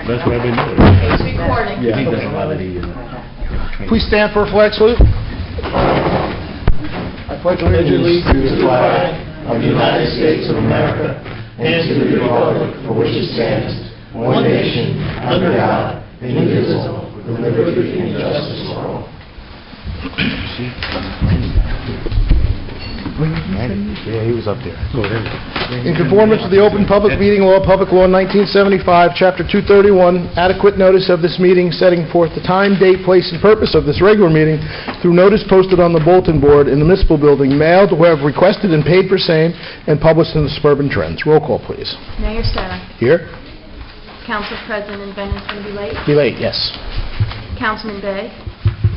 That's what I've been doing. It's recording. I think that's a lot of the... Please stand for a flag salute. I pledge allegiance to the flag of the United States of America and to the republic for which it stands, one nation, under God, indivisible, with liberty and justice for all. Yeah, he was up there. In conformance with the Open Public Meeting Law, Public Law 1975, Chapter 231, adequate notice of this meeting setting forth the time, date, place, and purpose of this regular meeting through notice posted on the bulletin board in the municipal building, mailed who have requested and paid for same, and published in the Suburban Trends. Roll call, please. Mayor Stella. Here? Council President Bennett's going to be late. Be late, yes. Councilman Bay.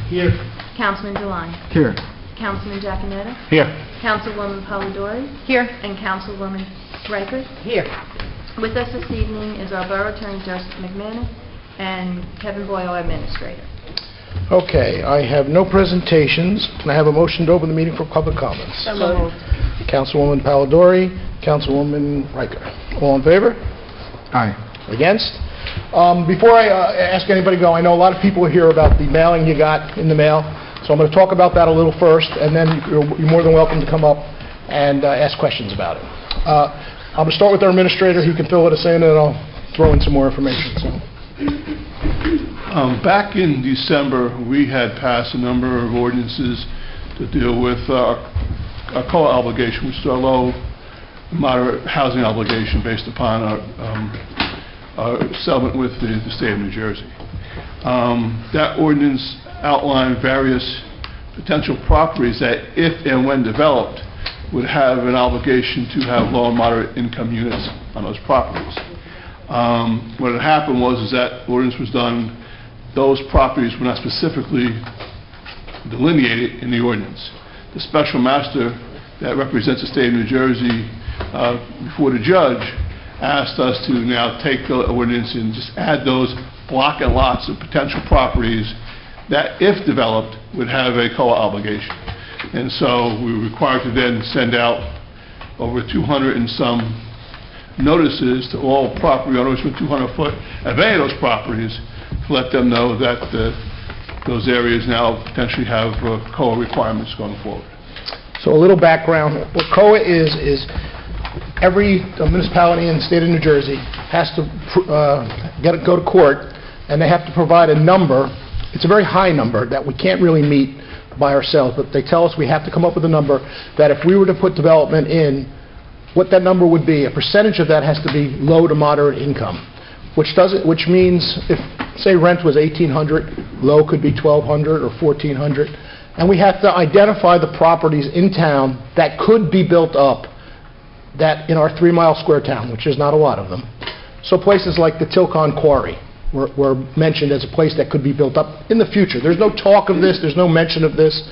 Here. Councilman Deline. Here. Councilman Giacometto. Here. Councilwoman Polidori. Here. And Councilwoman Riker. Here. With us this evening is our Borough Attorney Joseph McManus and Kevin Boyle, our Administrator. Okay, I have no presentations. Can I have a motion to open the meeting for public comments? So moved. Councilwoman Polidori, Councilwoman Riker. All in favor? Aye. Against? Before I ask anybody to go, I know a lot of people hear about the mailing you got in the mail, so I'm going to talk about that a little first, and then you're more than welcome to come up and ask questions about it. I'm going to start with our administrator. He can fill us in, and I'll throw in some more information. So. Back in December, we had passed a number of ordinances to deal with our COA obligation, which is our low moderate housing obligation based upon our settlement with the state of New Jersey. That ordinance outlined various potential properties that, if and when developed, would have an obligation to have low and moderate income units on those properties. What had happened was that ordinance was done, those properties were not specifically delineated in the ordinance. The special master that represents the state of New Jersey before the judge asked us to now take the ordinance and just add those block and lots of potential properties that, if developed, would have a COA obligation. And so we were required to then send out over 200 and some notices to all property owners with 200 foot of any of those properties to let them know that those areas now potentially have COA requirements going forward. So a little background. What COA is every municipality in the state of New Jersey has to go to court, and they have to provide a number. It's a very high number that we can't really meet by ourselves, but they tell us we have to come up with a number that if we were to put development in, what that number would be. A percentage of that has to be low to moderate income, which means if, say, rent was $1,800, low could be $1,200 or $1,400, and we have to identify the properties in town that could be built up that in our 3-mile square town, which is not a lot of them. So places like the Tilcon Quarry were mentioned as a place that could be built up in the future. There's no talk of this, there's no mention of this.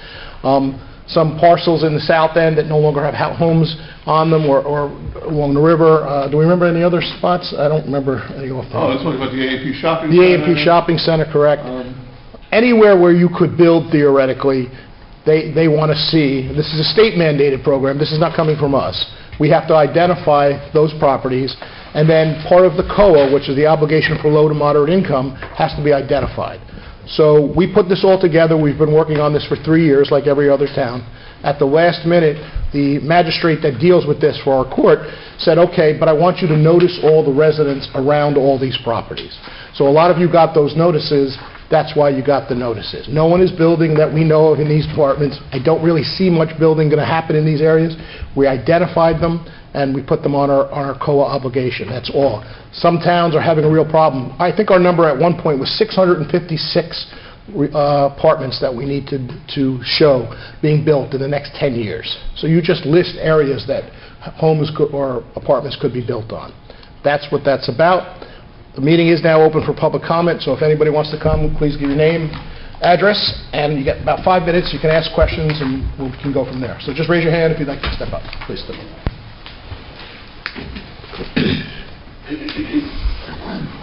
Some parcels in the south end that no longer have homes on them, or along the river. Do we remember any other spots? I don't remember any off the Oh, that's what about the A&P shopping center? The A&P shopping center, correct. Anywhere where you could build theoretically, they want to see. This is a state-mandated program. This is not coming from us. We have to identify those properties, and then part of the COA, which is the obligation for low to moderate income, has to be identified. So we put this all together. We've been working on this for 3 years, like every other town. At the last minute, the magistrate that deals with this for our court said, okay, but I want you to notice all the residents around all these properties. So a lot of you got those notices. That's why you got the notices. No one is building that we know of in these departments. I don't really see much building going to happen in these areas. We identified them, and we put them on our COA obligation. That's all. Some towns are having a real problem. I think our number at one point was 656 apartments that we need to show being built in the next 10 years. So you just list areas that homes or apartments could be built on. That's what that's about. The meeting is now open for public comment, so if anybody wants to come, please give your name, address, and you get about 5 minutes. You can ask questions, and we can go from there. So just raise your hand if you'd like to step up. Please step up.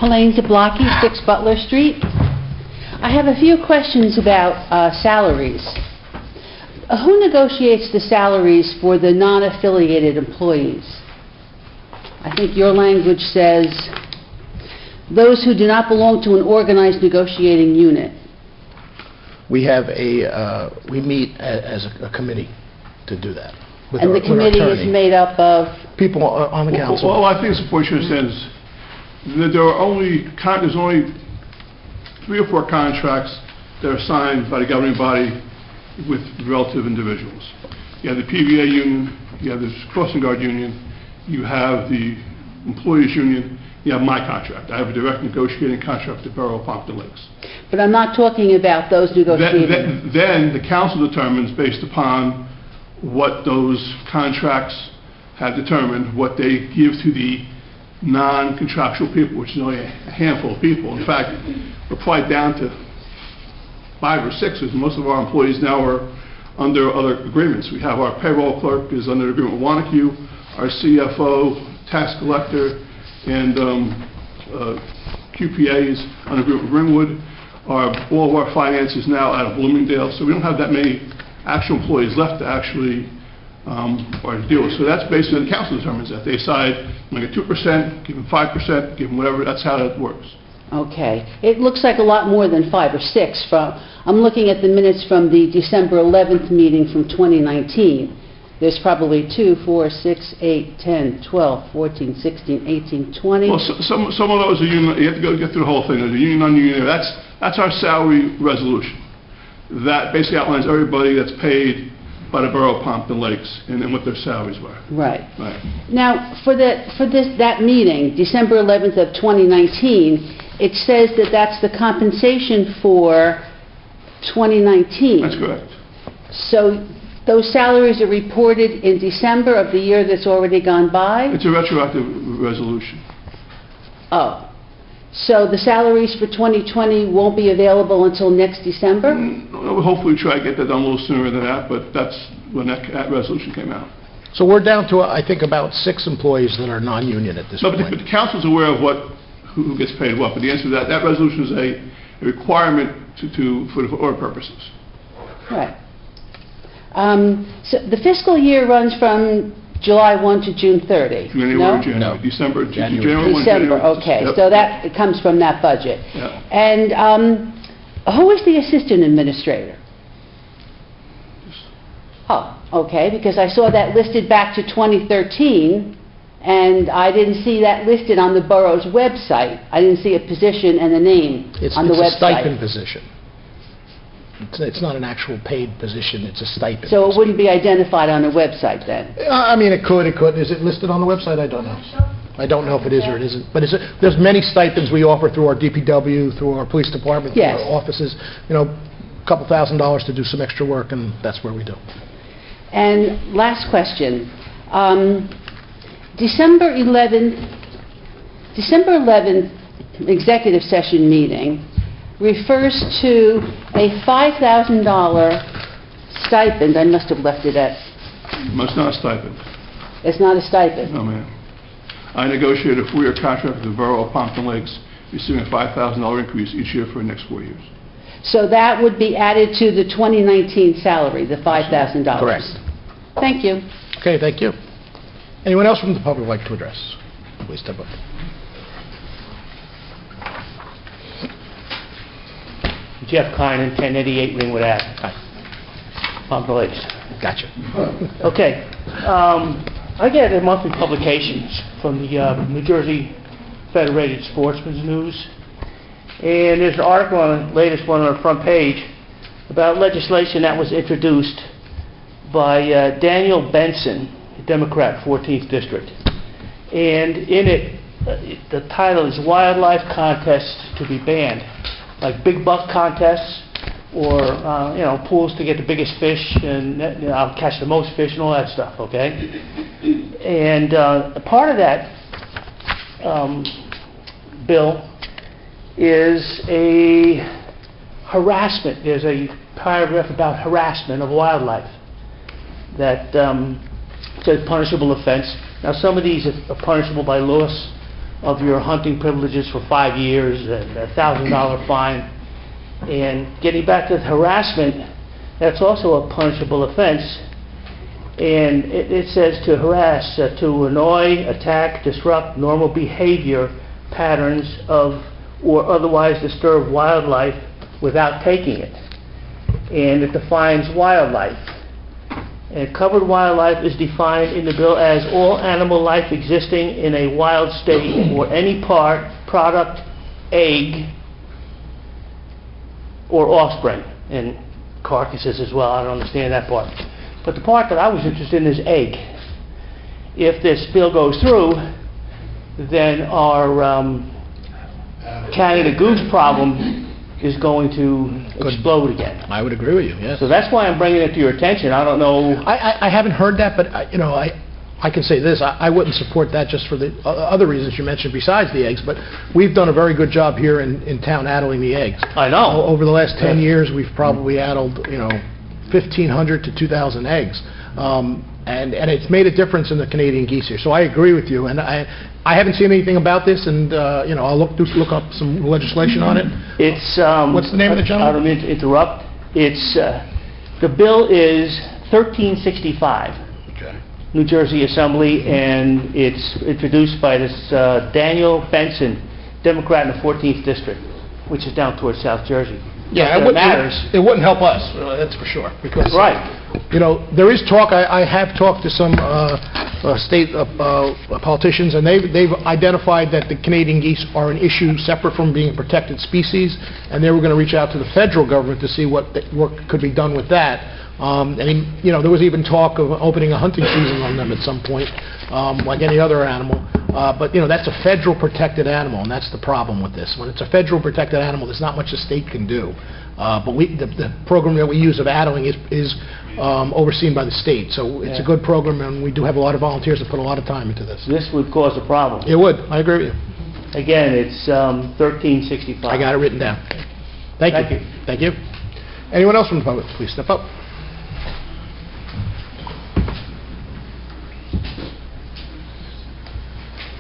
Helene Zablocki, 6 Butler Street. I have a few questions about salaries. Who negotiates the salaries for the non-affiliated employees? I think your language says those who do not belong to an organized negotiating unit? We have we meet as a committee to do that. with And our- the with our committee is attorney. made up of? People on the council. Well, I think it's important to understand is that there's only 3 or 4 contracts that are signed by the governing body with relative individuals. You have the PVA union, you have the crossing guard union, you have the employees union, you have my contract. I have a direct negotiating contract with the Borough of Pompton Lakes. But I'm not talking about those negotiating. Then the council determines, based upon what those contracts have determined, what they give to the non-contractual people, which is only a handful of people. In fact, we're probably down to 5 or 6, as most of our employees now are under other agreements. We have our payroll clerk is under agreement with Wanacue, our CFO, tax collector, and QPA is under agreement with Ringwood. All of our finance is now out of Bloomingdale, so we don't have that many actual employees left to actually or to deal with. So that's basically the council determines that. They decide, I'm going to get 2%, give them 5%, give them whatever, that's how that works. Okay. It looks like a lot more than 5 or 6. I'm looking at the minutes from the December 11th meeting from 2019. There's probably 2, 4, 6, 8, 10, 12, 14, 16, 18, 20. Well, some of those are union, you have to get through the whole thing. There's a union, non-union, that's our salary resolution. That basically outlines everybody that's paid by the Borough of Pompton Lakes and what their salaries were. Right. Right. Now, for that meeting, December 11th of 2019, it says that that's the compensation for 2019. That's correct. So those salaries are reported in December of the year that's already gone by? It's a retroactive resolution. Oh. So the salaries for 2020 won't be available until next December? We'll hopefully try to get that done a little sooner than that, but that's when that resolution came out. So we're down to, I think, about 6 employees that are non-union at this No, point. but the council's aware of who gets paid what, but the answer to that resolution is a requirement for order purposes. Right. So the fiscal year runs from July 1 to June 30? January, No? January, No. December, January. January 1, December, January. okay. Yep. So that it comes from that budget. Yeah. And who is the assistant administrator? Oh, okay, because I saw that listed back to 2013, and I didn't see that listed on the borough's website. I didn't see a position and a name It's on the a website. stipend position. It's not an actual paid position, it's a stipend. So it wouldn't be identified on the website then? I mean, it could. Is it listed on the website? I don't know. I don't know if it is or it isn't. But there's many stipends we offer through our DPW, through our police department, through Yes. our offices. You know, a couple $1,000s to do some extra work, and that's where we do. And last question. December 11th executive session meeting refers to a $5,000 stipend. I must have left it at, It's not a stipend. it's not a stipend. No, ma'am. I negotiated a 4-year contract with the Borough of Pompton Lakes, receiving a $5,000 increase each year for the next 4 years. So that would be added to the 2019 salary, the $5,000? Correct. Thank you. Okay, thank you. Anyone else from the public like to address? Please step up. Jeff Kynan, 1088 Ringwood Ave. Hi. Pompton Lakes. Gotcha. Okay. I get a monthly publications from the New Jersey Federated Sportsman's News. And there's an article on the latest one on the front page about legislation that was introduced by Daniel Benson, a Democrat, 14th District. And in it, the title is Wildlife Contests to be Banned, like big buck contests or, pools to get the biggest fish and I'll catch the most fish and all that stuff, okay? And part of that bill is a harassment. There's a paragraph about harassment of wildlife that says punishable offense. Now, some of these are punishable by loss of your hunting privileges for 5 years and a $1,000 fine. And getting back to the harassment, that's also a punishable offense. And it says to harass, to annoy, attack, disrupt normal behavior patterns of or otherwise disturb wildlife without taking it. And it defines wildlife. And covered wildlife is defined in the bill as all animal life existing in a wild state or any part, product, egg, or offspring, and carcasses as well. I don't understand that part. But the part that I was interested in is egg. If this bill goes through, then our Canada goose problem is going to explode again. I would agree with you, yes. So that's why I'm bringing it to your attention. I don't know. I haven't heard that, but, I can say this, I wouldn't support that just for the other reasons you mentioned besides the eggs, but we've done a very good job here in town addling the eggs. I know. Over the last 10 years, we've probably addled, 1,500 to 2,000 eggs. And it's made a difference in the Canadian geese here. So I agree with you, and I haven't seen anything about this, and, I'll look up some legislation on it. It's, What's the name of the gentleman? I don't mean to interrupt. It's, the bill is 1365. New Jersey Assembly, and it's introduced by this Daniel Benson, Democrat in the 14th District, which is down towards South Jersey. Yeah, it wouldn't help us, that's for sure. Because, Right. There is talk, I have talked to some state politicians, and they've identified that the Canadian geese are an issue separate from being a protected species, and they were going to reach out to the federal government to see what work could be done with that. There was even talk of opening a hunting season on them at some point, like any other animal. But that's a federal protected animal, and that's the problem with this. When it's a federal protected animal, there's not much the state can do. But the program that we use of addling is overseen by the state. So it's a good program, and we do have a lot of volunteers that put a lot of time into this. This would cause a problem. It would. I agree with you. Again, it's 1365. I got it written down. Thank you. Thank you. Anyone else from the public? Please step up.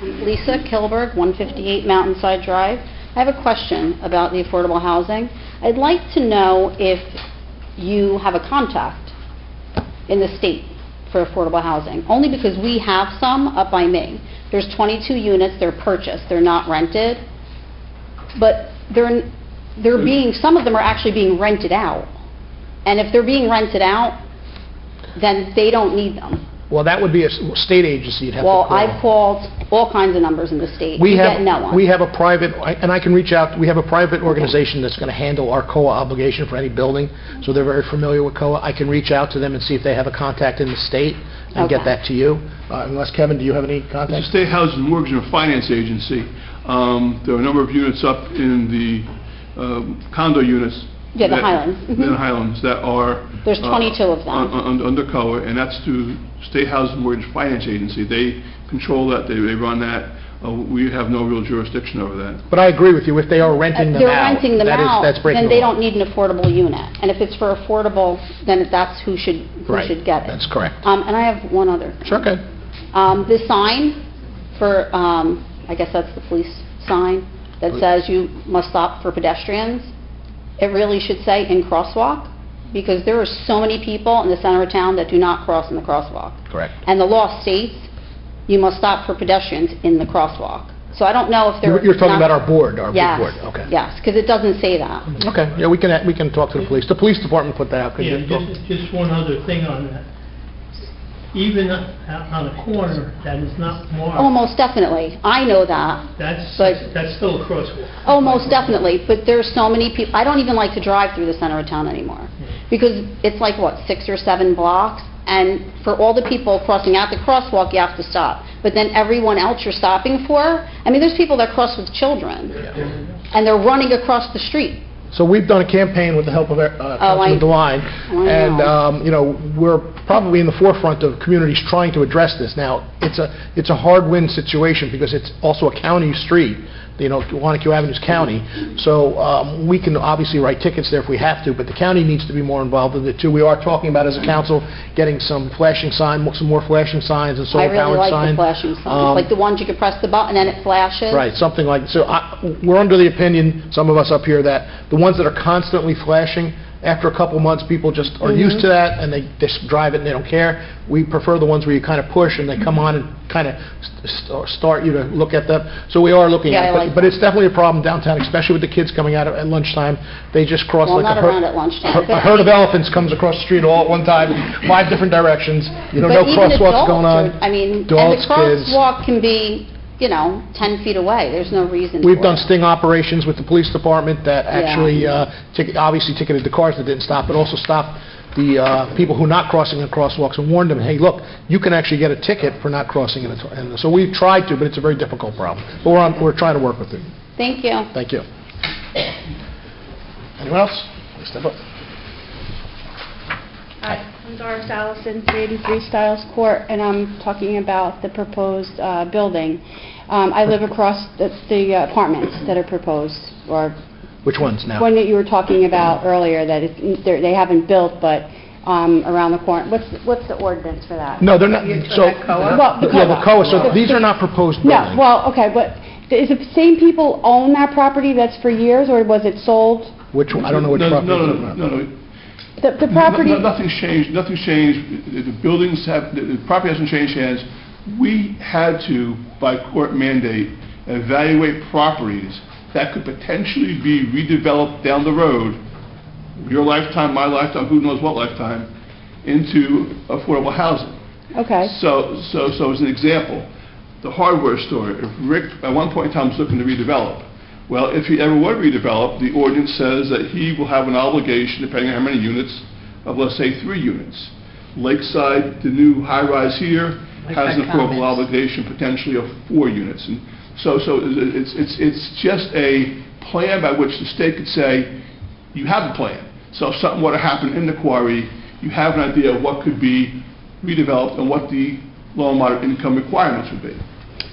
Lisa Kilberg, 158 Mountainside Drive. I have a question about the affordable housing. I'd like to know if you have a contact in the state for affordable housing, only because we have some up by me. There's 22 units, they're purchased, they're not rented, but some of them are actually being rented out. And if they're being rented out, then they don't need them. Well, that would be a state agency you'd have to call. Well, I've called all kinds of numbers in the state. We get no one. We have a private, and I can reach out, we have a private organization that's going to handle our COA obligation for any building, so they're very familiar with COA. I can reach out to them and see if they have a contact in the state and get that to you. Unless, Kevin, do you have any contacts? It's a state housing mortgage and finance agency. There are a number of units up in the condo units. Yeah, the Highlands. The Highlands that are... There's 22 of them. Under COA, and that's through State Housing Mortgage Finance Agency. They control that, they run that. We have no real jurisdiction over that. But I agree with you, if they are renting them out... They're renting them out, that's breaking then the they law. don't need an affordable unit. And if it's for affordable, then that's who should get it. That's correct. And I have one other. Sure, okay. The sign for, I guess that's the police sign, that says you must stop for pedestrians, it really should say in crosswalk, because there are so many people in the center of town that do not cross in the crosswalk. Correct. And the law states you must stop for pedestrians in the crosswalk. So I don't know if they're... You're talking about our board, our big Yes, board. Okay. yes, because it doesn't say that. Okay, yeah, we can talk to the police. The police department put that out. Could Yeah, you talk? just one other thing on that. Even on a corner that is not marked, Oh, most definitely. I know that. that's still a crosswalk. Oh, most definitely, but there's so many people, I don't even like to drive through the center of town anymore, because it's like, what, 6 or 7 blocks, and for all the people crossing out the crosswalk, you have to stop. But then everyone else you're stopping for, I mean, there's people that cross with children, and they're running across the street. So we've done a campaign with the help of Councilman DeWine, and we're probably in the forefront of communities trying to address this. Now, it's a hard-win situation because it's also a county street, Wanacue Avenue's county, so we can obviously write tickets there if we have to, but the county needs to be more involved in it too. We are talking about, as a council, getting some flashing signs, some more flashing signs and I really solar-powered like signs. the flashing signs, like the ones you could press the button and it flashes. Right, something like, so we're under the opinion, some of us up here, that the ones that are constantly flashing, After a couple months, people just are used to that, and they just drive it and they don't care. We prefer the ones where you kind of push and they come on and kind of start you to look at them. So we are looking Yeah, at I it, like but it's definitely a problem downtown, especially with the kids coming out at lunchtime. They just cross Well, like not around at lunchtime. a herd of elephants comes across the street all at one time, 5 different directions. You don't know But even crosswalks going on. adults I mean, and Adults, the kids. crosswalk can be, 10 feet away. There's no reason We've for done it. sting operations with the police department that actually, obviously ticketed the cars that didn't stop, but also stopped the people who are not crossing the crosswalks and warned them, hey, look, you can actually get a ticket for not crossing. And so we've tried to, but it's a very difficult problem. But we're trying to work with it. Thank you. Thank you. Anyone else? Step up. Hi, I'm Doris Allison, 383 Stiles Court, and I'm talking about the proposed building. I live across the apartments that are proposed, or Which ones now? one that you were talking about earlier, that they haven't built, but around the corner. What's the ordinance for that? No, they're not, so, Well, the yeah, the COA, so COA. these are not proposed No, buildings. well, okay, but is it the same people own that property that's for years, or was it sold? Which, one? I don't know which No, property. no, you're no, talking no, about. no. The property... Nothing's changed, nothing's changed. The buildings have, the property hasn't changed hands. We had to, by court mandate, evaluate properties that could potentially be redeveloped down the road, your lifetime, my lifetime, who knows what lifetime, into affordable housing. Okay. So as an example, the hardware store, if Rick at one point in time was looking to redevelop, well, if he ever would redevelop, the ordinance says that he will have an obligation, depending on how many units, of let's say 3 units. Lakeside, the new high-rise here, has an affordable obligation potentially of 4 units. And so it's just a plan by which the state could say, you have a plan. So if something were to happen in the quarry, you have an idea of what could be redeveloped and what the low and moderate income requirements would be.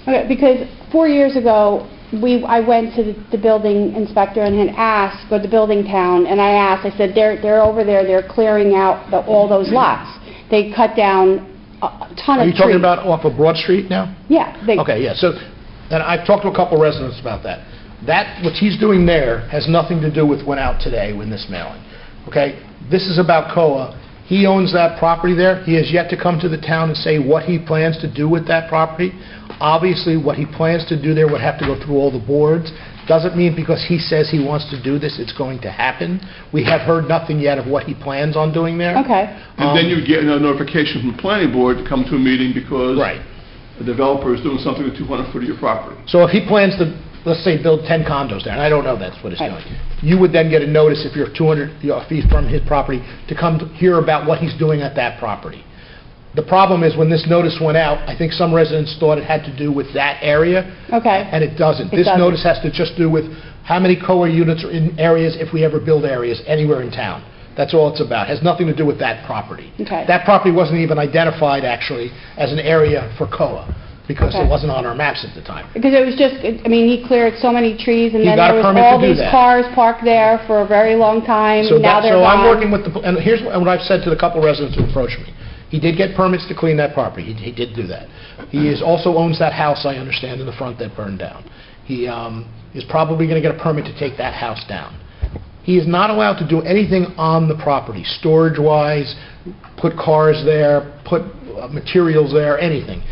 Okay, because 4 years ago, I went to the building inspector and had asked, go to building town, and I asked, I said, they're over there, they're clearing out all those lots. They cut down a ton Are of you trees. talking about off of Broad Street now? Yeah. Okay, yeah, so, and I've talked to a couple residents about that. That, what he's doing there has nothing to do with went out today with this mailing, okay? This is about COA. He owns that property there. He has yet to come to the town and say what he plans to do with that property. Obviously, what he plans to do there would have to go through all the boards. Doesn't mean because he says he wants to do this, it's going to happen. We have heard nothing yet of what he plans on doing there. Okay. And then you get a notification from the planning board to come to a meeting because Right. a developer is doing something with 200 foot of your property. So if he plans to, let's say, build 10 condos there, and I don't know that's what he's Right. doing, you would then get a notice if you're 200 feet from his property to come to hear about what he's doing at that property. The problem is when this notice went out, I think some residents thought it had to do with that area. Okay. And it doesn't. It This doesn't. notice has to just do with how many COA units are in areas if we ever build areas anywhere in town. That's all it's about. It has nothing to do with that property. Okay. That property wasn't even identified, actually, as an area for COA because it Okay. wasn't on our maps at the time. Because it was just, I mean, he cleared so many trees, and He then got a there was permit to all do these that. cars parked there for a very long time, So now they're so gone. I'm working with the, and here's what I've said to the couple residents who approached me. He did get permits to clean that property. He did do that. He also owns that house, I understand, in the front that burned down. He is probably going to get a permit to take that house down. He is not allowed to do anything on the property, storage-wise, put cars there, put materials there, anything.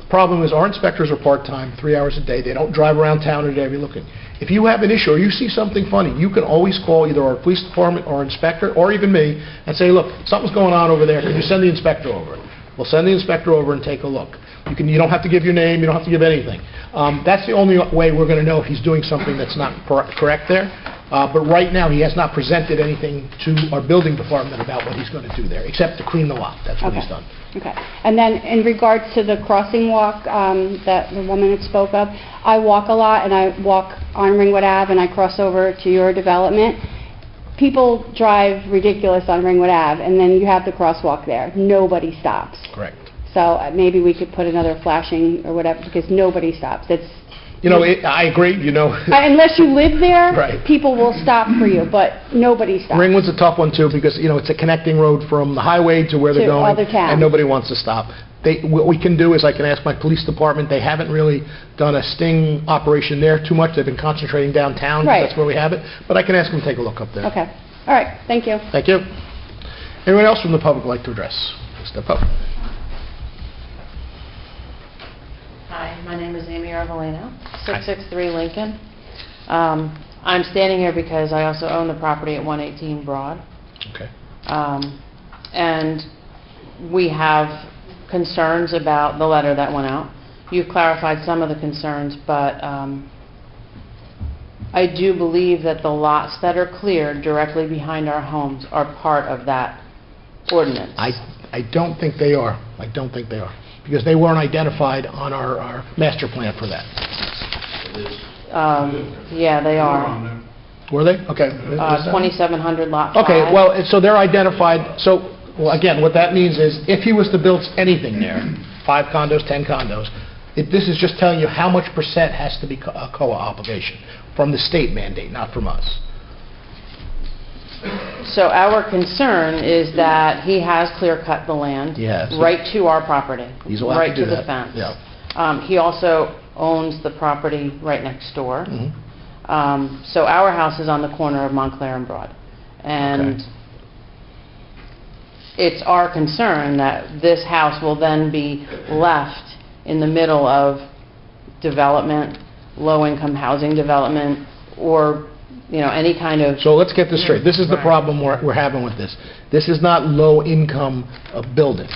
The problem is our inspectors are part-time, 3 hours a day. They don't drive around town every day looking. If you have an issue or you see something funny, you can always call either our police department or inspector or even me and say, look, something's going on over there. Can you send the inspector over? We'll send the inspector over and take a look. You don't have to give your name. You don't have to give anything. That's the only way we're going to know if he's doing something that's not correct there. But right now, he has not presented anything to our building department about what he's going to do there, except to clean the lot. That's what he's done. Okay. And then in regards to the crossing walk that the woman had spoke of, I walk a lot, and I walk on Ringwood Ave, and I cross over to your development. People drive ridiculous on Ringwood Ave, and then you have the crosswalk there. Nobody stops. Correct. So maybe we could put another flashing or whatever, because nobody stops. It's I agree, unless you live there, Right. people will stop for you, but nobody stops. Ringwood's a tough one, too, because, it's a connecting road from the highway to where they're To going. other towns. And nobody wants to stop. What we can do is I can ask my police department. They haven't really done a sting operation there too much. They've been concentrating downtown. Right. That's where we have it. But I can ask them to take a look up there. Okay. All right, thank you. Thank you. Anyone else from the public like to address? Step up. Hi, my name is Amy Arbolino, 663 Lincoln. I'm standing here because I also own the property at 118 Broad. Okay. And we have concerns about the letter that went out. You've clarified some of the concerns, but I do believe that the lots that are cleared directly behind our homes are part of that ordinance. I don't think they are. I don't think they are. Because they weren't identified on our master plan for that. Yeah, they are. Were they? Okay. 2700 lot 5. Okay, well, so they're identified, so, well, again, what that means is, if he was to build anything there, 5 condos, 10 condos, this is just telling you how much percent has to be a COA obligation from the state mandate, not from us. So our concern is that he has clear-cut the land. He has. Right to our property. He's allowed to do that. Right to the fence. Yeah. He also owns the property right next door. Mhm. So our house is on the corner of Montclair and Broad. And Okay. it's our concern that this house will then be left in the middle of development, low-income housing development, or, you know, any kind of... So let's get this straight. This is the Right. problem we're having with this. This is not low-income building.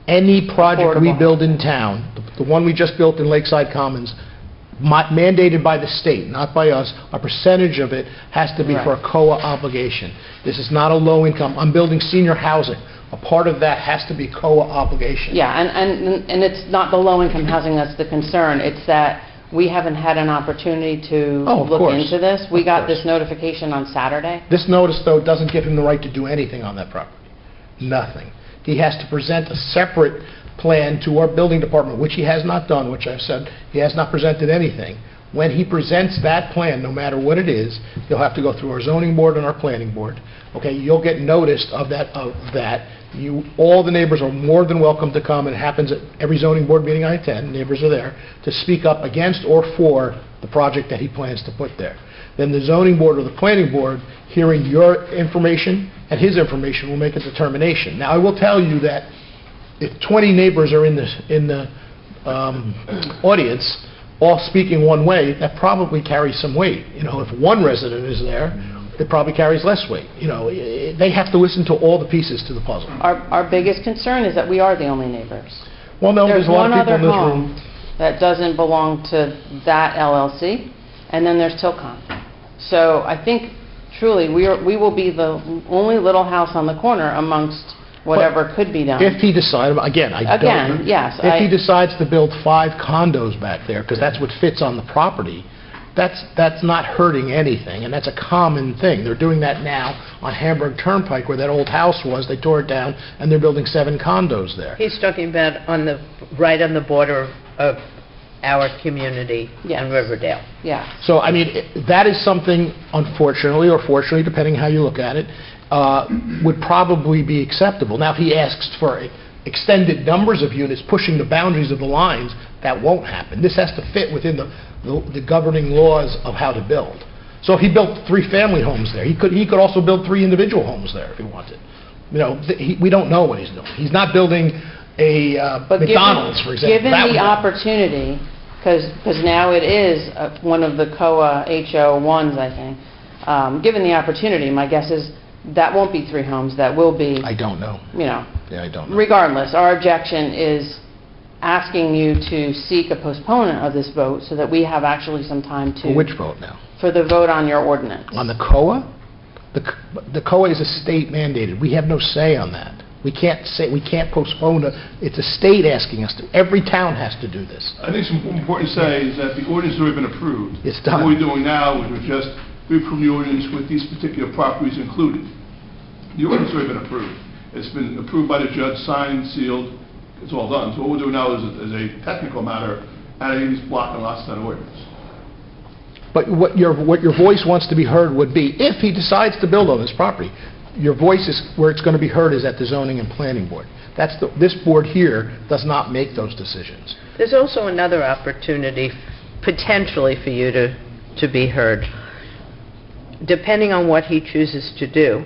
Any project we Affordable. build in town, the one we just built in Lakeside Commons, mandated by the state, not by us, a percentage of it has to be for a Right. COA obligation. This is not a low-income. I'm building senior housing. A part of that has to be COA obligation. Yeah, and it's not the low-income housing that's the concern. It's that we haven't had an opportunity to Oh, of look course. into this. We Of got course. this notification on Saturday. This notice, though, doesn't give him the right to do anything on that property. Nothing. He has to present a separate plan to our building department, which he has not done, which I've said, he has not presented anything. When he presents that plan, no matter what it is, he'll have to go through our zoning board and our planning board. Okay, you'll get noticed of that. All the neighbors are more than welcome to come, and it happens at every zoning board meeting I attend, neighbors are there, to speak up against or for the project that he plans to put there. Then the zoning board or the planning board, hearing your information and his information, will make a determination. Now, I will tell you that if 20 neighbors are in the audience, all speaking one way, that probably carries some weight. You know, if one resident is there, it probably carries less weight. You know, they have to listen to all the pieces to the puzzle. Our biggest concern is that we are the only neighbors. Well, no, there's a lot of people in this one other room. home that doesn't belong to that LLC, and then there's Tilcon. So I think truly we will be the only little house on the corner amongst whatever could be done. If he decided, again, I don't know. Again, yes. If he decides to build 5 condos back there, because that's what fits on the property, that's not hurting anything, and that's a common thing. They're doing that now on Hamburg Turnpike, where that old house was. They tore it down, and they're building 7 condos there. He's talking about right on the border of our community and Riverdale. Yeah. So, I mean, that is something, unfortunately, or fortunately, depending how you look at it, would probably be acceptable. Now, if he asks for extended numbers of units, pushing the boundaries of the lines, that won't happen. This has to fit within the governing laws of how to build. So if he built 3 family homes there, he could also build 3 individual homes there if he wanted. You know, we don't know what he's doing. He's not building a McDonald's, for example. Given That would the happen. opportunity, because now it is one of the COA HO1s, I think. Given the opportunity, my guess is that won't be 3 homes. That will be, I don't know. you know. Yeah, I don't know. Regardless, our objection is asking you to seek a postponement of this vote so that we have actually some time to... For which vote now? For the vote on your ordinance. On the COA? The COA is a state mandated. We have no say on that. We can't postpone it's a state asking us to. Every town has to do this. I think it's important to say is that the ordinance has already been approved. It's done. What we're doing now is we approve the ordinance with these particular properties included. The ordinance has already been approved. It's been approved by the judge, signed, sealed, it's all done. So what we're doing now is a technical matter, adding these block and lots to that ordinance. But what your voice wants to be heard would be, if he decides to build on this property, your voice is, where it's going to be heard is at the zoning and planning board. This board here does not make those decisions. There's also another opportunity, potentially, for you to be heard. Depending on what he chooses to do,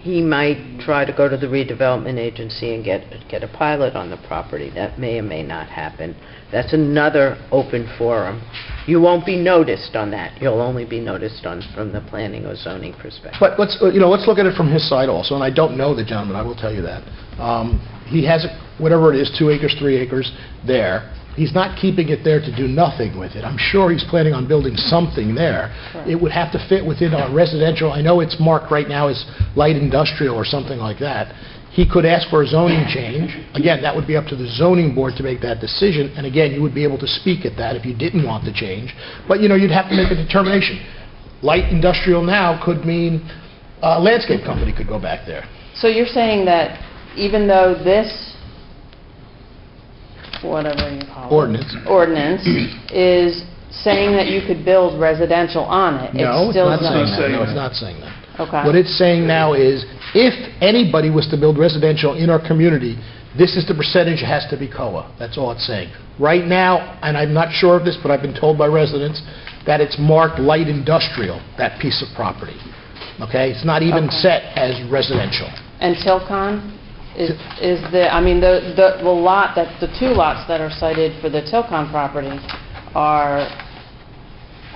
he might try to go to the redevelopment agency and get a pilot on the property. That may or may not happen. That's another open forum. You won't be noticed on that. You'll only be noticed from the planning or zoning perspective. But let's look at it from his side also, and I don't know the gentleman, I will tell you that. He has, whatever it is, 2 acres, 3 acres there. He's not keeping it there to do nothing with it. I'm sure he's planning on building something there. Correct. It would have to fit within our residential, I know it's marked right now as light industrial or something like that. He could ask for a zoning change. Again, that would be up to the zoning board to make that decision, and again, you would be able to speak at that if you didn't want the change. But, you'd have to make a determination. Light industrial now could mean a landscape company could go back there. So you're saying that even though this, whatever you call it. Ordinance is saying that you could build residential on it, No, it's still it's not saying that. zoned. No, it's not saying that. Okay. What it's saying now is, if anybody was to build residential in our community, this is the percentage it has to be COA. That's all it's saying. Right now, and I'm not sure of this, but I've been told by residents that it's marked light industrial, that piece of property. Okay? It's not even set as residential. And Tilcon is the, I mean, the lot that, the 2 lots that are cited for the Tilcon property are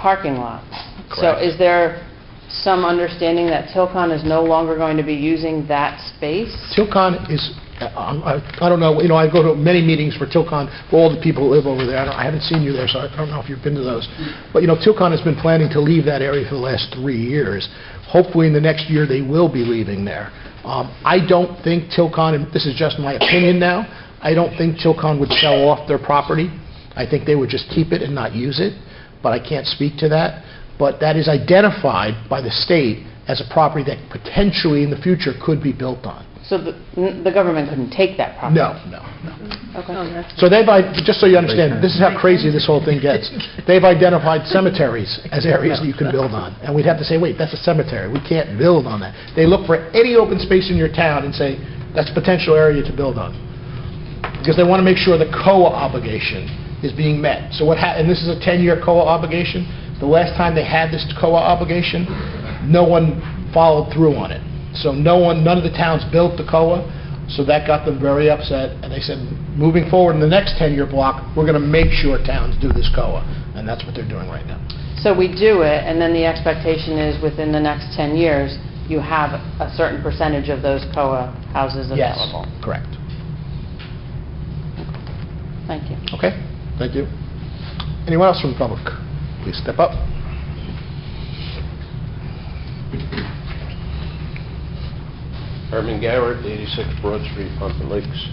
parking lots. So Correct. is there some understanding that Tilcon is no longer going to be using that space? Tilcon is, I don't know, I go to many meetings for Tilcon, for all the people who live over there. I haven't seen you there, so I don't know if you've been to those. But, Tilcon has been planning to leave that area for the last 3 years. Hopefully, in the next year, they will be leaving there. I don't think Tilcon, and this is just my opinion now, I don't think Tilcon would sell off their property. I think they would just keep it and not use it, but I can't speak to that. But that is identified by the state as a property that potentially in the future could be built on. So the government couldn't take that property? No. Okay. So just so you understand, this is how crazy this whole thing gets. They've identified cemeteries as areas that you can build on. And we'd have to say, wait, that's a cemetery. We can't build on that. They look for any open space in your town and say, that's a potential area to build on. Because they want to make sure the COA obligation is being met. So and this is a 10-year COA obligation. The last time they had this COA obligation, no one followed through on it. So none of the towns built the COA, so that got them very upset, and they said, moving forward in the next 10-year block, we're going to make sure towns do this COA, and that's what they're doing right now. So we do it, and then the expectation is within the next 10 years, you have a certain percentage of those COA houses available? Yes, correct. Thank you. Okay, thank you. Anyone else from the public? Please step up. Herman Garrett, 86 Broad Street, Pompton Lakes.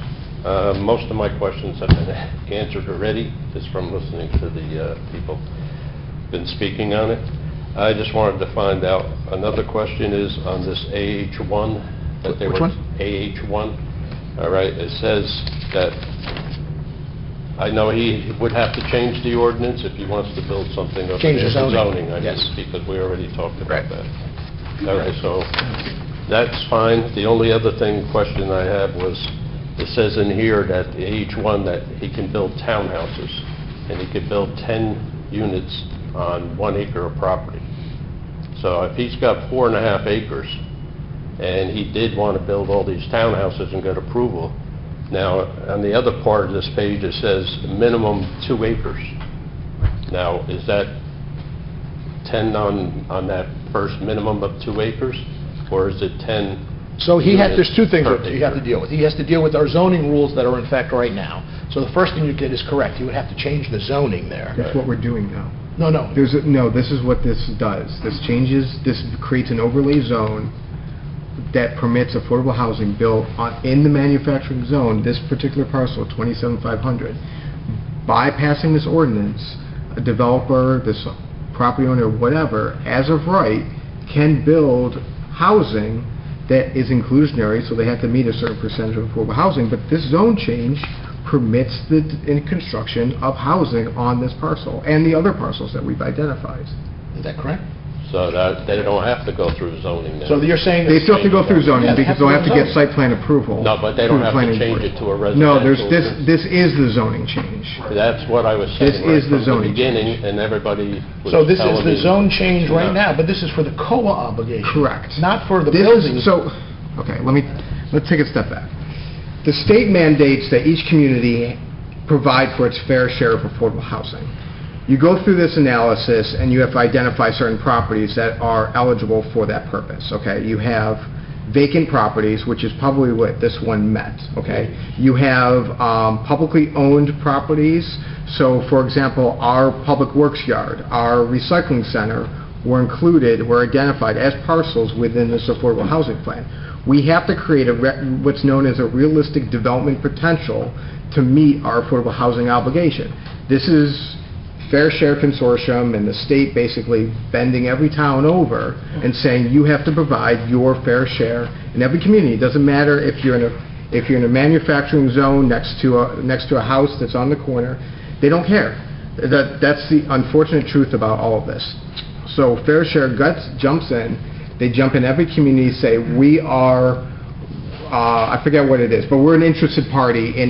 Most of my questions have been answered already, just from listening to the people been speaking on it. I just wanted to find out, another question is on this AH1. That they Which were, one? AH1. All right, it says that, I know he would have to change the ordinance if he wants to build something up Change the there. zoning. I Yes. guess, because we already talked about Right. that. All right, so that's fine. The only other question I have was, it says in here that each one that he can build townhouses, and he could build 10 units on 1 acre of property. So if he's got 4.5 acres, and he did want to build all these townhouses and get approval, now, on the other part of this page, it says minimum 2 acres. Now, is that 10 on that first minimum of 2 acres, or is it 10? So there's 2 things per that you have to acre? deal with. He has to deal with our zoning rules that are in effect right now. So the first thing you did is correct. You would have to change the zoning there. That's what we're doing now. No. No, this is what this does. This creates an overlay zone that permits affordable housing built in the manufacturing zone, this particular parcel, 27,500. Bypassing this ordinance, a developer, this property owner, whatever, as of right, can build housing that is inclusionary, so they have to meet a certain percentage of affordable housing, but this zone change permits the construction of housing on this parcel and the other parcels that we've identified. Is that correct? So that they don't have to go through zoning then? So you're saying... They still have to go through zoning, Yeah, they because have to they'll go have to get zoning. site plan approval. No, but they don't through the have to planning change board. it to a residential. No, this is the zoning change. That's what I was This saying right is the from the zoning beginning, and everybody was So this is telling the me- zone change right No. now, but this is for the COA obligation. Correct. Not for the This building. is, so, Okay, let's take a step back. The state mandates that each community provide for its fair share of affordable housing. You go through this analysis and you have to identify certain properties that are eligible for that purpose, okay? You have vacant properties, which is probably what this one met, okay? You have publicly owned properties. So, for example, our public works yard, our recycling center were identified as parcels within this affordable housing plan. We have to create what's known as a realistic development potential to meet our affordable housing obligation. This is Fair Share Consortium and the state basically bending every town over and saying you have to provide your fair share in every community. It doesn't matter if you're in a manufacturing zone next to a house that's on the corner. They don't care. That's the unfortunate truth about all of this. So Fair Share jumps in. They jump in every community, say we are, I forget what it is, but we're an interested party in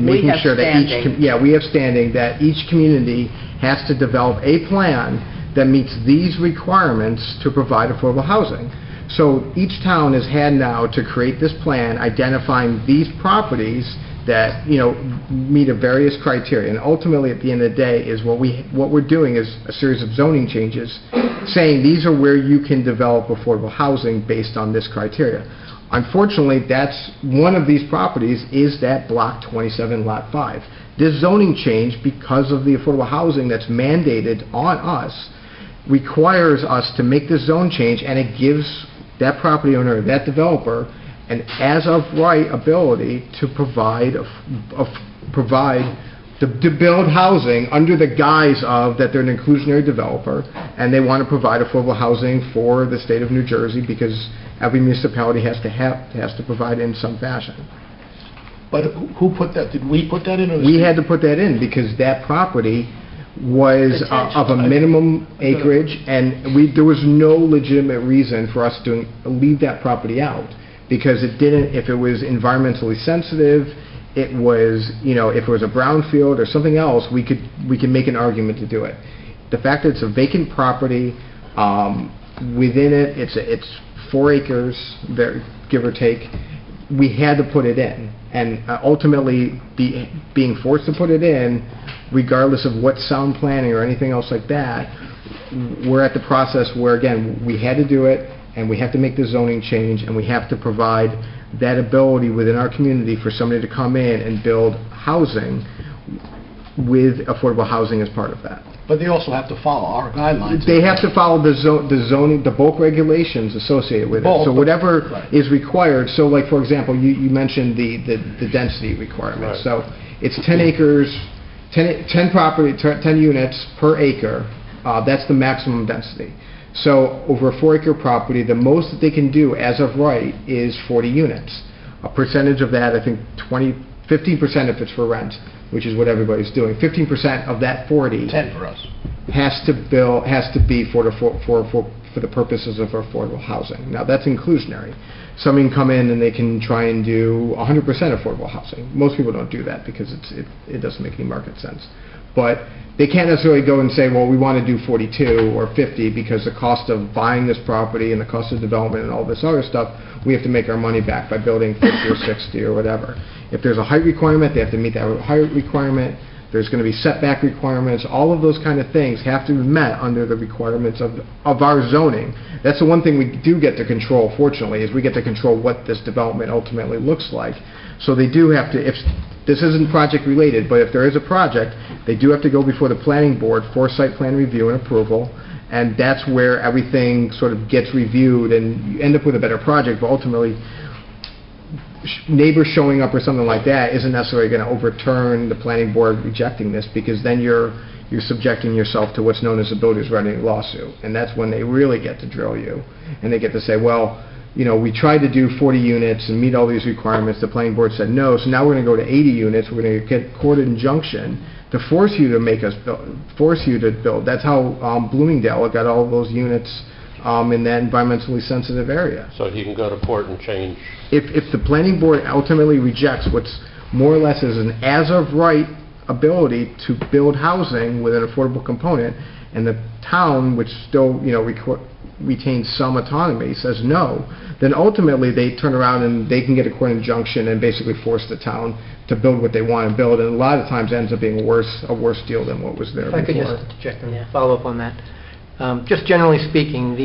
making sure that we have standing, that each community has to develop a plan that meets these requirements to provide affordable housing. So each town has had now to create this plan identifying these properties that, you know, meet a various criteria. And ultimately, at the end of the day, is what we're doing is a series of zoning changes saying these are where you can develop affordable housing based on this criteria. Unfortunately, that's one of these properties is that Block 27, Lot 5. This zoning change, because of the affordable housing that's mandated on us, requires us to make this zone change, and it gives that property owner, that developer, an as-of-right ability to provide to build housing under the guise of that they're an inclusionary developer, and they want to provide affordable housing for the state of New Jersey because every municipality has to provide in some fashion. But who put that? Did we put that in? Or we had to put that in because that property was of a minimum acreage, and there was no legitimate reason for us to leave that property out. Because it didn't, if it was environmentally sensitive, it was, you know, if it was a brownfield or something else, we could make an argument to do it. The fact that it's a vacant property, within it, it's 4 acres, there, give or take, we had to put it in. And ultimately, being forced to put it in, regardless of what sound planning or anything else like that, we're at the process where, again, we had to do it, and we have to make the zoning change, and we have to provide that ability within our community for somebody to come in and build housing with affordable housing as part of that. But they also have to follow our guidelines. They have to follow the zoning, the bulk regulations associated with it. So whatever is required, so like for example, you mentioned the density requirement. Right. So it's 10 acres, 10 units per acre, that's the maximum density. So over a 4-acre property, the most that they can do as of right is 40 units. A percentage of that, I think 15% if it's for rent, which is what everybody's doing. 15% of that 40 10 for us. has to be for the purposes of affordable housing. Now that's inclusionary. Somebody can come in and they can try and do 100% affordable housing. Most people don't do that because it doesn't make any market sense. But they can't necessarily go and say, well, we want to do 42 or 50 because the cost of buying this property and the cost of development and all this other stuff, we have to make our money back by building 50 or 60 or whatever. If there's a height requirement, they have to meet that height requirement. There's going to be setback requirements. All of those kind of things have to be met under the requirements of our zoning. That's the one thing we do get to control, fortunately, is we get to control what this development ultimately looks like. So they do have to, if this isn't project related, but if there is a project, they do have to go before the planning board for site plan review and approval, and that's where everything sort of gets reviewed and you end up with a better project, but ultimately neighbors showing up or something like that isn't necessarily going to overturn the planning board rejecting this, because then you're subjecting yourself to what's known as a builder's remedy lawsuit, and that's when they really get to drill you, and they get to say, well, you know, we tried to do 40 units and meet all these requirements. The planning board said no, so now we're going to go to 80 units. We're going to get court injunction to force you to build. That's how Bloomingdale got all of those units in that environmentally sensitive area. So you can go to court and change. If the planning board ultimately rejects what's more or less is an as-of-right ability to build housing with an affordable component, and the town, which still, you know, retains some autonomy, says no, then ultimately they turn around and they can get a court injunction and basically force the town to build what they want to build, and a lot of times ends up being a worse deal than what was there If I could before. just interject and follow up on that. Just generally speaking,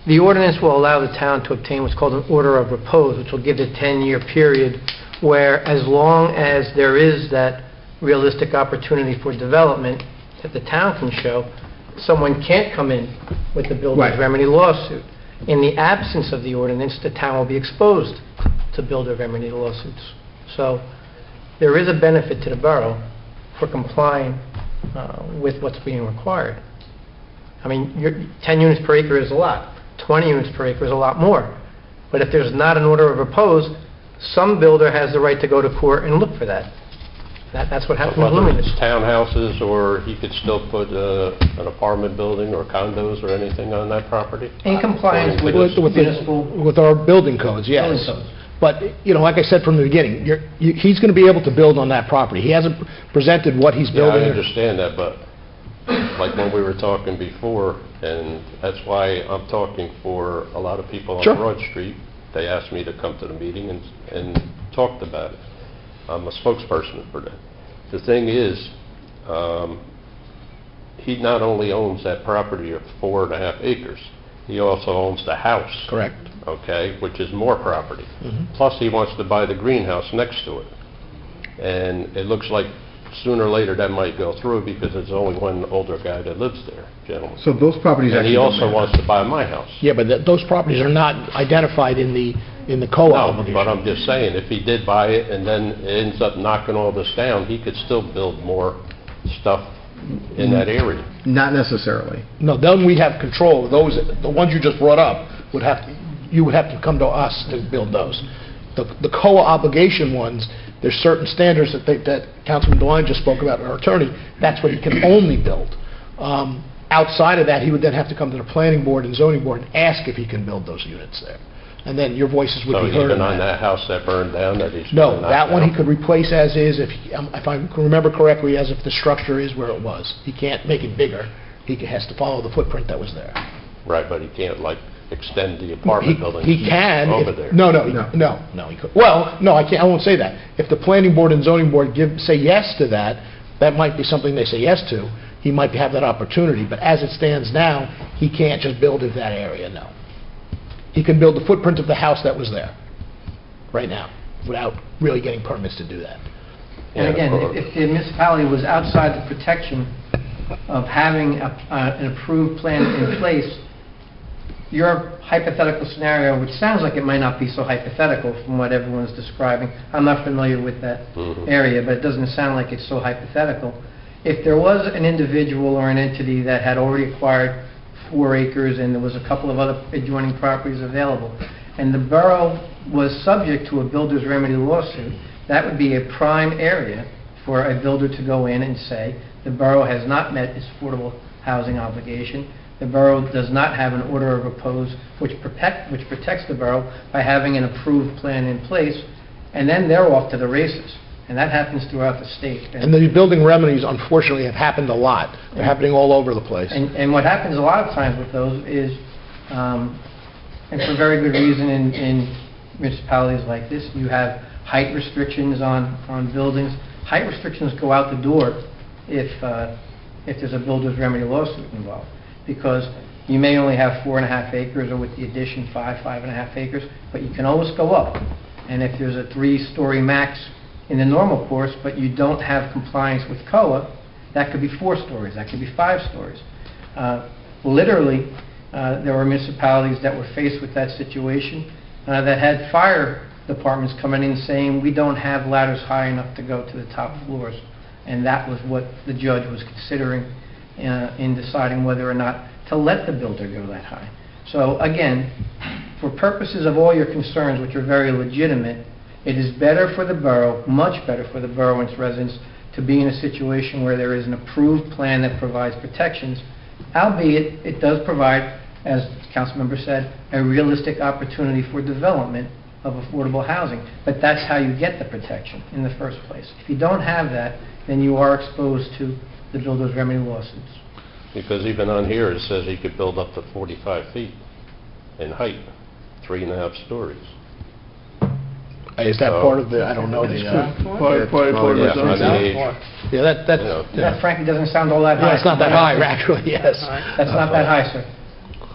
the ordinance will allow the town to obtain what's called an order of repose, which will give a 10-year period where, as long as there is that realistic opportunity for development that the town can show, someone can't come in with the builder's Right. remedy lawsuit. In the absence of the ordinance, the town will be exposed to builder remedy lawsuits. So there is a benefit to the borough for complying with what's being required. I mean, 10 units per acre is a lot. 20 units per acre is a lot more. But if there's not an order of repose, some builder has the right to go to court and look for that. That's what happened with Whether Luminous. it's townhouses, or he could still put an apartment building or condos or anything on that property? In compliance with With municipal with our building codes, yes. building codes. But, like I said from the beginning, he's going to be able to build on that property. He hasn't presented what he's Yeah, I building. understand that, but like when we were talking before, and that's why I'm talking for a lot of people on Sure. Broad Street. They asked me to come to the meeting and talked about it. I'm a spokesperson for that. The thing is, he not only owns that property of 4.5 acres, he also owns the house. Correct. Okay, which is more property. Mhm. Plus, he wants to buy the greenhouse next to it. And it looks like sooner or later that might go through, because there's only one older guy that lives there, gentlemen. So those properties And actually he don't also matter. wants to buy my house. Yeah, but those properties are not identified in the co-op No, obligation. but I'm just saying, if he did buy it and then it ends up knocking all this down, he could still build more stuff in that area. Not necessarily. No, then we'd have control. Those, the ones you just brought up, you would have to come to us to build those. The co-obligation ones, there's certain standards that Councilman DeWine just spoke about, our attorney, that's what he can only build. Outside of that, he would then have to come to the planning board and zoning board and ask if he can build those units there. And then your voices would So be heard even on on that house that burned down, that he's No, gonna knock that one he down? could replace as is, if I can remember correctly, as if the structure is where it was. He can't make it bigger. He has to follow the footprint that was there. Right, but he can't, like, extend the apartment building He can. over if- there. No, he could. Well, no, I can't, I won't say that. If the planning board and zoning board say yes to that, that might be something they say yes to. He might have that opportunity, but as it stands now, he can't just build in that area, no. He can build the footprint of the house that was there, right now, without really getting permits to do that. And again, if the municipality was outside the protection of having an approved plan in place, your hypothetical scenario, which sounds like it might not be so hypothetical from what everyone's describing, I'm not familiar with that area, but it doesn't sound like it's so hypothetical. If there was an individual or an entity that had already acquired 4 acres and there was a couple of other adjoining properties available, and the borough was subject to a builder's remedy lawsuit, that would be a prime area for a builder to go in and say, the borough has not met its affordable housing obligation, the borough does not have an order of repose which protects the borough by having an approved plan in place, and then they're off to the races. And that happens throughout the state. And the building remedies, unfortunately, have happened a lot. They're happening all over the place. And what happens a lot of times with those is, and for very good reason in municipalities like this, you have height restrictions on buildings. Height restrictions go out the door if there's a builder's remedy lawsuit involved, because you may only have 4.5 acres, or with the addition 5.5 acres, but you can always go up. And if there's a 3-story max in the normal course, but you don't have compliance with COA, that could be 4 stories, that could be 5 stories. Literally, there were municipalities that were faced with that situation that had fire departments coming in saying, we don't have ladders high enough to go to the top floors. And that was what the judge was considering in deciding whether or not to let the builder go that high. So again, for purposes of all your concerns, which are very legitimate, it is better for the borough, much better for the borough and its residents, to be in a situation where there is an approved plan that provides protections, albeit it does provide, as the Councilmember said, a realistic opportunity for development of affordable housing. But that's how you get the protection in the first place. If you don't have that, then you are exposed to the builder's remedy lawsuits. Because even on here, it says he could build up to 45 feet in height, 3.5 stories. Is that part of the, I don't know, the, Part of the Yeah, zoning. on the age, yeah, that, you know, That frankly doesn't sound all that high. yeah, it's not that high, actually, yes. That's not that high, sir.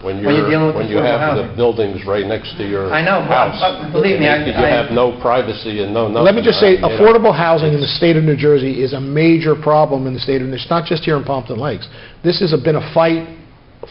when you're dealing with when you affordable have the housing. buildings right next to your I know, house. but believe me, You have no privacy and no nothing. Let me just say, You know, affordable housing in the it's- state of New Jersey is a major problem in the state of, it's not just here in Pompton Lakes. This has been a fight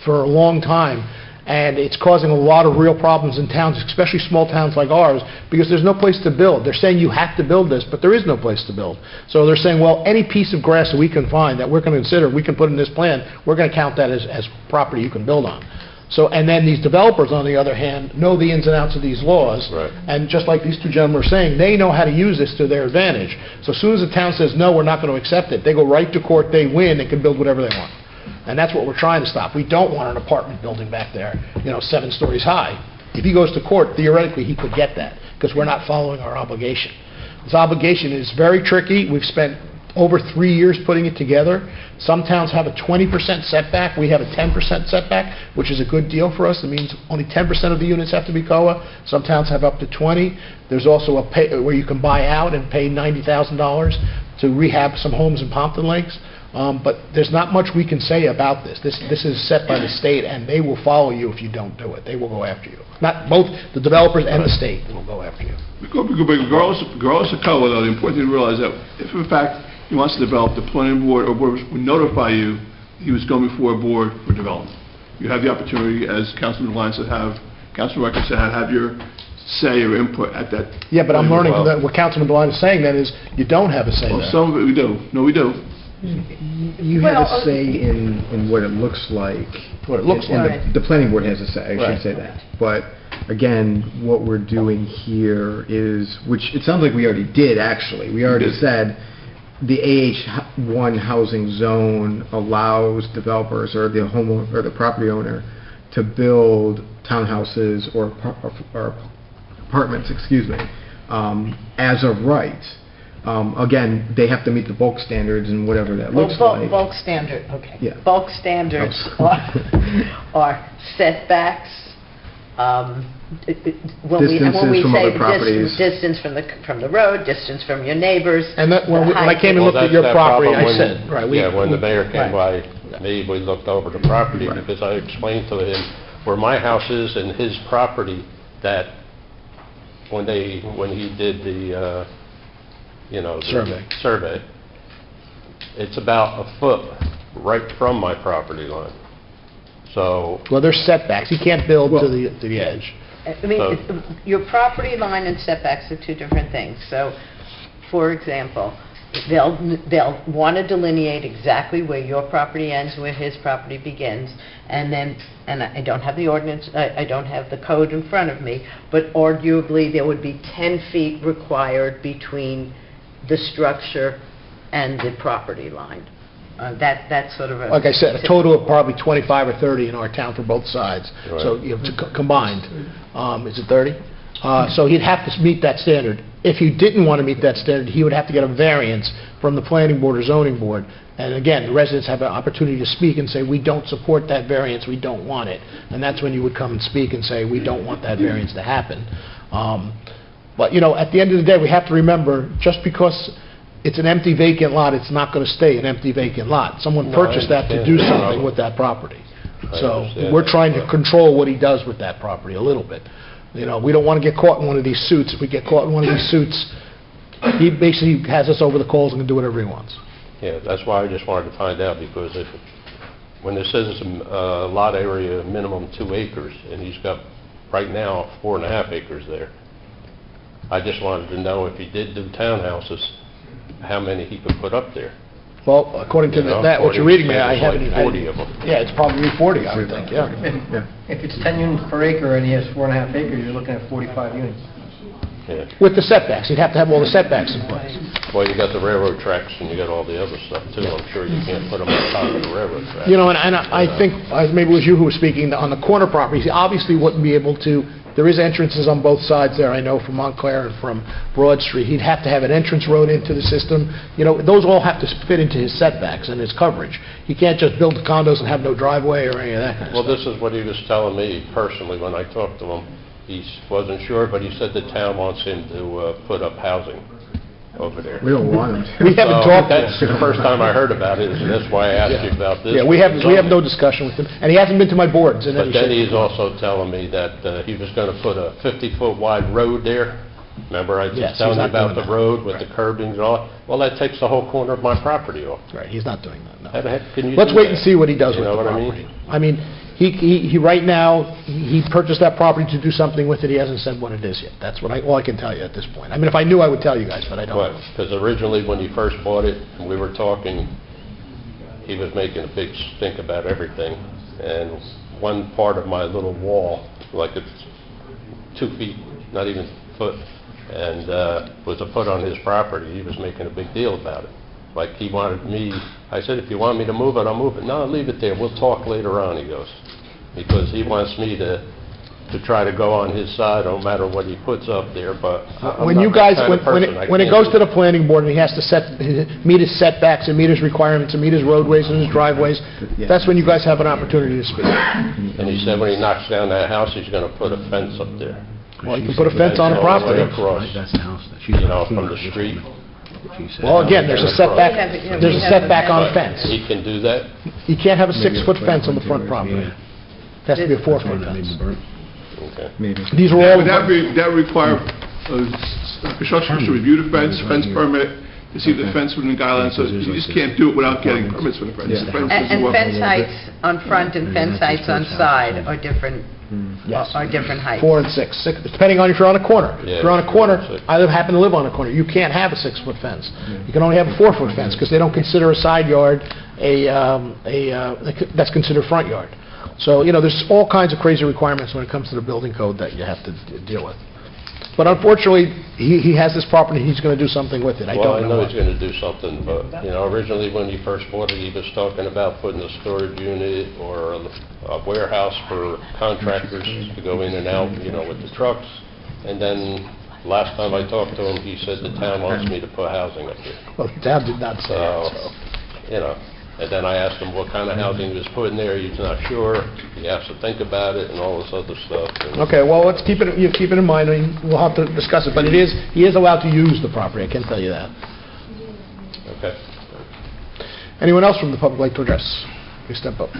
for a long time, and it's causing a lot of real problems in towns, especially small towns like ours, because there's no place to build. They're saying you have to build this, but there is no place to build. So they're saying, well, any piece of grass that we can find, that we're going to consider, we can put in this plan, we're going to count that as property you can build on. So, and then these developers, on the other hand, know the ins and outs of these laws. Right. And just like these two gentlemen are saying, they know how to use this to their advantage. So as soon as the town says, no, we're not going to accept it, they go right to court, they win, they can build whatever they want. And that's what we're trying to stop. We don't want an apartment building back there, 7 stories high. If he goes to court, theoretically, he could get that, because we're not following our obligation. This obligation is very tricky. We've spent over 3 years putting it together. Some towns have a 20% setback. We have a 10% setback, which is a good deal for us. It means only 10% of the units have to be COA. Some towns have up to 20. There's also a pay, where you can buy out and pay $90,000 to rehab some homes in Pompton Lakes. But there's not much we can say about this. This is set by the state, and they will follow you if you don't do it. They will go after you. Not both the developers and the state will go after you. Regardless of color, though, the important thing to realize that if in fact he wants to develop, the planning board or board would notify you he was going before a board for development. You have the opportunity, as Councilman Lyons said, Councilman Records said, have your say or input at that. Yeah, but I'm learning Well, that what Councilman DeLine is saying then is you don't have a say Well, there. some of it we do. No, we do. You have a say in what it looks like. What it looks And like. the planning board has a say, I Right. should say that. But again, what we're doing here is, which it sounds like we already did, actually. We already did. said the AH1 housing zone allows developers or the homeowner or the property owner to build townhouses or apartments, as of right. Again, they have to meet the bulk standards and whatever that looks like. Bulk standard, okay. Yeah. Bulk standards are setbacks, when we Distances from say other properties. distance from the road, distance from your neighbors. And that, when the I height. came and Well, looked at that's your that property, problem I when- said, right, we... Yeah, when the mayor came by, Right. we looked over the property, Right. because I explained to him where my house is and his property, that when he did the, the survey, it's about a foot right from my property line. So, Well, there's setbacks. You can't build Well- to the edge. I mean, your property line and setbacks are two different things. So, for example, they'll want to delineate exactly where your property ends, where his property begins, and I don't have the ordinance, I don't have the code in front of me, but arguably there would be 10 feet required between the structure and the property line. That's sort of a... Like I said, a total of probably 25 or 30 in our town for both sides. Right. So, combined. Is it 30? So he'd have to meet that standard. If he didn't want to meet that standard, he would have to get a variance from the planning board or zoning board. And again, the residents have an opportunity to speak and say, we don't support that variance, we don't want it. And that's when you would come and speak and say, we don't want that variance to happen. But, at the end of the day, we have to remember, just because it's an empty vacant lot, it's not going to stay an empty vacant lot. Someone No, I purchased that to understand do that. something with that property. I So understand we're that, trying to but- control what he does with that property a little bit. We don't want to get caught in one of these suits. If we get caught in one of these suits, he basically has us over the coals and can do whatever he wants. yeah, that's why I just wanted to find out, because when it says it's a lot area minimum 2 acres, and he's got, right now, 4.5 acres there, I just wanted to know if he did do townhouses, how many he could put up there. Well, according to that, what you're reading there, I haven't even... 40 of them. Yeah, it's probably 40, I would think, yeah. If it's 10 units per acre and he has 4.5 acres, you're looking at 45 units. Yeah. With the setbacks, he'd have to have all the setbacks in place. Well, you got the railroad tracks and you got all the other stuff too. I'm sure you can't put them on top of the railroad tracks. And I think, maybe it was you who was speaking, on the corner properties, he obviously wouldn't be able to There is entrances on both sides there, I know, from Montclair and from Broad Street. He'd have to have an entrance road into the system. Those all have to fit into his setbacks and his coverage. He can't just build condos and have no driveway or any of that kind of Well, stuff. this is what he was telling me personally when I talked to him. He wasn't sure, but he said the town wants him to put up housing over there. We don't want him to. We haven't talked to him. That's the first time I heard about it, and that's why I asked you about this. Yeah, we have no discussion with him, and he hasn't been to my boards in But any then shape. he's also telling me that he was going to put a 50-foot wide road there. Remember, I was Yes, telling he's you not about doing the that. road with the curbings and all? Well, that takes the whole corner of my property off. Right, he's not doing that, no. How the heck can you Let's do wait and that? see what he does You with know the what I property. mean? I mean, he right now, he purchased that property to do something with it. He hasn't said what it is yet. That's all I can tell you at this point. I mean, if I knew, I would tell you guys, but I don't know. Because originally, when he first bought it, and we were talking, he was making a big stink about everything. And one part of my little wall, like it's 2 feet, not even a foot, and was a foot on his property. He was making a big deal about it. Like he wanted me, I said, if you want me to move it, I'll move it. No, leave it there. We'll talk later on, he goes. Because he wants me to try to go on his side, no matter what he puts up there, but I'm When not you that guys, kind of person. I when it can't goes do to the planning board and he has to meet his setbacks and meet his requirements and meet his roadways and his driveways, that's when you guys have an opportunity to speak. And he said when he knocks down that house, he's going to put a fence up there. Well, you can put a fence on a All the way property. across, That's the house that she's from the street. Well, again, there's a setback on a fence. He can do that? You can't have a 6-foot fence on the front property. It has to be a 4-foot fence. Okay. Maybe. These are all... That require construction to review the fence permit, to see if the fence within the guidelines, so you just can't do it without getting permits from the fence. The fence doesn't And work. fence heights on front and fence heights on side are different, Yes. are different heights. 4 and 6, depending on if you're on a corner. Yeah, If you're on a corner, 4 and 6. I happen to live on a corner, you can't have a 6-foot fence. You can only have a 4-foot fence, because they don't consider a side yard that's considered front yard. So, there's all kinds of crazy requirements when it comes to the building code that you have to deal with. But unfortunately, he has this property, he's going to do something with it. I Well, I don't know know he's what. going to do something, but, originally when he first bought it, he was talking about putting a storage unit or a warehouse for contractors to go in and out, with the trucks. And then, last time I talked to him, he said the town wants me to put housing up there. Well, the town did not say that, so. And then I asked him what kind of housing he was putting there, he's not sure, he has to think about it and all this other stuff. And Okay, well, let's keep it in mind, I mean, we'll have to discuss it, but he is allowed to use the property, I can tell you that. Okay. Anyone else from the public like to address? Please step up.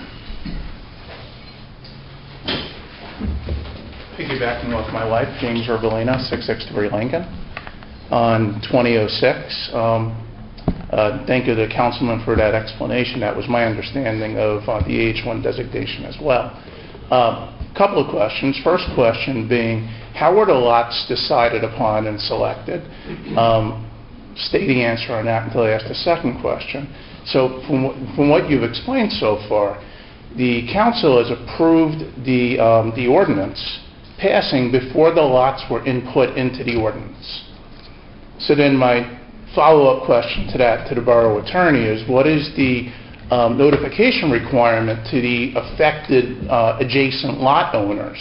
Piggybacking off my wife, James Urbalina, 663 Lincoln, on 2006. Thank you to the councilman for that explanation. That was my understanding of the AH1 designation as well. Couple of questions. First question being, how were the lots decided upon and selected? State the answer on that until I ask the second question. So from what you've explained so far, the council has approved the ordinance passing before the lots were input into the ordinance. So then my follow-up question to that, to the borough attorney, is what is the notification requirement to the affected adjacent lot owners?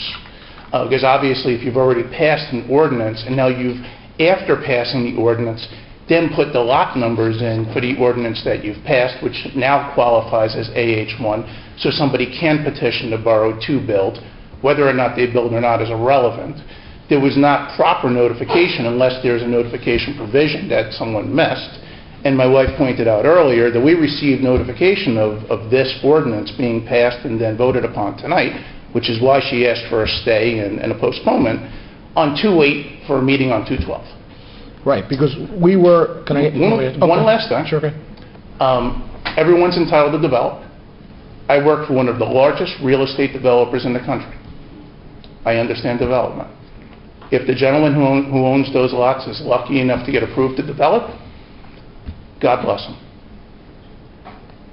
Because obviously, if you've already passed an ordinance, and now you've, after passing the ordinance, then put the lot numbers in for the ordinance that you've passed, which now qualifies as AH1, so somebody can petition the borough to build. Whether or not they build or not is irrelevant. There was not proper notification unless there's a notification provision that someone missed. And my wife pointed out earlier that we received notification of this ordinance being passed and then voted upon tonight, which is why she asked for a stay and a postponement on 2/8 for a meeting on 2/12. Right, because we were, can I... One last thing. Sure, okay. Everyone's entitled to develop. I work for one of the largest real estate developers in the country. I understand development. If the gentleman who owns those lots is lucky enough to get approved to develop, God bless him.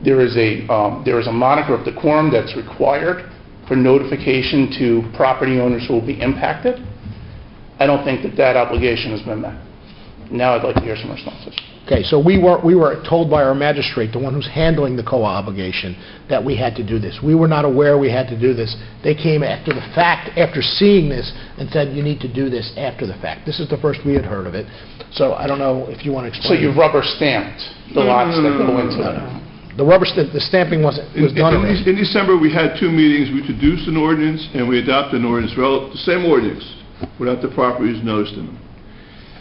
There is a moniker of decorum that's required for notification to property owners who will be impacted. I don't think that obligation has been met. Now I'd like to hear some responses. Okay, so we were told by our magistrate, the one who's handling the COA obligation, that we had to do this. We were not aware we had to do this. They came after the fact, after seeing this, and said, you need to do this after the fact. This is the first we had heard of it. So I don't know if you want to So explain. you rubber stamped the lots that go into it? The stamping was done already. In December, we had 2 meetings. We introduced an ordinance, and we adopted an ordinance, the same ordinance, without the properties noticed in them.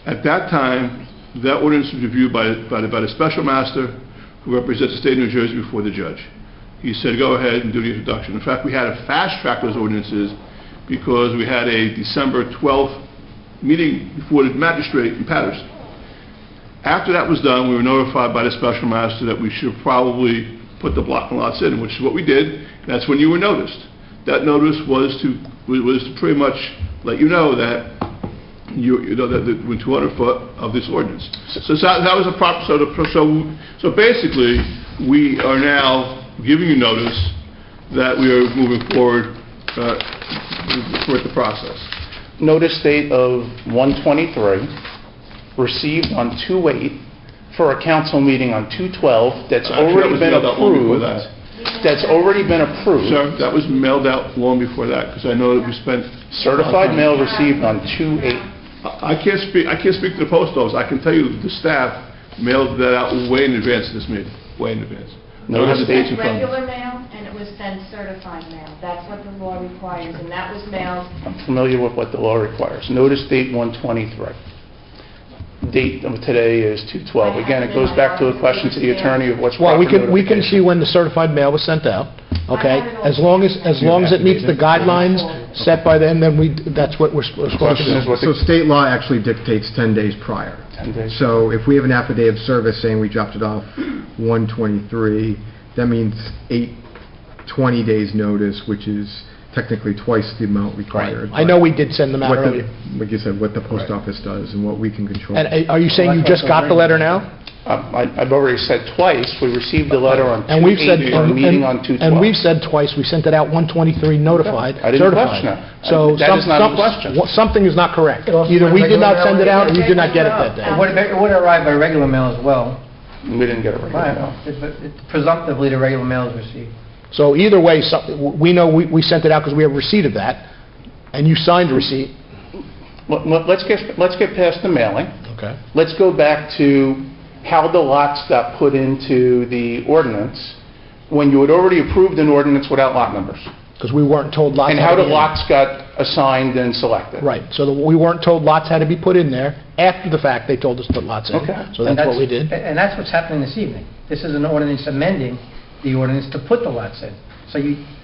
At that time, that ordinance was reviewed by the special master who represents the state of New Jersey before the judge. He said, go ahead and do the introduction. In fact, we had to fast-track those ordinances because we had a December 12th meeting before the magistrate in Patterson. After that was done, we were notified by the special master that we should probably put the block and lots in, which is what we did. That's when you were noticed. That notice was to pretty much let you know that you know that we're 200 foot of this ordinance. So that was a proper. So basically, we are now giving you notice that we are moving forward with the process. Notice date of 1/23, received on 2/8 for a council meeting on 2/12. That's already been approved. That's already been approved. Sir, that was mailed out long before that because I know that we spent Certified mail received on 2/8. I can't speak to the post office. I can tell you the staff mailed that out way in advance of this meeting, way in advance. No, I don't have the dates in Sent front of me. regular mail, and it was sent certified mail. That's what the law requires, and that was mailed. I'm familiar with what the law requires. Notice date 1/23. Date of today is 2/12. Again, it goes back to a question to the attorney of what's Well, proper we can see notification. when the certified mail was sent out, okay? As long as it meets the guidelines set by then that's what we're supposed to Question is do. what So the... state law actually dictates 10 days prior. 10 days. So if we have an affidavit of service saying we dropped it off 1/23, that means 20 days notice, which is technically twice the amount required. I know we did send them out What earlier. like you said, what the post office does and what we can control. And are you saying you just got the letter now? I've already said twice, we received the letter on And we've said, 2/8 for a meeting on 2/12. and we've said twice, we sent it out 1/23 notified, I didn't certified. question it. So That is not a question. something is not correct. Either we did not send it out, or you did not get it that day. It would arrive by regular mail as well. We didn't get it right. No. But presumptively, the regular mail is received. So either way, we know we sent it out because we have receipt of that, and you signed the receipt. Let's get past the mailing. Okay. Let's go back to how the lots got put into the ordinance when you had already approved an ordinance without lot numbers. Because we weren't told lots. And had how to the be in. lots got assigned and selected. Right, so we weren't told lots had to be put in there. After the fact, they told us to put lots in. Okay. So that's what we did. And that's what's happening this evening. This is an ordinance amending the ordinance to put the lots in. So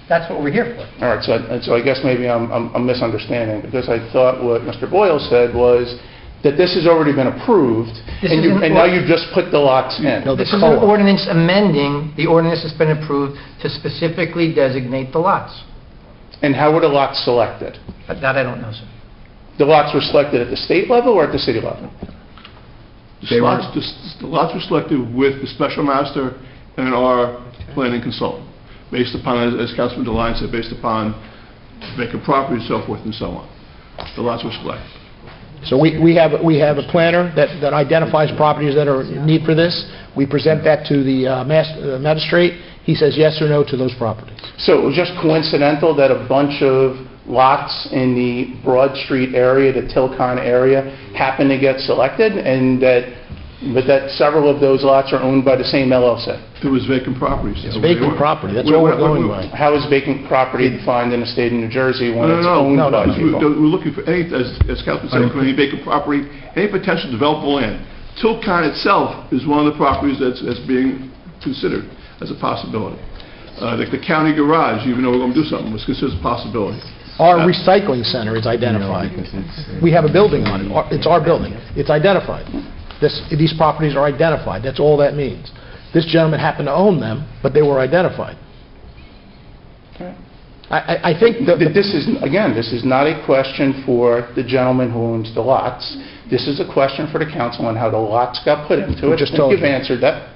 that's what we're here for. All right, so I guess maybe I'm misunderstanding, because I thought what Mr. Boyle said was that this has already been approved, and now you've just put the lots in. No, This is an ordinance amending the ordinance that's been approved to specifically designate the lots. And how were the lots selected? But that I don't know, sir. The lots were selected at the state level or at the city level? The lots were selected with the special master and our planning consultant, based upon, as Councilman DeLine said, based upon vacant property and so forth and so on. The lots were selected. So we have a planner that identifies properties that are in need for this. We present that to the magistrate. He says yes or no to those properties. So it was just coincidental that a bunch of lots in the Broad Street area, the Tilcon area, happened to get selected, and but that several of those lots are owned by the same LLC? It was vacant properties. It's vacant property, that's what we're going by. How is vacant property defined in the state of New Jersey when it's owned by people? We're looking for any, as Councilman said, for any vacant property, any potential developable land. Tilcon itself is one of the properties that's being considered as a possibility. Like the county garage, even though we're going to do something, was considered a possibility. Our recycling center is identified. We have a building on it. It's our building. It's identified. These properties are identified. That's all that means. This gentleman happened to own them, but they were identified. Okay. I think that This is not a question for the gentleman who owns the lots. This is a question for the council on how the lots got put into it. Just I think told you've you. answered that.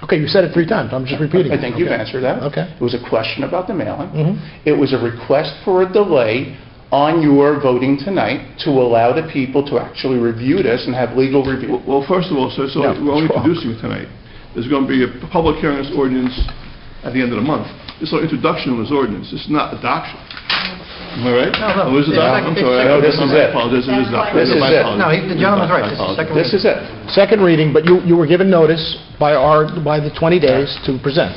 Okay, you said it 3 times. I'm just repeating it. I think you've answered that. Okay. It was a question about the mailing. Mhm. It was a request for a delay on your voting tonight to allow the people to actually review this and have legal review. Well, first of all, so No, we're only it's wrong. introducing it tonight. There's going to be a public hearing on this ordinance at the end of the month. This is an introduction of this ordinance. This is not adoption. Am I right? No. Oh, is it adoption? I'm sorry. No, this is it. I apologize. It is adoption. This is My it. apologies. No, the gentleman's right. This is I apologize. second This is it. Second reading, but you were given notice by the 20 days to present.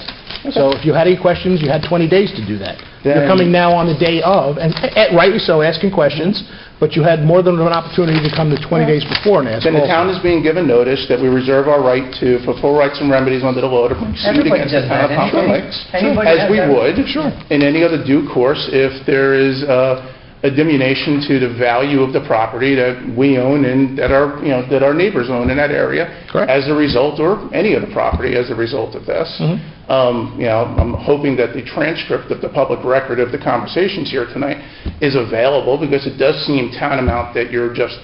So if you had any questions, you had 20 days to do that. You're Then- coming now on the day of, and rightly so, asking questions, but you had more than an opportunity to come the 20 days before and ask Then the also. town is being given notice that we reserve our right to, for full rights and remedies under the law, to bring suit Everybody against the does town of that. Pompton Anybody- Lakes, anybody as has we that. would Sure. in any other due course if there is a diminution to the value of the property that we own and that our, that our neighbors own in that area. Correct. As a result, or any of the property as a result of this. I'm hoping that the transcript of the public record of the conversations here tonight is available, because it does seem tantamount that you're just,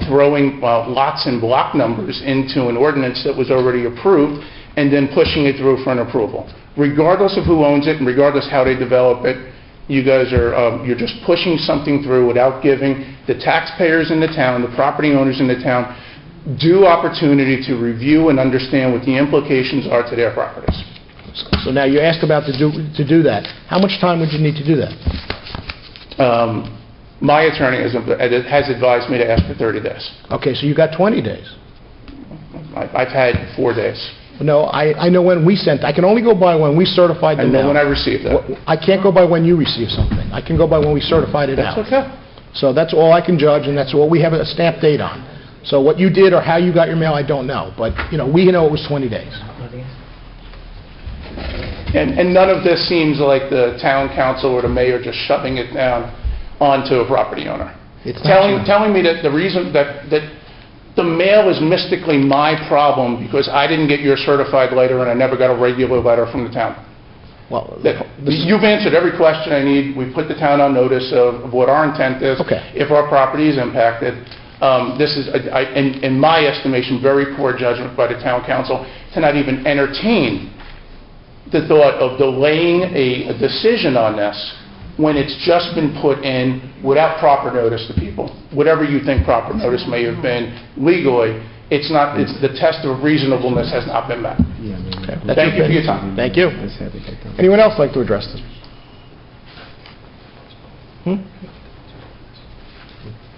throwing lots and block numbers into an ordinance that was already approved and then pushing it through for an approval. Regardless of who owns it and regardless how they develop it, you guys are, you're just pushing something through without giving the taxpayers in the town, the property owners in the town, due opportunity to review and understand what the implications are to their properties. So now you asked about to do that. How much time would you need to do that? My attorney has advised me to ask for 30 days. Okay, so you got 20 days. I've had 4 days. No, I know when we sent, I can only go by when we certified I the know mail. when I received that. I can't go by when you receive something. I can go by when we certified it out. That's okay. So that's all I can judge, and that's all we have a stamp date on. So what you did or how you got your mail, I don't know. But, we know it was 20 days. And none of this seems like the town council or the mayor just shoving it down onto a property owner. It's not you. Telling me that the reason that the mail is mystically my problem because I didn't get your certified letter and I never got a regular letter from the town. Well, You've answered every question I need. We put the town on notice of what our intent is. Okay. If our property is impacted, this is, in my estimation, very poor judgment by the town council to not even entertain the thought of delaying a decision on this when it's just been put in without proper notice to people. Whatever you think proper notice may have been legally, it's not, the test of reasonableness has not been met. That's Thank you for your time. Thank you. Anyone else like to address this?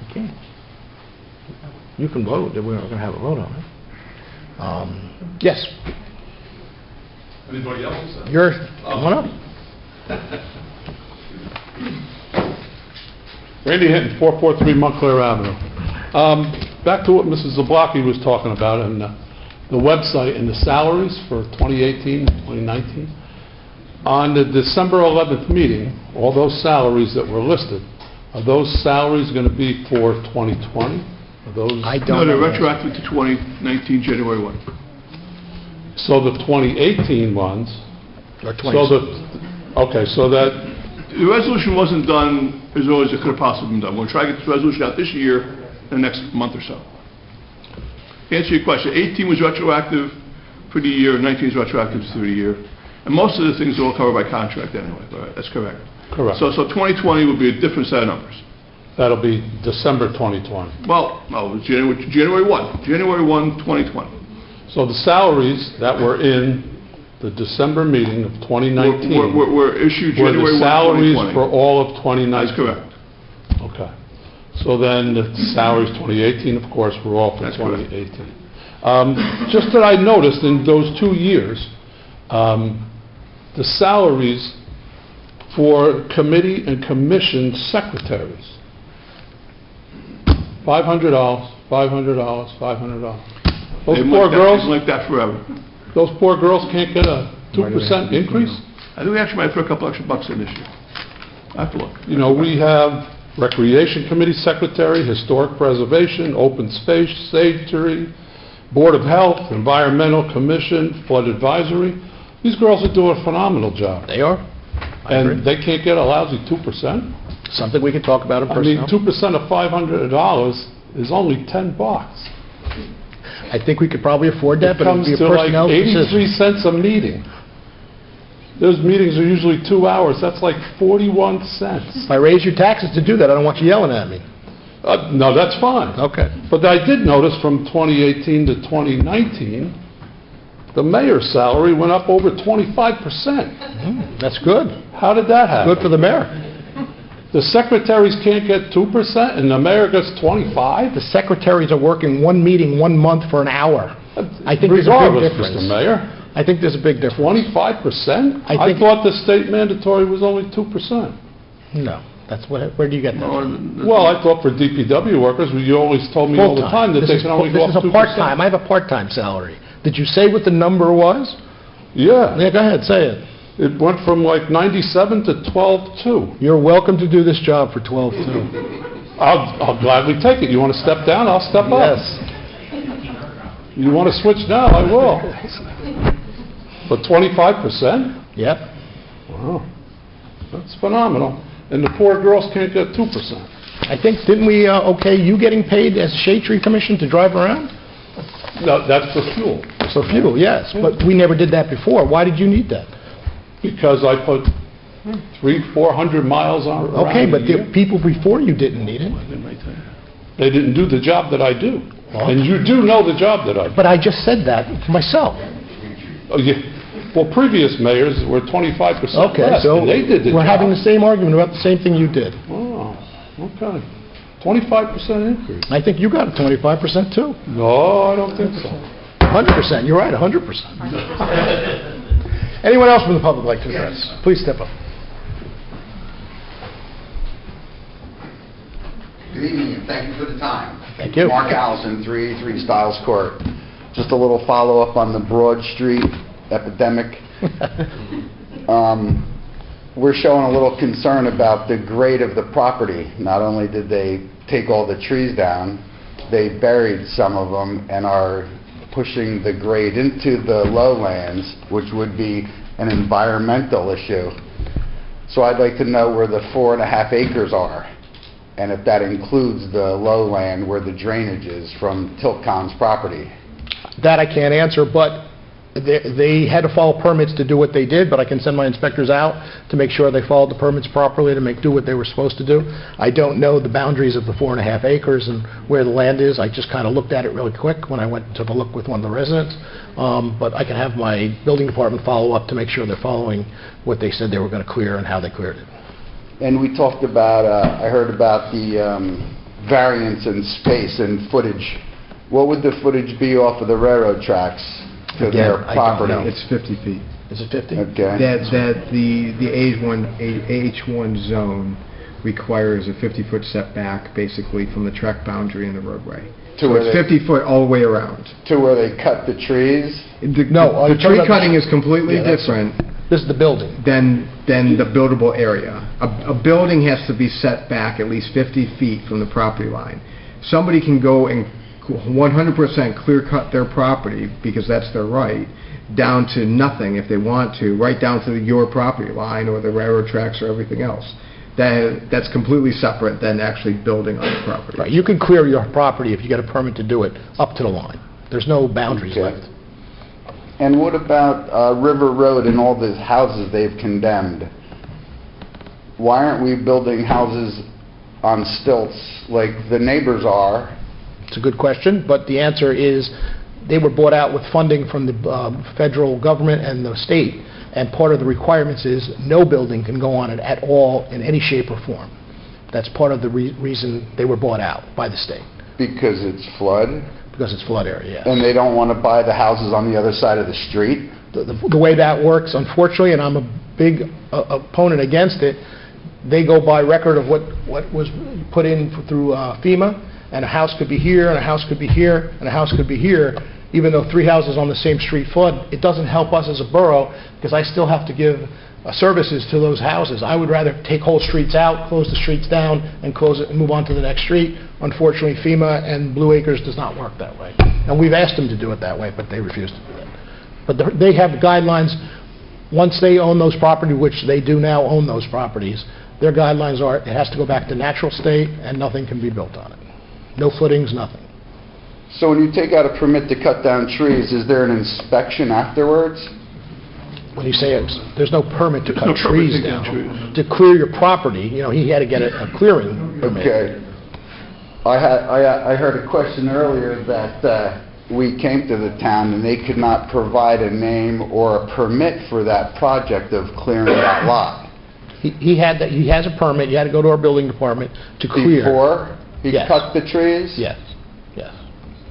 Okay. You can vote. We're going to have a vote on it. Yes. Anybody else? You're, come on up. Randy Hinton, 443 Montclair Avenue. Back to what Mrs. Zablocki was talking about and the website and the salaries for 2018, 2019. On the December 11th meeting, all those salaries that were listed, are those salaries going to be for 2020? Are those? I No, don't they're know. retroactive to 2019, January 1. So the 2018 ones, Or so 20. okay, so that, The resolution wasn't done as early as it could have possibly been done. We're trying to get this resolution out this year, in the next month or so. To answer your question, 18 was retroactive for the year, 19 is retroactive through the year. And most of the things are all covered by contract anyway, all right? That's correct. correct. So 2020 will be a different set of numbers. That'll be December 2020. Well, no, it was January 1, January 1, 2020. So the salaries that were in the December meeting of 2019 Were issued were January 1, the salaries 2020. for all of 2019? That's correct. Okay. So then the salaries 2018, of course, were all for That's correct. 2018. Just that I noticed in those 2 years, the salaries for committee and commission secretaries, $500, $500, $500. Those They've poor been girls, like that forever. those poor girls can't get a 2% increase? I think we actually might put a couple extra bucks in this year. I have to look. You know, we have Recreation Committee Secretary, Historic Preservation, Open Space Sanctuary, Board of Health, Environmental Commission, Flood Advisory. These girls are doing a phenomenal job. They are. I And agree. they can't get a lousy 2%? Something we can talk about in I mean, personnel. 2% of $500 is only $10. I think we could probably afford that, It but it would comes be a to like personnel 83 decision. cents a meeting. Those meetings are usually 2 hours. That's like 41 cents. If I raise your taxes to do that, I don't want you yelling at me. No, that's fine. Okay. But I did notice from 2018 to 2019, the mayor's salary went up over 25%. That's good. How did that happen? Good for the mayor. The secretaries can't get 2% and the mayor gets 25%? The secretaries are working one meeting 1 month for an hour. I think there's a big Regardless, difference. Mr. Mayor. I think there's a big difference. 25%? I I think- thought the state mandatory was only 2%. No, that's what, where do you get that from? Well, I thought for DPW workers, you always told me all the time that This they is can only full- go up 2%. This is a part-time, I have a part-time salary. Did you say what the number was? Yeah. Yeah, go ahead, say it. It went from like 97 to 12.2. You're welcome to do this job for 12.2. I'll gladly take it. You want to step down, I'll step up. Yes. You want to switch now, I will. But 25%? Yep. Wow. That's phenomenal. And the poor girls can't get 2%. I think, didn't we, okay, you getting paid as a shade tree commission to drive around? No, that's for fuel. For fuel, yes, but we never did that before. Why did you need that? Because I put 400 miles on around Okay, a but year. the people before you didn't need it. They didn't do the job that I do. Well- And you do know the job that I do. But I just said that myself. Oh, yeah. Well, previous mayors were 25% Okay, less, so and they did the job. we're having the same argument about the same thing you did. Oh, okay. 25% increase. I think you got a 25% too. No, I don't think so. 100%, you're right, 100%. Anyone else from the public like to address? Please step up. Good evening, and thank you for the time. Thank you. Mark Allison, 383 Stiles Court. Just a little follow-up on the Broad Street epidemic. We're showing a little concern about the grade of the property. Not only did they take all the trees down, they buried some of them and are pushing the grade into the lowlands, which would be an environmental issue. So I'd like to know where the 4.5 acres are, and if that includes the lowland where the drainage is from Tilcon's property. That I can't answer, but they had to follow permits to do what they did, but I can send my inspectors out to make sure they followed the permits properly to do what they were supposed to do. I don't know the boundaries of the 4.5 acres and where the land is. I just kind of looked at it really quick when I went and took a look with one of the residents. But I can have my building department follow up to make sure they're following what they said they were going to clear and how they cleared it. And we talked about, I heard about the variance in space and footage. What would the footage be off of the railroad tracks to their Again, I don't property? know. It's 50 feet. Is it 50? Okay. The H1 zone requires a 50-foot setback, basically, from the track boundary and the roadway. To So where it's they- 50 foot all the way around. To where they cut the trees? No, The tree cutting is completely Yeah, that's- different This is the building. than the buildable area. A building has to be set back at least 50 feet from the property line. Somebody can go and 100% clear cut their property, because that's their right, down to nothing if they want to, right down to your property line or the railroad tracks or everything else. That's completely separate than actually building on the property. Right, you can clear your property if you get a permit to do it up to the line. There's no boundaries Okay. left. And what about River Road and all the houses they've condemned? Why aren't we building houses on stilts like the neighbors are? It's a good question, but the answer is they were bought out with funding from the federal government and the state, and part of the requirements is no building can go on it at all in any shape or form. That's part of the reason they were bought out by the state. Because it's flood? Because it's flood area, yes. And they don't want to buy the houses on the other side of the street? The way that works, unfortunately, and I'm a big opponent against it, they go by record of what was put in through FEMA, and a house could be here, and a house could be here, and a house could be here. Even though 3 houses on the same street flood, it doesn't help us as a borough, because I still have to give services to those houses. I would rather take whole streets out, close the streets down, and close it and move on to the next street. Unfortunately, FEMA and Blue Acres does not work that way. And we've asked them to do it that way, but they refuse to do that. But they have guidelines. Once they own those properties, which they do now own those properties, their guidelines are it has to go back to natural state and nothing can be built on it. No footings, nothing. So when you take out a permit to cut down trees, is there an inspection afterwards? when you say there's no permit to There's cut no permit trees to cut down. trees. To clear your property, he had to get a clearing permit. Okay. I heard a question earlier that we came to the town and they could not provide a name or a permit for that project of clearing that lot. He has a permit, you had to go to our building department to clear. Before he Yes. cut the trees? Yes.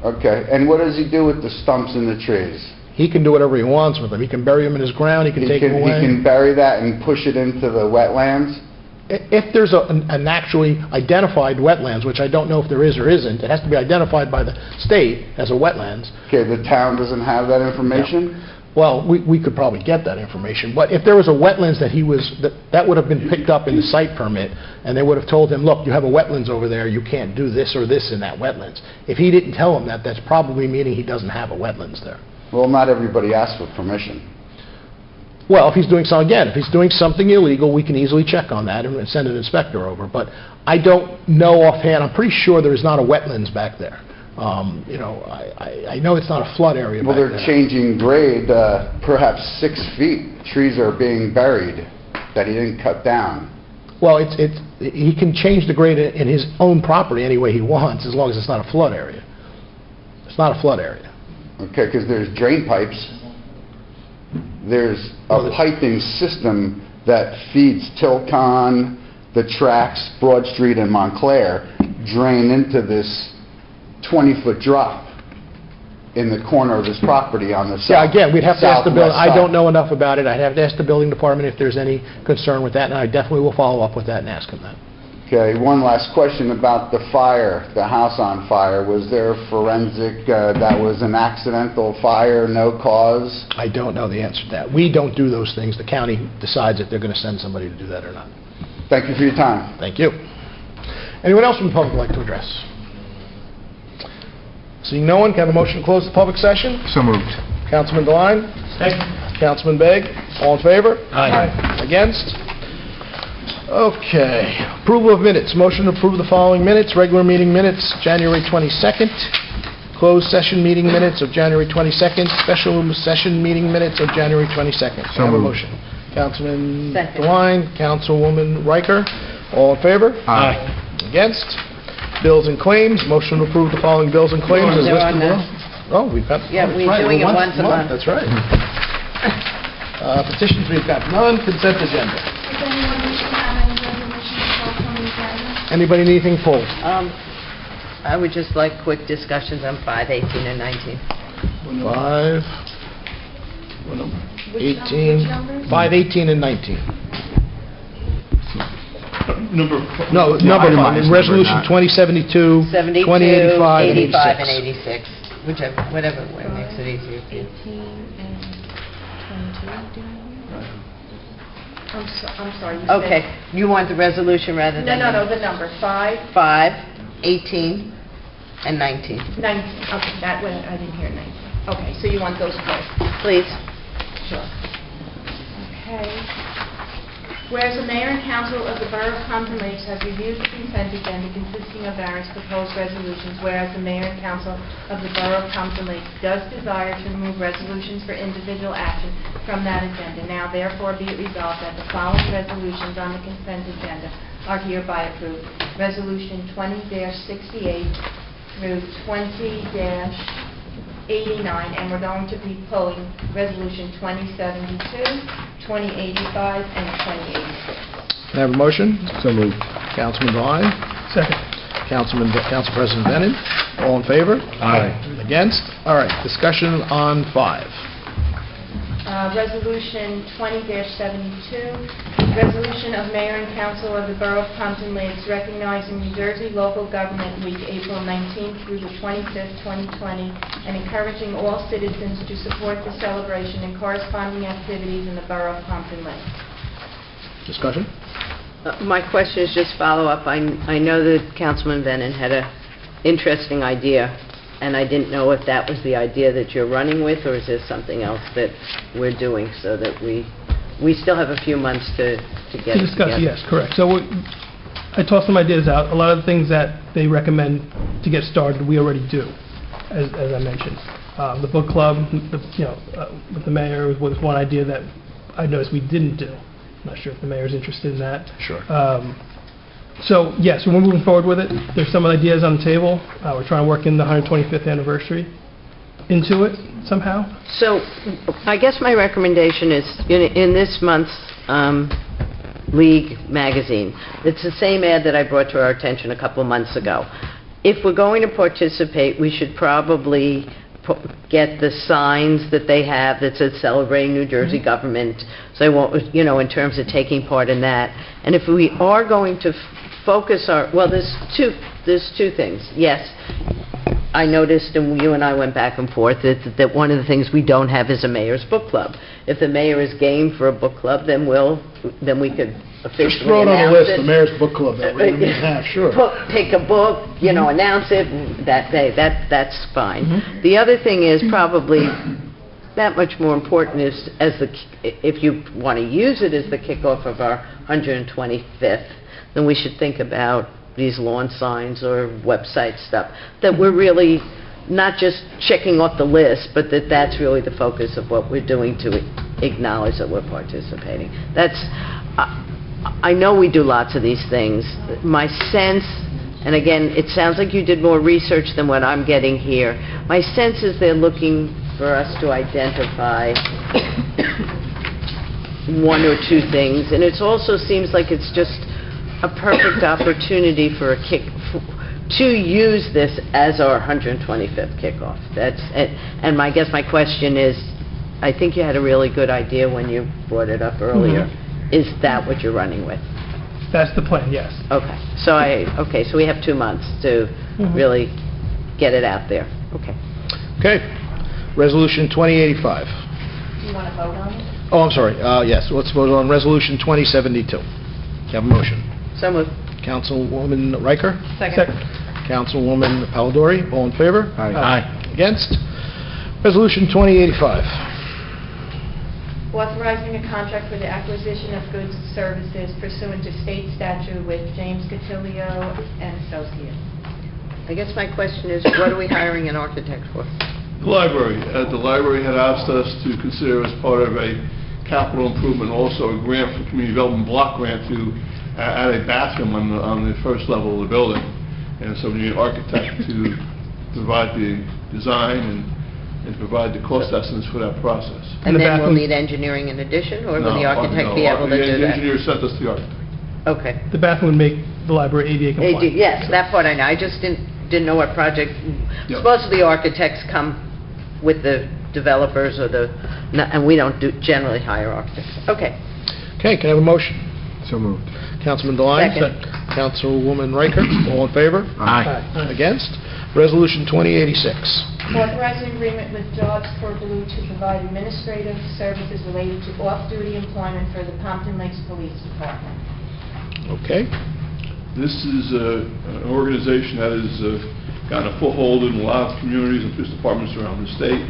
Okay, and what does he do with the stumps and the trees? He can do whatever he wants with them. He can bury them in his ground, he can take them away. He can bury that and push it into the wetlands? If there's an actually identified wetlands, which I don't know if there is or isn't, it has to be identified by the state as a wetlands. Okay, the town doesn't have that information? Well, we could probably get that information, but if there was a wetlands that would have been picked up in the site permit, and they would have told him, look, you have a wetlands over there, you can't do this or this in that wetlands. If he didn't tell him that, that's probably meaning he doesn't have a wetlands there. Well, not everybody asks for permission. Well, if he's doing something illegal, we can easily check on that and send an inspector over, but I don't know offhand, I'm pretty sure there is not a wetlands back there. I know it's not a flood area back Well, there. they're changing grade, perhaps 6 feet. Trees are being buried that he didn't cut down. Well, he can change the grade in his own property any way he wants, as long as it's not a flood area. It's not a flood area. Okay, because there's drain pipes. There's a piping system that feeds Tilcon, the tracks, Broad Street and Montclair, drain into this 20-foot drop in the corner of this property on the south. Yeah, again, we'd have to ask the building, southwest I don't side. know enough about it, I'd have to ask the building department if there's any concern with that, and I definitely will follow up with that and ask him that. Okay, one last question about the fire, the house on fire. Was there a forensic, that was an accidental fire, no cause? I don't know the answer to that. We don't do those things. The county decides if they're going to send somebody to do that or not. Thank you for your time. Thank you. Anyone else from the public would like to address? Seeing no one, can I have a motion to close the public session? So moved. Councilman Devine? Second. Councilman Begg? All in favor? Aye. Against? Okay. Approval of minutes. Motion to approve the following minutes. Regular meeting minutes, January 22nd. Closed session meeting minutes of January 22nd. Special session meeting minutes of January 22nd. Can I have a moved. motion? Councilman Second. Devine, Councilwoman Riker. All in favor? Aye. Against? Bills and claims. Motion to approve the following bills and claims as They're listed on below. there. Oh, we've got... Yeah, oh, that's we're right, doing it once a month. That's right. Petitions, we've got none. Consent agenda. Does anyone wish to have any resolutions called on the agenda? Anybody need anything pulled? I would just like quick discussions on 5, 18, and 19. 5, Which 18, numbers? 5, 18, and 19. Number... No, number 5, itemized, Resolution number 2072, 72, 2085, and 85, and 86. 86, whatever way makes it easier for you. 18 and 22, do you I'm sorry, you said... Okay, you want the resolution rather than... No, the number, 5, 5, 18, and 19. 19, okay, that one, I didn't hear 19. Okay, so you want those first? Please. Sure. Okay. Whereas the mayor and council of the Borough of Pompton Lakes have reviewed the consent agenda consisting of various proposed resolutions, whereas the mayor and council of the Borough of Pompton Lakes does desire to remove resolutions for individual action from that agenda. Now therefore be it resolved that the following resolutions on the consent agenda are hereby approved. Resolution 20-68 through 20-89, and we're going to be pulling Resolution 2072, 2085, and 2086. Can I have a motion? So moved. Councilman Devine, Second. Council President Bennett. All in favor? Aye. Against? All right, discussion on 5. Resolution 20-72, resolution of mayor and council of the Borough of Pompton Lakes recognizing New Jersey Local Government Week, April 19th through the 25th, 2020, and encouraging all citizens to support the celebration and corresponding activities in the Borough of Pompton Lakes. Discussion? My question is just follow-up. I know that Councilman Venon had an interesting idea, and I didn't know if that was the idea that you're running with, or is there something else that we're doing so that we still have a few months to get To it discuss, together? yes, correct. So I tossed some ideas out. A lot of the things that they recommend to get started, we already do, as I mentioned. The book club, with the mayor was one idea that I noticed we didn't do. I'm not sure if the mayor's interested in that. Sure. So, yes, we're moving forward with it. There's some ideas on the table. We're trying to work in the 125th anniversary into it somehow. So, I guess my recommendation is, in this month's League magazine, it's the same ad that I brought to our attention a couple of months ago. If we're going to participate, we should probably get the signs that they have that says celebrating New Jersey government, so they won't, in terms of taking part in that. And if we are going to focus well, there's two things. Yes, I noticed, and you and I went back and forth, that one of the things we don't have is a mayor's book club. If the mayor is game for a book club, then we could officially Just throw it on the announce list, the mayor's book club that we're going to have, sure. Take a book, announce it that day. That's fine. The other thing is probably that much more important is if you want to use it as the kickoff of our 125th, then we should think about these lawn signs or website stuff, that we're really not just checking off the list, but that's really the focus of what we're doing to acknowledge that we're participating. I know we do lots of these things. My sense, and again, it sounds like you did more research than what I'm getting here, my sense is they're looking for us to identify one or two things, and it also seems like it's just a perfect opportunity for to use this as our 125th kickoff. And I guess my question is, I think you had a really good idea when you brought it up earlier. Is that what you're running with? That's the plan, yes. Okay. So we have 2 months to really get it out there. Okay. Okay. Resolution 2085. Do you want to vote on it? Oh, I'm sorry. Yes, let's vote on Resolution 2072. Have a motion. So moved. Councilwoman Riker? Second. Councilwoman Palladori, all in favor? Aye. Against? Resolution 2085. Authorizing a contract for the acquisition of goods and services pursuant to state statute with James Cotilio and Associates. I guess my question is, what are we hiring an architect for? The library. The library had asked us to consider as part of a capital improvement, also a grant for community development block grant to add a bathroom on the first level of the building. And so we need an architect to provide the design and provide the cost estimates for that process. And then we'll need engineering in addition, or will the architect be able to do The that? engineer sent us the architect. Okay. The bathroom would make the library ADA compliant. Yes, that part I know. I just didn't know what project. Yep. Supposedly architects come with the developers and we don't generally hire architects. Okay. Okay, can I have a motion? So moved. Councilman Deline? Second. Councilwoman Riker, all in favor? Aye. Against? Resolution 2086. Authorizing agreement with Jobs for Blue to provide administrative services related to off-duty employment for the Pompton Lakes Police Department. Okay. This is an organization that has gotten a foothold in a lot of communities and police departments around the state.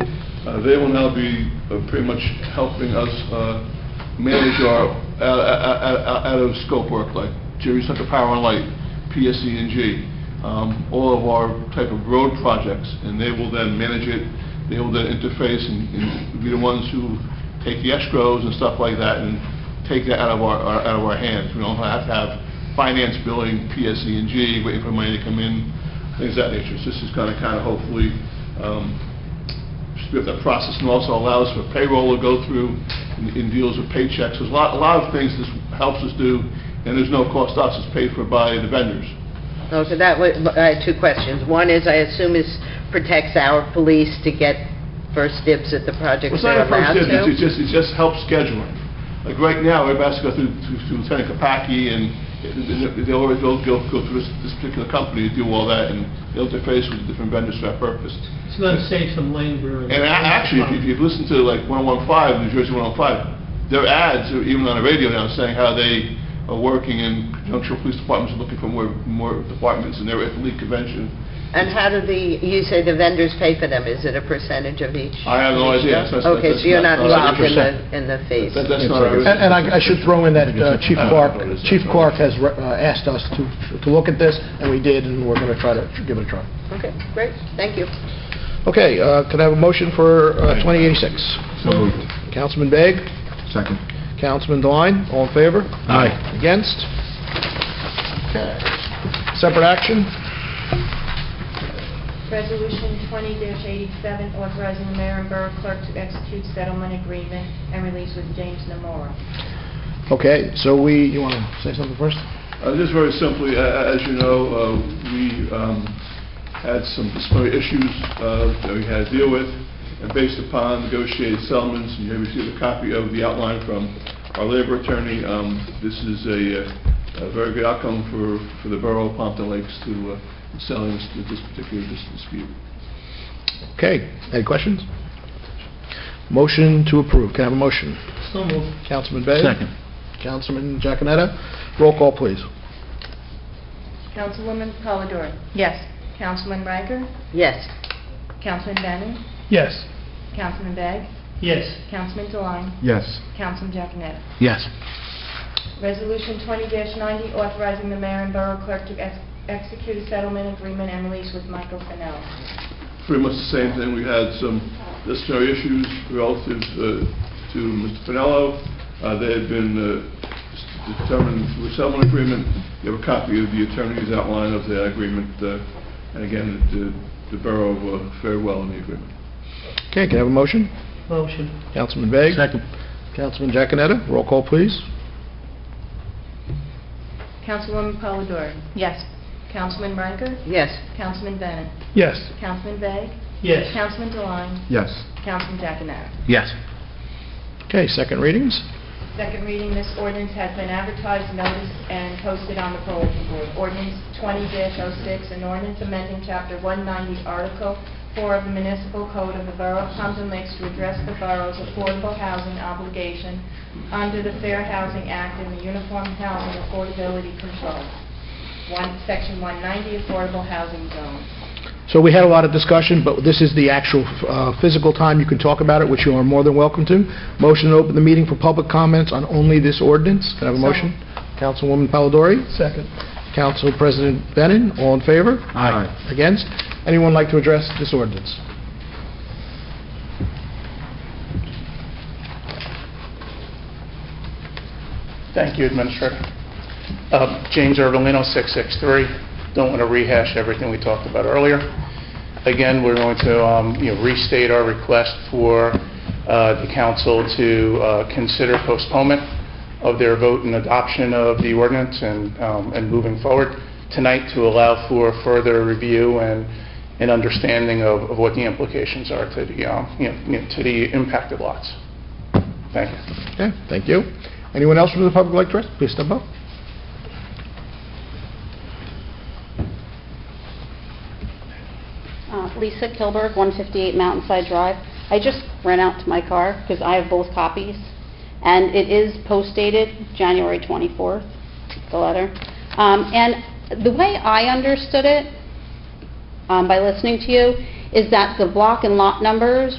They will now be pretty much helping us manage our out-of-scope work, like Jerry Center Power and Light, PSE&G, all of our type of road projects, and they will then manage it. They will then interface and be the ones who take the escrows and stuff like that and take that out of our hands. We don't have to have finance billing, PSE&G, waiting for money to come in, things of that nature. So this is going to kind of hopefully speed up that process, and also allows for payroll to go through and deals with paychecks. There's a lot of things this helps us do, and there's no cost to us. It's paid for by the vendors. Oh, so I had two questions. One is, I assume this protects our police to get first dibs at the projects they're allowed to? It just helps scheduling. Like right now, everybody has to go through Lieutenant Kapacki, and they'll go through this particular company to do all that, and they'll interface with the different vendors for that purpose. So that saves some labor. And actually, if you've listened to like 115, New Jersey 115, their ads, are even on the radio now, saying how they are working in conjunction with police departments and looking for more departments, and they're at the league convention. And how do you say the vendors pay for them? Is it a percentage of each? I have no idea. Okay, so you're not involved in the fees. That's not our... And I should throw in that Chief Clark has asked us to look at this, and we did, and we're going to try to give it a try. Okay, great. Thank you. Okay, can I have a motion for 2086? So moved. Councilman Begg? Second. Councilman Devine, all in favor? Aye. Against? Okay. Separate action? Resolution 20-87, authorizing the mayor and borough clerk to execute settlement agreement and release with James Namora. Okay, so you want to say something first? Just very simply, as you know, we had some disciplinary issues that we had to deal with, and based upon negotiated settlements, and you have received a copy of the outline from our labor attorney, this is a very good outcome for the borough of Pompton Lakes to settling this particular dispute. Okay, any questions? Motion to approve. Can I have a motion? So moved. Councilman Bay? Second. Councilman Giaconetta? Roll call, please. Councilwoman Polidori? Yes. Councilman Riker? Yes. Councilman Bennett? Yes. Councilman Begg? Yes. Councilman Devine? Yes. Councilman Giaconetta? Yes. Resolution 20-90, authorizing the mayor and borough clerk to execute a settlement agreement and release with Michael Fennell. Pretty much the same thing. We had some disciplinary issues relative to Mr. Finello. They had been determined through a settlement agreement. You have a copy of the attorney's outline of that agreement, and again, the borough fared well in the agreement. Okay, can I have a motion? Motion. Councilman Begg? Second. Councilman Giaconetta? Roll call, please. Councilwoman Polidori? Yes. Councilman Riker? Yes. Councilman Bennett? Yes. Councilman Begg? Yes. Councilman Devine? Yes. Councilman Giaconetta? Yes. Okay, second readings? Second reading, this ordinance has been advertised, noticed, and posted on the bulletin board. Ordinance 20-06, an ordinance amending Chapter 190, Article 4 of the Municipal Code of the Borough of Pompton Lakes to address the borough's affordable housing obligation under the Fair Housing Act and the Uniform Housing Affordability Control. Section 190, Affordable Housing Zone. So we had a lot of discussion, but this is the actual physical time you can talk about it, which you are more than welcome to. Motion to open the meeting for public comments on only this ordinance. Can I have a motion? Councilwoman Polidori? Second. Council President Bennett, all in favor? Aye. Against? Anyone like to address this ordinance? Thank you, Administrator. James Ervolino, 663. Don't want to rehash everything we talked about earlier. Again, we're going to restate our request for the council to consider postponement of their vote and adoption of the ordinance and moving forward tonight to allow for further review and understanding of what the implications are to the impacted lots. Thank you. Okay, thank you. Anyone else from the public like to address? Please step up. Lisa Kilberg, 158 Mountainside Drive. I just ran out to my car because I have both copies, and it is post-dated January 24th, the letter. And the way I understood it, by listening to you, is that the block and lot numbers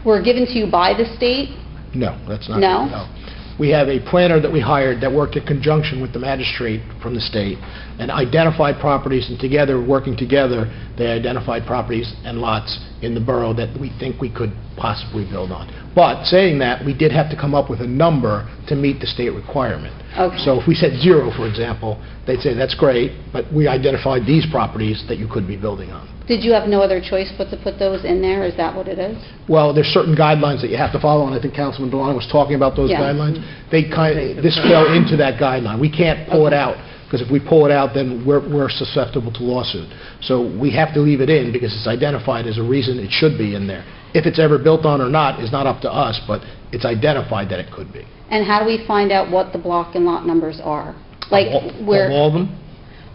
were given to you by the state? No, that's not. No? We have a planner that we hired that worked in conjunction with the magistrate from the state and identified properties, and together, working together, they identified properties and lots in the borough that we think we could possibly build on. But saying that, we did have to come up with a number to meet the state requirement. Okay. So if we said 0, for example, they'd say, that's great, but we identified these properties that you could be building on. Did you have no other choice but to put those in there? Is that what it is? Well, there's certain guidelines that you have to follow, and I think Councilman Delano was talking about those Yeah. guidelines. This fell into that guideline. We can't pull it out, because if we pull it out, then we're susceptible to lawsuit. So we have to leave it in because it's identified as a reason it should be in there. If it's ever built on or not is not up to us, but it's identified that it could be. And how do we find out what the block and lot numbers are? Like, where... All of them?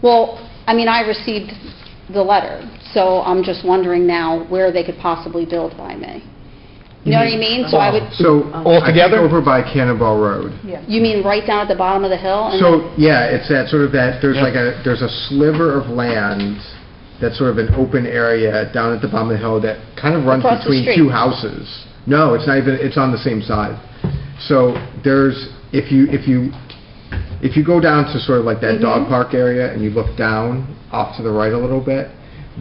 Well, I mean, I received the letter, so I'm just wondering now where they could possibly build by me. You know what I mean? So I would... So, Altogether? I think over by Cannonball Road. You mean right down at the bottom of the hill? And So, yeah, it's that sort of that, there's a sliver of land that's sort of an open area down at the bottom of the hill that kind of runs Across the between street. two houses. No, it's not even, it's on the same side. So there's, if you go down to sort of like that dog park area and you look down off to the right a little bit,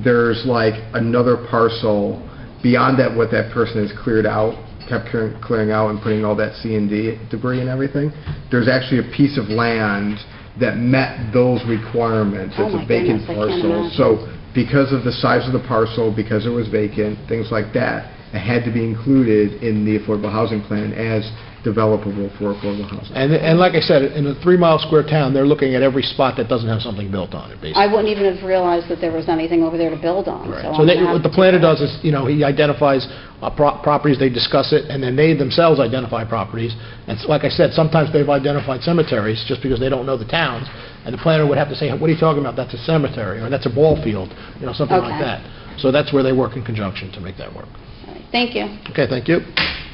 there's like another parcel beyond that what that person has cleared out kept clearing out and putting all that C and D debris and everything, there's actually a piece of land that met those requirements. Oh It's my a vacant goodness, I can't parcel. imagine. So because of the size of the parcel, because it was vacant, things like that, it had to be included in the affordable housing plan as developable for affordable housing. And like I said, in a 3-mile square town, they're looking at every spot that doesn't have something built on it, basically. I wouldn't even have realized that there was anything over there to build on, Right. so So I'm they- gonna have what the to planner take a does is, he identifies properties, they discuss it, and then they themselves identify properties. And like I said, sometimes they've identified cemeteries just because they don't know the towns, and the planner would have to say, what are you talking about? That's a cemetery, or that's a ball field, something like Okay. that. So that's where they work in conjunction to make that work. look. Thank you. Okay, thank you.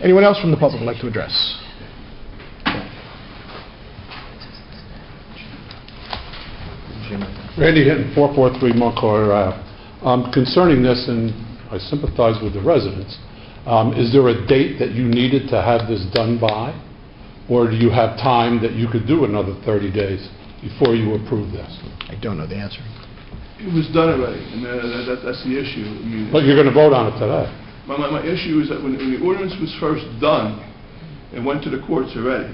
Anyone else from the public would like to address? Randy Hinton, 443 Montclair Ave. Concerning this, and I sympathize with the residents, is there a date that you needed to have this done by? Or do you have time that you could do another 30 days before you approve this? I don't know the answer. It was done already, and that's the issue. I mean, But you're going to vote on it today. my issue is that when the ordinance was first done, it went to the courts already.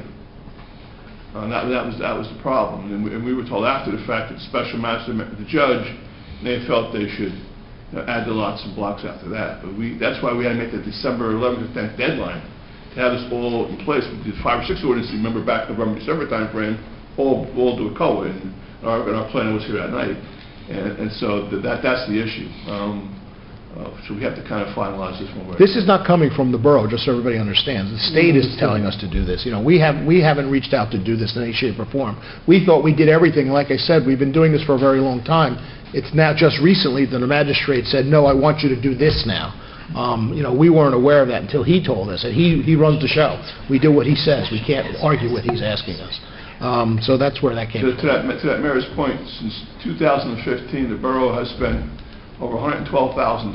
That was the problem, and we were told after the fact that the special master met with the judge, and they felt they should add the lots and blocks after that. But that's why we had to make the December 11th or 10th deadline to have this all in place. We did 5 or 6 ordinances, remember back November, December timeframe, all do a COA, and our planner was here that night, and so that's the issue. So we have to kind of finalize this one way. This is not coming from the borough, just so everybody understands. The state is telling us to do this. We haven't reached out to do this in any shape or form. We thought we did everything. Like I said, we've been doing this for a very long time. It's now just recently that the magistrate said, no, I want you to do this now. We weren't aware of that until he told us, and he runs the show. We do what he says. We can't argue what he's asking us. So that's where that came from. To that mayor's point, since 2015, the borough has spent over $112,000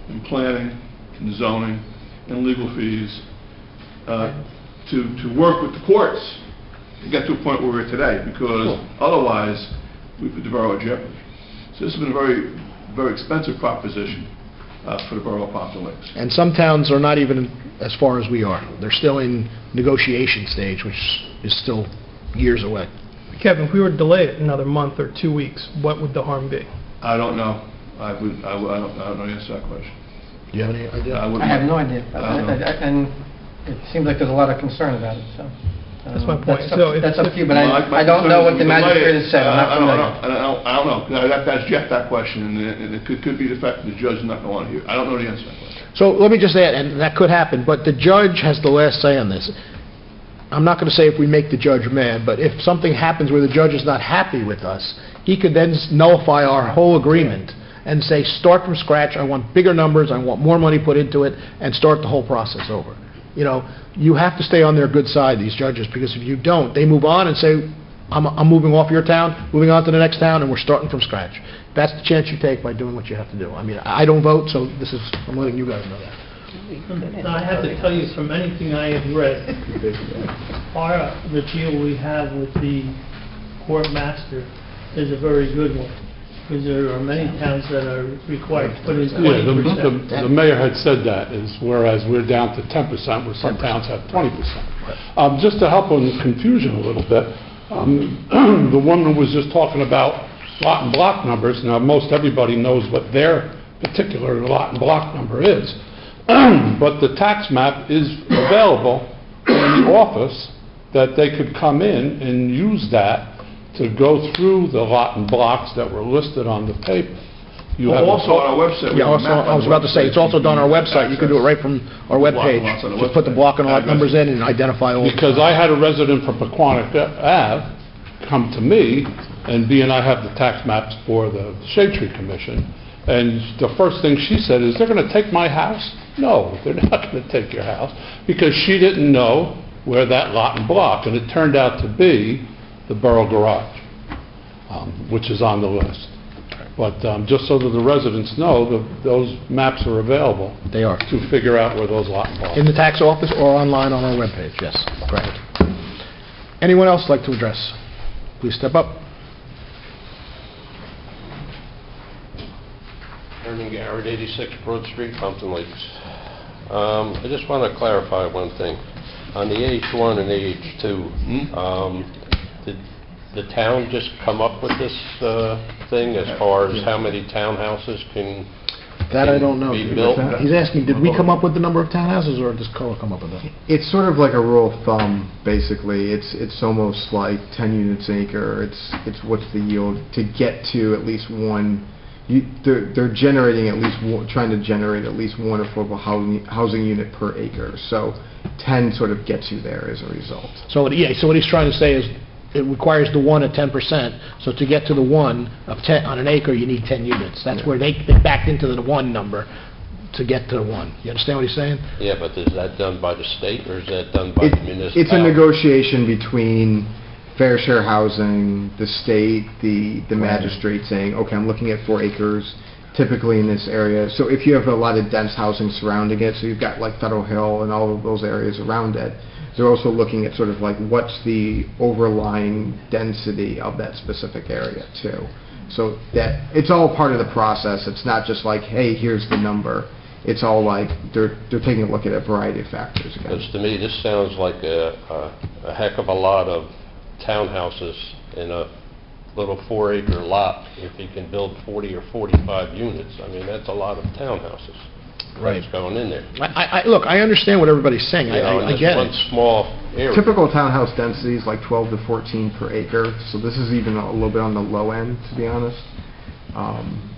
in planning, in zoning, and legal fees to work with the courts to get to a point where we're today, because otherwise we put the borough at jeopardy. So this has been a very, very expensive proposition for the borough of Pompton Lakes. And some towns are not even as far as we are. They're still in negotiation stage, which is still years away. Kevin, if we were to delay it another month or 2 weeks, what would the harm be? I don't know. I don't know the answer to that question. Do you have any idea? I have no idea. And it seems like there's a lot of concern about it, so. That's my point. That's up to you, but I don't know what the magistrate has said. I'm not familiar. I don't know. That's Jeff, that question, and it could be the fact that the judge is not going to want to hear. I don't know the answer to that question. So let me just add, and that could happen, but the judge has the last say on this. I'm not going to say if we make the judge mad, but if something happens where the judge is not happy with us, he could then nullify our whole agreement and say, start from scratch, I want bigger numbers, I want more money put into it, and start the whole process over. You have to stay on their good side, these judges, because if you don't, they move on and say, I'm moving off your town, moving on to the next town, and we're starting from scratch. That's the chance you take by doing what you have to do. I mean, I don't vote, so I'm letting you guys know that. I have to tell you, from anything I have read, the deal we have with the court master is a very good one, because there are many towns that are required to put in 20%. The mayor had said that, whereas we're down to 10%, where some towns have 20%. Just to help on the confusion a little bit, the woman was just talking about lot and block numbers. Now, most everybody knows what their particular lot and block number is. But the tax map is available in the office that they could come in and use that to go through the lot and blocks that were listed on the paper. Also on our website. Yeah, also, I was about to say, it's also done on our website. You can do it right from our webpage. Just put the block and lot numbers in and identify all. Because I had a resident from Pequannock Ave come to me, and I have the tax maps for the Shade Tree Commission, and the first thing she said is, they're going to take my house? No, they're not going to take your house, because she didn't know where that lot and block, and it turned out to be the Borough Garage, which is on the list. But just so that the residents know, those maps are available. They are. To figure out where those lot and blocks are. In the tax office or online on our webpage, yes, correct. Anyone else like to address? Please step up. Ernie Garrett, 86 Broad Street, Pompton Lakes. I just want to clarify one thing. On the AH1 and AH2, did the town just come up with this thing as far as how many townhouses can That I don't know. be built? He's asking, did we come up with the number of townhouses, or does COA come up with that? It's sort of like a rule of thumb, basically. It's almost like 10 units an acre. It's what's the yield to get to at least one. They're generating at least trying to generate at least one affordable housing unit per acre. So 10 sort of gets you there as a result. So, yeah, so what he's trying to say is, it requires the 1 at 10%, so to get to the 1 of 10 on an acre, you need 10 units. That's where they backed into the 1 number to get to the 1. You understand what he's saying? Yeah, but is that done by the state or is that done by the municipality? It's a negotiation between fair share housing, the state, the magistrate saying, okay, I'm looking at 4 acres typically in this area. So if you have a lot of dense housing surrounding it, so you've got like Federal Hill and all of those areas around it, they're also looking at sort of like what's the overlying density of that specific area too. So that it's all part of the process. It's not just like, hey, here's the number. It's all like they're taking a look at a variety of factors again. Because to me, this sounds like a heck of a lot of townhouses in a little 4-acre lot. If you can build 40 or 45 units, I mean, that's a lot of townhouses. Right. That's going in there. Look, I understand what everybody's saying. You know, I get one it. small area. Typical townhouse density is like 12 to 14 per acre, so this is even a little bit on the low end, to be honest.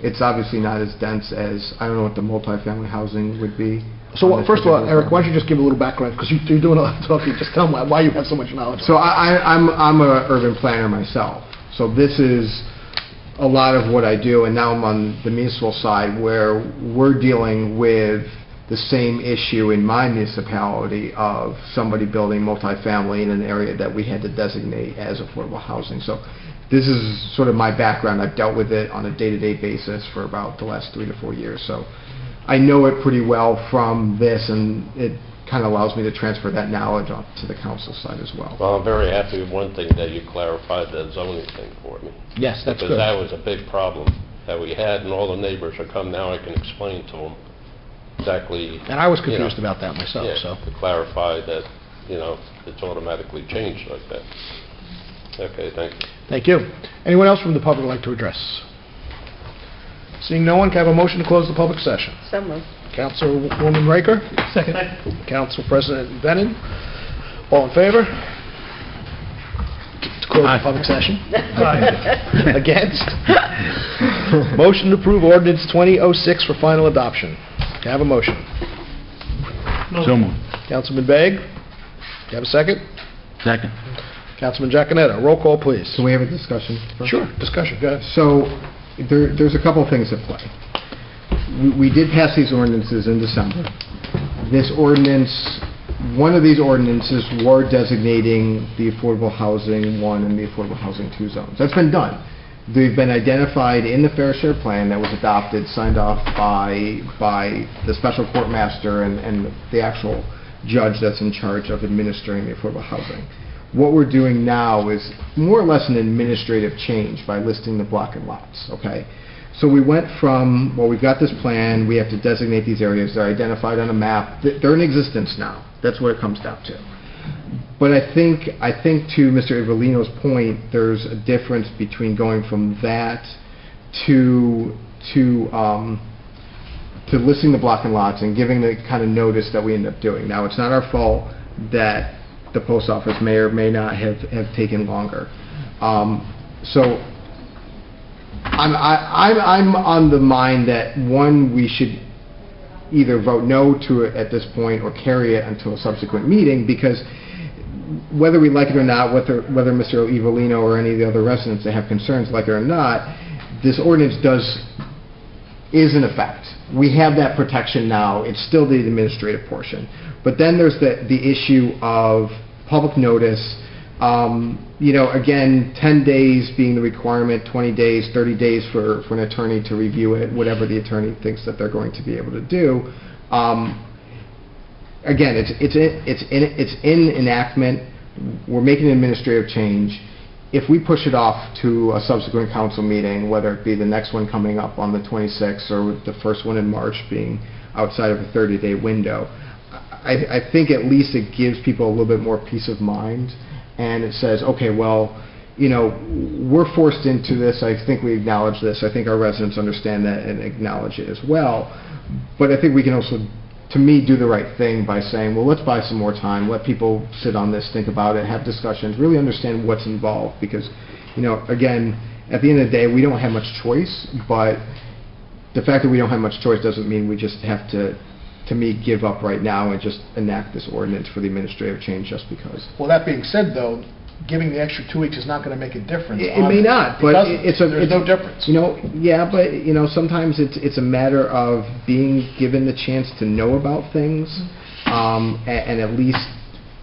It's obviously not as dense as, I don't know what the multifamily housing would be. So first of all, Eric, why don't you just give a little background, because you're doing a lot of talking. Just tell them why you have so much knowledge. So I'm an urban planner myself, so this is a lot of what I do, and now I'm on the municipal side where we're dealing with the same issue in my municipality of somebody building multifamily in an area that we had to designate as affordable housing. So this is sort of my background. I've dealt with it on a day-to-day basis for about the last 3 to 4 years. So I know it pretty well from this, and it kind of allows me to transfer that knowledge on to the council side as well. Well, I'm very happy with one thing that you clarified, the zoning thing for me. Yes, that's good. Because that was a big problem that we had, and all the neighbors are come now, I can explain to them exactly. And I was confused about that myself, yeah, so. to clarify that, you know, it's automatically changed like that. Okay, thank you. Thank you. Anyone else from the public like to address? Seeing no one, can I have a motion to close the public session? So moved. Councilwoman Riker? Second. Council President Bennett? All in favor? To close the public session? Against? Motion to approve ordinance 2006 for final adoption. Can I have a motion? So moved. Councilman Begg? Can I have a second? Second. Councilman Giaconetti, roll call, please. Can we have a discussion first? Sure, discussion, go ahead. So there's a couple of things at play. We did pass these ordinances in December. This ordinance, one of these ordinances were designating the Affordable Housing 1 and the Affordable Housing 2 zones. That's been done. They've been identified in the Fair Share Plan that was adopted, signed off by the special court master and the actual judge that's in charge of administering the affordable housing. What we're doing now is more or less an administrative change by listing the block and lots, okay? So we went from, well, we've got this plan, we have to designate these areas, they're identified on a map, they're in existence now. That's what it comes down to. But I think to Mr. Ivolino's point, there's a difference between going from that to listing the block and lots and giving the kind of notice that we end up doing. Now, it's not our fault that the post office may or may not have taken longer. So I'm on the mind that, one, we should either vote no to it at this point or carry it until a subsequent meeting, because whether we like it or not, whether Mr. Ivolino or any of the other residents that have concerns like it or not, this ordinance is in effect. We have that protection now. It's still the administrative portion. But then there's the issue of public notice. Again, 10 days being the requirement, 20 days, 30 days for an attorney to review it, whatever the attorney thinks that they're going to be able to do. Again, it's in enactment. We're making an administrative change. if we push it off to a subsequent council meeting, whether it be the next one coming up on the 26th or the first one in March being outside of a 30-day window, I think at least it gives people a little bit more peace of mind, and it says, okay, well, you know, we're forced into this. I think we acknowledge this. I think our residents understand that and acknowledge it as well. But I think we can also, to me, do the right thing by saying, well, let's buy some more time, let people sit on this, think about it, have discussions, really understand what's involved. Because, you know, again, at the end of the day, we don't have much choice, but the fact that we don't have much choice doesn't mean we just have to me, give up right now and just enact this ordinance for the administrative change just because. Well, that being said, though, giving the extra 2 weeks is not going to make a difference. It may not, but there's no difference. You know, yeah, but you know, sometimes it's a matter of being given the chance to know about things, and at least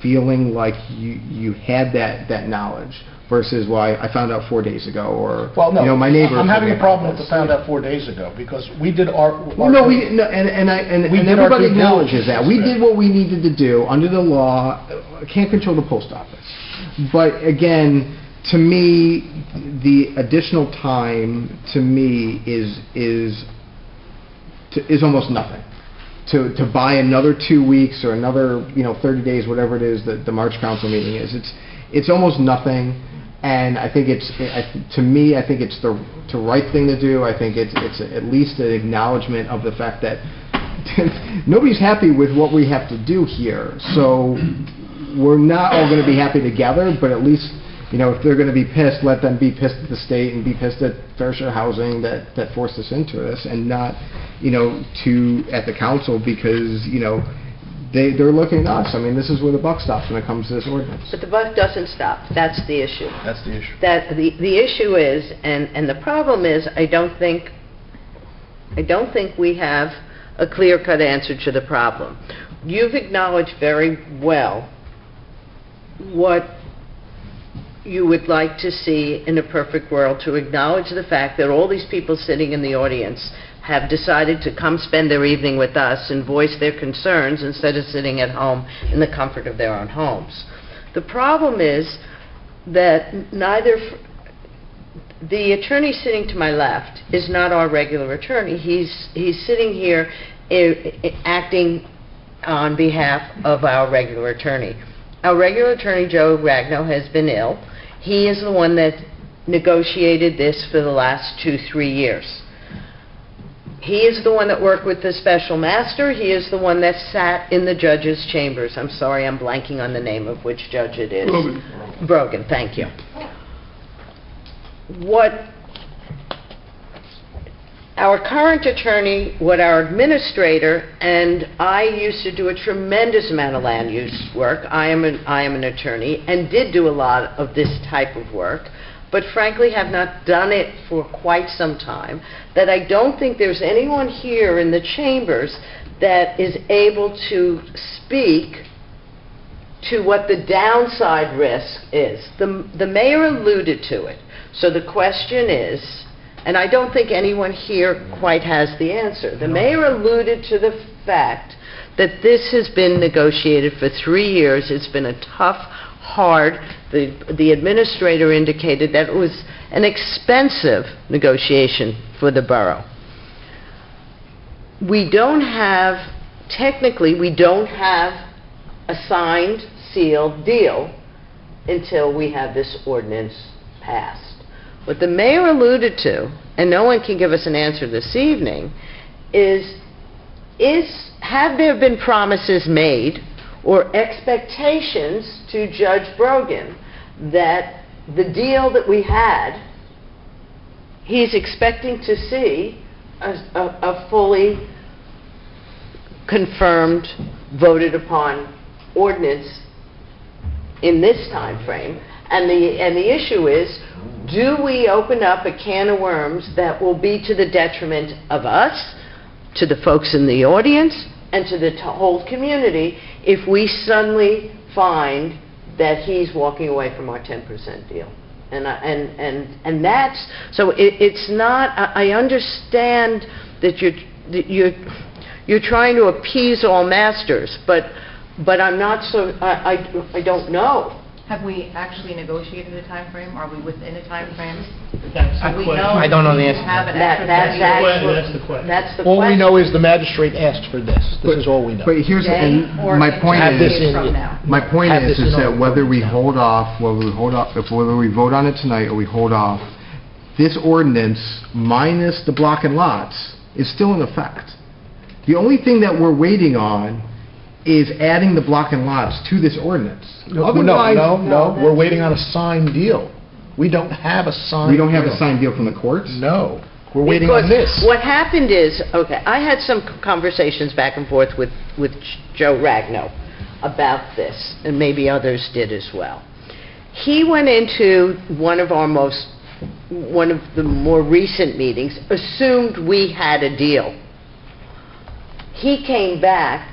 feeling like you had that knowledge. Versus why I found out 4 days ago, or well, no, you know, my neighbor. I'm having a problem with the found out 4 days ago because we did our no, we didn't, and everybody acknowledges that we did what we needed to do under the law. Can't control the post office, but again, to me, the additional time to me is almost nothing. To buy another 2 weeks or another 30 days, whatever it is that the March council meeting is, it's almost nothing. And I think to me, I think it's the right thing to do. I think it's at least an acknowledgement of the fact that nobody's happy with what we have to do here. So we're not all going to be happy together, but at least, if they're going to be pissed, let them be pissed at the state and be pissed at Fair Share Housing that forced us into this, and not, at the council because, they're looking at us. I mean, this is where the buck stops when it comes to this ordinance. But the buck doesn't stop. That's the issue. That's the issue. That the issue is, and the problem is, I don't think we have a clear-cut answer to the problem. You've acknowledged very well what you would like to see in a perfect world, to acknowledge the fact that all these people sitting in the audience have decided to come spend their evening with us and voice their concerns instead of sitting at home in the comfort of their own homes. The problem is that the attorney sitting to my left is not our regular attorney. He's sitting here acting on behalf of our regular attorney. Our regular attorney, Joe Ragno, has been ill. He is the one that negotiated this for the last 2-3 years. He is the one that worked with the special master. He is the one that sat in the judge's chambers. I'm sorry, I'm blanking on the name of which judge it is. Brogan, thank you. What our current attorney, what our administrator, and I used to do a tremendous amount of land use work. I am an attorney and did do a lot of this type of work, but frankly have not done it for quite some time, that I don't think there's anyone here in the chambers that is able to speak to what the downside risk is. The mayor alluded to it. So the question is, and I don't think anyone here quite has the answer, the mayor alluded to the fact that this has been negotiated for 3 years. It's been a tough, hard, the administrator indicated that it was an expensive negotiation for the borough. Technically, we don't have a signed, sealed deal until we have this ordinance passed. What the mayor alluded to, and no one can give us an answer this evening, is have there been promises made or expectations to Judge Brogan that the deal that we had, he's expecting to see a fully confirmed, voted upon ordinance in this time frame. And the issue is, do we open up a can of worms that will be to the detriment of us, to the folks in the audience, and to the whole community if we suddenly find that he's walking away from our 10% deal? And that's, so it's not, I understand that you're trying to appease all masters, but I'm not so, I don't know Have we actually negotiated a time frame? Are we within a time frame? That's Do the we question. know? I don't know the we answer. have an That- extra that's 30 days? actually- That's the question. That's the All we question. know is the magistrate asked for this. This is all we know. But here's, Today and or my in point 10 Have this is, days in- from now? my point Have is this in that our whether we ordinance. hold off, whether we vote on it tonight or we hold off, this ordinance minus the block and lots is still in effect. The only thing that we're waiting on is adding the block and lots to this ordinance. No, Otherwise- we're waiting on a signed deal. We don't have a signed We don't have deal. a signed deal from the courts? No, we're waiting on Because this. what happened is, okay, I had some conversations back and forth with Joe Ragno about this, and maybe others did as well. He went into one of the more recent meetings, assumed we had a deal. He came back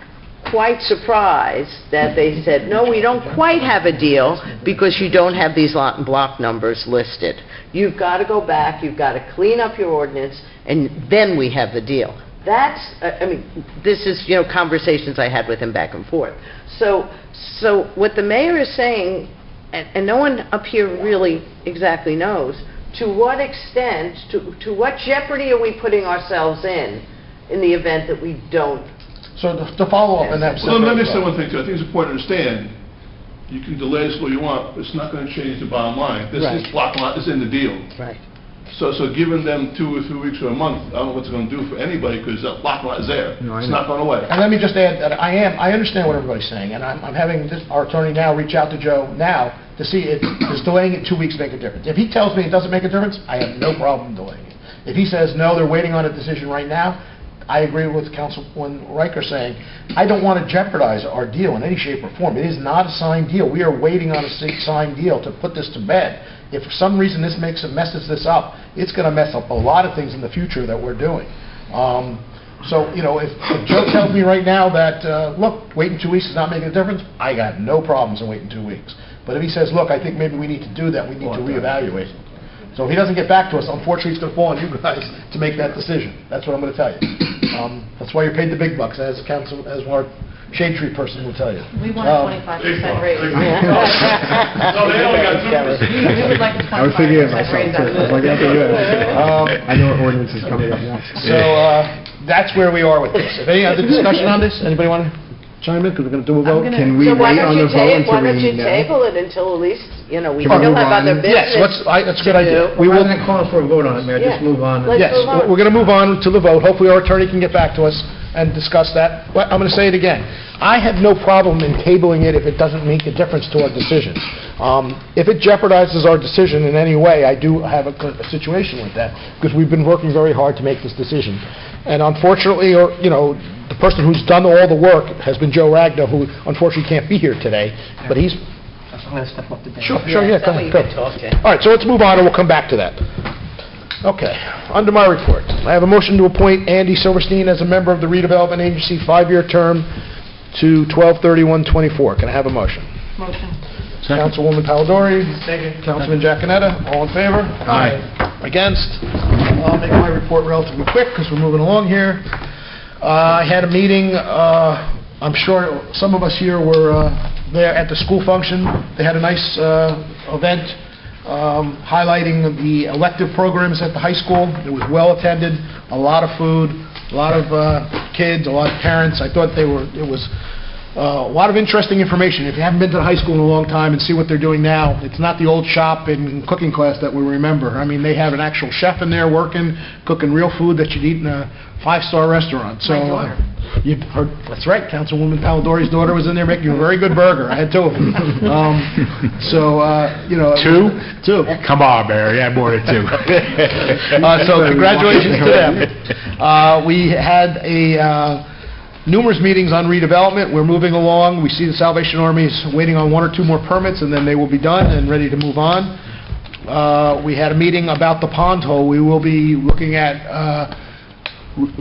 quite surprised that they said, no, we don't quite have a deal because you don't have these lot and block numbers listed. You've got to go back, you've got to clean up your ordinance, and then we have the deal. That's, I mean, this is, conversations I had with him back and forth. So what the mayor is saying, and no one up here really exactly knows, to what extent, to what jeopardy are we putting ourselves in the event that we don't? So to follow up on that. Well, let me say one thing, too. I think it's important to understand, you can delay this all you want, but it's not going to change the bottom line. This block lot is in the deal. Right. So giving them 2 or 3 weeks or a month, I don't know what it's going to do for anybody, because that block lot is there. No, I It's know. not going away. And let me just add that I understand what everybody's saying, and I'm having our attorney now reach out to Joe now to see if does delaying it 2 weeks make a difference. If he tells me it doesn't make a difference, I have no problem delaying it. If he says, no, they're waiting on a decision right now, I agree with Councilman Riker saying, I don't want to jeopardize our deal in any shape or form. It is not a signed deal. We are waiting on a signed deal to put this to bed. If for some reason this messes this up, it's going to mess up a lot of things in the future that we're doing. So, if Joe tells me right now that, look, waiting 2 weeks is not making a difference, I got no problems in waiting 2 weeks. But if he says, look, I think maybe we need to do that, we need to reevaluate. So if he doesn't get back to us, unfortunately, it's going to fall on you guys to make that decision. That's what I'm going to tell you. That's why you're paid the big bucks, as our Shade Tree person will tell you. We want a 25% raise. No, they only got 2%. We would like a I was thinking of 25% myself, raise. too. I was like, okay, good. I know what ordinance is coming up next. So that's where we are with this. If any other discussion on this, anybody want to chime in, because we're going to do a vote? Can we So why wait on don't the vote until why don't we you know? table it until at least, we Can we still move have on? other business. Yes, that's a good idea. We We will. wasn't calling for a vote on it, Mayor, just Yeah. move on. Let's Yes, move on. we're going to move on to the vote. Hopefully, our attorney can get back to us and discuss that. But I'm going to say it again. I have no problem in tabling it if it doesn't make a difference to our decision. If it jeopardizes our decision in any way, I do have a situation with that, because we've been working very hard to make this decision. And unfortunately, the person who's done all the work has been Joe Ragno, who unfortunately can't be here today, but he's... I'm going to step up to Ben. Sure, yeah, go ahead. Somebody you can talk to. All right, so let's move on, and we'll come back to that. Okay, under my report, I have a motion to appoint Andy Silverstein as a member of the redevelopment agency, 5-year term to 12/31/24. Can I have a motion? Motion. Councilwoman Palladori, Second. Councilman Giaconetta, all in favor? Aye. Against? I'll make my report relatively quick, because we're moving along here. I had a meeting, I'm sure some of us here were there at the school function. They had a nice event highlighting the elective programs at the high school. It was well-attended, a lot of food, a lot of kids, a lot of parents. I thought it was a lot of interesting information. If you haven't been to the high school in a long time and see what they're doing now, it's not the old shop and cooking class that we remember. I mean, they have an actual chef in there working, cooking real food that you'd eat in a 5-star restaurant. So, My daughter. You've heard, that's right, Councilwoman Palladori's daughter was in there making a very good burger. I had 2 of them. Two? Come on, Barry, I had more than 2. So congratulations to them. We had numerous meetings on redevelopment. We're moving along. We see the Salvation Army is waiting on 1 or 2 more permits, and then they will be done and ready to move on. We had a meeting about the pond hole. We will be looking at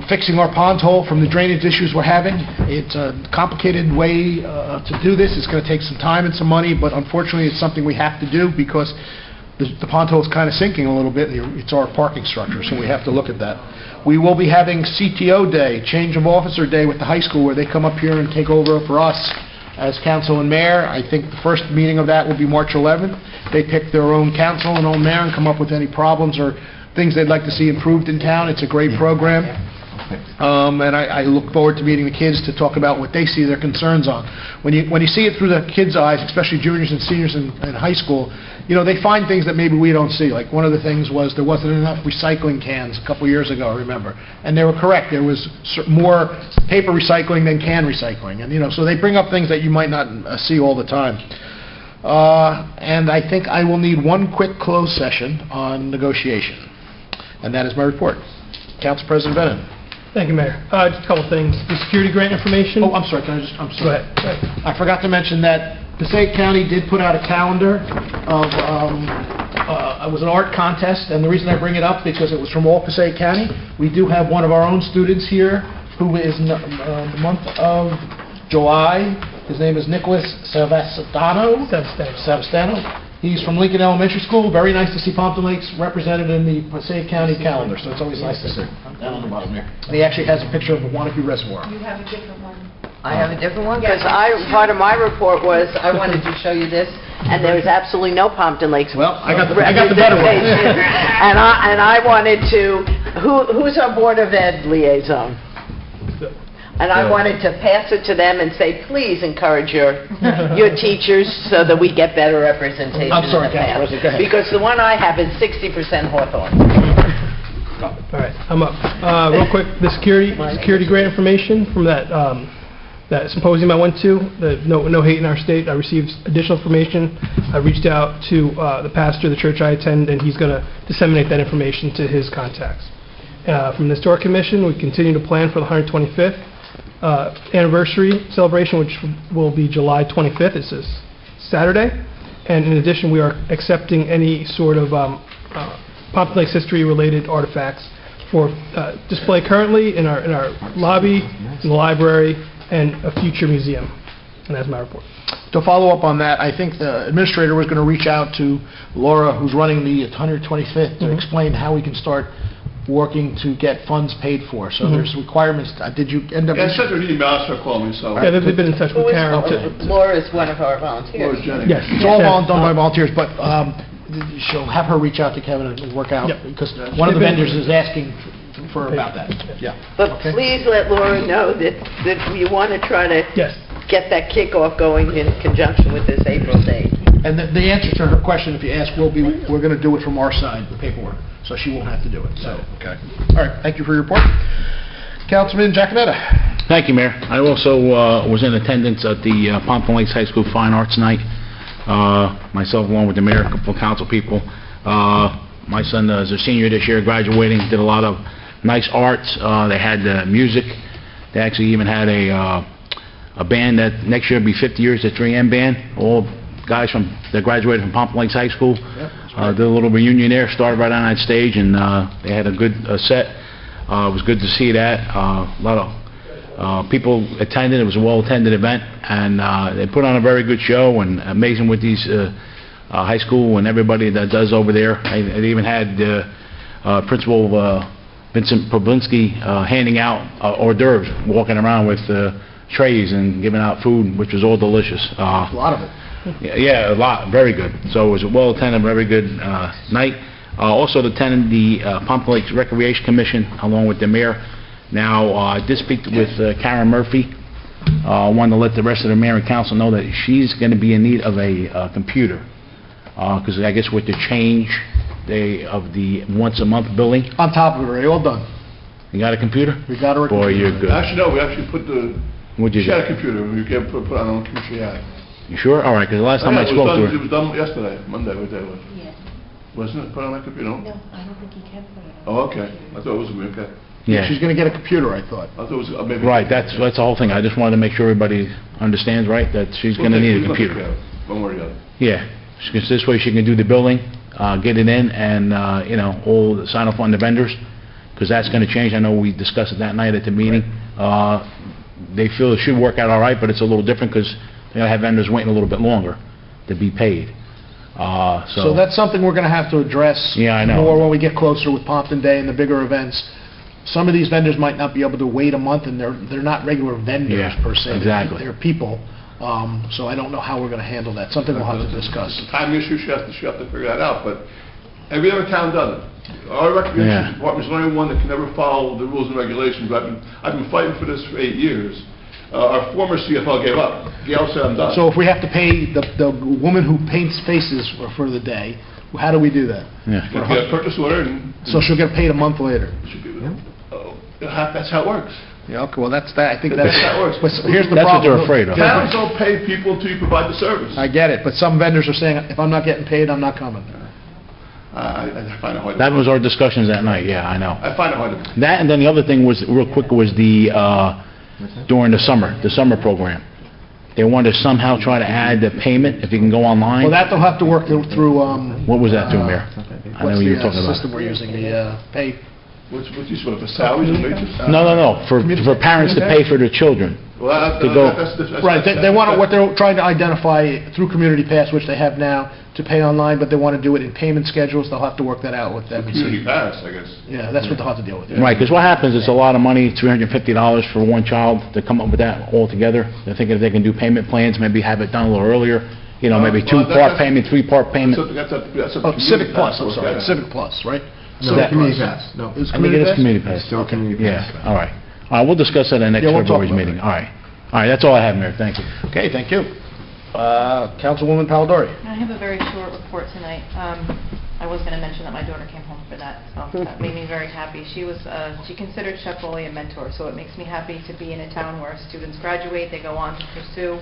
fixing our pond hole from the drainage issues we're having. It's a complicated way to do this. It's going to take some time and some money, but unfortunately it's something we have to do because the pond hole is kind of sinking a little bit. It's our parking structure, so we have to look at that. We will be having CTO Day, Change of Officer Day with the high school, where they come up here and take over for us as council and mayor. I think the first meeting of that will be March 11th. They pick their own council and own mayor and come up with any problems or things they'd like to see improved in town. It's a great program. And I look forward to meeting the kids to talk about what they see their concerns on. When you see it through the kids' eyes, especially juniors and seniors in high school, they find things that maybe we don't see. Like one of the things was there wasn't enough recycling cans a couple years ago, I remember. And they were correct. There was more paper recycling than can recycling. And, so they bring up things that you might not see all the time. And I think I will need one quick closed session on negotiation. And that is my report. Council President Bennett. Thank you, Mayor. Just a couple of things. The security grant information. Oh, I'm sorry. I'm sorry. Go ahead. I forgot to mention that Passaic County did put out a calendar of, it was an art contest, and the reason I bring it up because it was from all Passaic County. We do have one of our own students here who is in the month of July. His name is Nicholas Savastano. He's from Lincoln Elementary School. Very nice to see Pompton Lakes represented in the Passaic County calendar, so it's always nice to see. Down on the bottom here. And he actually has a picture of the Wanapee Reservoir. You have a different one. I have a different one, because part of my report was, I wanted to show you this, and there was absolutely no Pompton Lakes. Well, I got the better one. And I wanted to, who's our Board of Ed liaison? And I wanted to pass it to them and say, please encourage your teachers so that we get better representation. I'm sorry, in the past. Councilor, go ahead. Because the one I have is 60% Hawthorne. All right, I'm up. Real quick, the security grant information from that symposium I went to, the No Hate in Our State. I received additional information. I reached out to the pastor of the church I attend, and he's going to disseminate that information to his contacts. From the Historic Commission, we continue to plan for the 125th anniversary celebration, which will be July 25th. It's this Saturday. And in addition, we are accepting any sort of Pompton Lakes history-related artifacts for display currently in our lobby, in the library, and a future museum. And that's my report. To follow up on that, I think the administrator was going to reach out to Laura, who's running the 125th, to explain how we can start working to get funds paid for. So there's requirements. Did you end up... Yeah, I sent her an email, asked her to call me, so... Yeah, they've been in touch with Karen. Laura is one of our volunteers. Laura Jennings. Yes, it's all done by volunteers, but she'll have her reach out to Kevin and work out, because one of the vendors is asking for about that. Yeah. But please let Laura know that you want to try to get that kickoff going in conjunction with this April date. And the answer to her question, if you ask, will be we're going to do it from our side, the paperwork, so she won't have to do it. So, okay. All right. Thank you for your report. Councilman Giaconetta. Thank you, Mayor. I also was in attendance at the Pompton Lakes High School Fine Arts Night. Myself, along with the mayor, a couple of council people. My son is a senior this year, graduating. Did a lot of nice arts. They had music. They actually even had a band that next year will be 50 years, the 3M band. All guys that graduated from Pompton Lakes High School. Did a little reunion there, started right on that stage, and they had a good set. It was good to see that. A lot of people attended. It was a well-attended event, and they put on a very good show, and amazing with these high school and everybody that does over there. They even had Principal Vincent Problinski handing out hors d'oeuvres, walking around with trays and giving out food, which was all delicious. A lot of it. Yeah, a lot. Very good. So it was a well-attended, very good night. Also attended the Pompton Lakes Recreation Commission along with the mayor. Now, I did speak with Karen Murphy. I wanted to let the rest of the mayor and council know that she's going to be in need of a computer. Because I guess with the change of the once-a-month billing. On top of it, already all done. You got a computer? We got a computer. Boy, you're good. Actually, no, we actually put the... What'd you She do? had a computer. We can put on our computer she had. You sure? All right, because the last time I spoke to her... It was done yesterday, Monday, what day was it? Yeah. Wasn't it put on my computer? No, I don't think he can put it on. Oh, okay. I thought it was, okay. Yeah. She's going to get a computer, I thought. I thought it was maybe... Right, that's the whole thing. I just wanted to make sure everybody understands, right, that she's going to need a computer. Don't worry about it. Yeah, because this way she can do the billing, get it in, and, all sign off on the vendors, because that's going to change. I know we discussed it that night at the meeting. They feel it should work out all right, but it's a little different because they're going to have vendors waiting a little bit longer to be paid. So that's something we're going to have to address more when we get closer with Pompton Day and the bigger events. Some of these vendors might not be able to wait a month, and they're not regular vendors per se. Exactly. They're people. So I don't know how we're going to handle that. Something we'll have to discuss. It's a time issue, she has to figure that out, but every other town does it. Our recreation department is the only one that can never follow the rules and regulations. I've been fighting for this for 8 years. Our former CFO gave up. Gail said, I'm done. So if we have to pay the woman who paints faces for the day, how do we do that? Get a purchase order and... So she'll get paid a month later? That's how it works. Yeah, okay, well, that's that, I think that's... That's how it works. But here's the That's what problem. they're afraid of. Towns don't pay people until you provide the service. I get it, but some vendors are saying, if I'm not getting paid, I'm not coming. I find it hard to... That was our discussions that night, yeah, I know. I find it hard to... That, and then the other thing was, real quick, was during the summer program. They wanted to somehow try to add the payment, if you can go online. Well, that they'll have to work through, What was that through, Mayor? I know what you were talking What's about. the system we're using, the pay? What's you sort of for salaries and wages? No, for parents to pay for their children. Well, that's... Right, they want to, what they're trying to identify through Community Pass, which they have now, to pay online, but they want to do it in payment schedules. They'll have to work that out with them. Community Pass, I guess. Yeah, that's what they'll have to deal with. Right, because what happens, it's a lot of money, $350 for one child, to come up with that all together. They're thinking if they can do payment plans, maybe have it done a little earlier, maybe two-part payment, three-part payment. Civic Plus, I'm sorry, Civic Plus, right? No, Community Pass. No. I think it is Community Pass. Still Community Pass. Yeah, all right. All right, we'll discuss that in next Yeah, we'll talk February's about meeting. All right. All right, that's all I have, Mayor, thank you. Okay, thank you. Councilwoman Palidori. I have a very short report tonight. I was going to mention that my daughter came home for that, so that made me very happy. She considered Chef Foley a mentor, so it makes me happy to be in a town where students graduate, they go on to pursue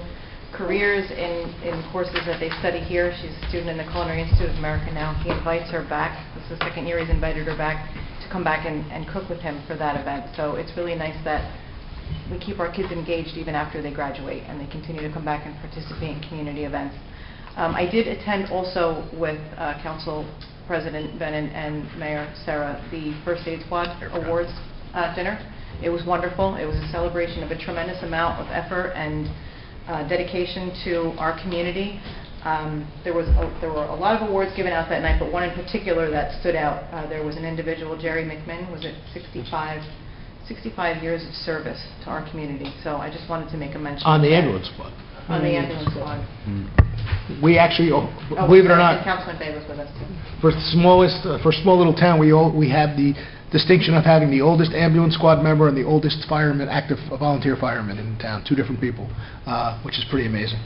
careers in courses that they study here. She's a student in the Culinary Institute of America now. He invites her back. This is the second year he's invited her back to come back and cook with him for that event. So it's really nice that we keep our kids engaged even after they graduate, and they continue to come back and participate in community events. I did attend also with Council President Bennett and Mayor Sarah the First Aid Squad Awards dinner. It was wonderful. It was a celebration of a tremendous amount of effort and dedication to our community. There were a lot of awards given out that night, but one in particular that stood out. There was an individual, Jerry McMinn, was it 65 years of service to our community. So I just wanted to make a mention. On the ambulance squad. On the ambulance squad. We actually, believe it or not, Councilman Bay was with us too. for a small little town, we have the distinction of having the oldest ambulance squad member and the oldest fireman, active volunteer fireman in town, two different people, which is pretty amazing.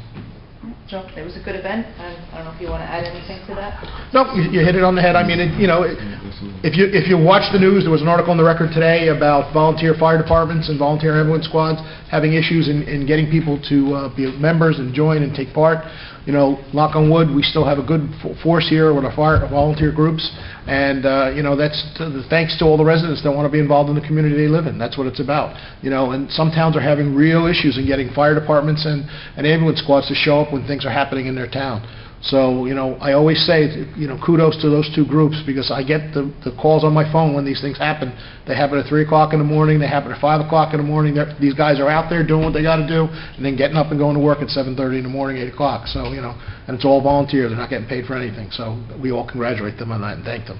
So it was a good event, and I don't know if you want to add anything to that? No, you hit it on the head. I mean, if you watch the news, there was an article in the Record today about volunteer fire departments and volunteer ambulance squads having issues in getting people to be members and join and take part. Knock on wood, we still have a good force here with our volunteer groups, and that's thanks to all the residents that want to be involved in the community they live in. That's what it's about. And some towns are having real issues in getting fire departments and ambulance squads to show up when things are happening in their town. So, I always say, kudos to those two groups, because I get the calls on my phone when these things happen. They happen at 3 o'clock in the morning, they happen at 5 o'clock in the morning. These guys are out there doing what they got to do, and then getting up and going to work at 7:30 in the morning, 8 o'clock. So, and it's all volunteer. They're not getting paid for anything. So we all congratulate them on that and thank them.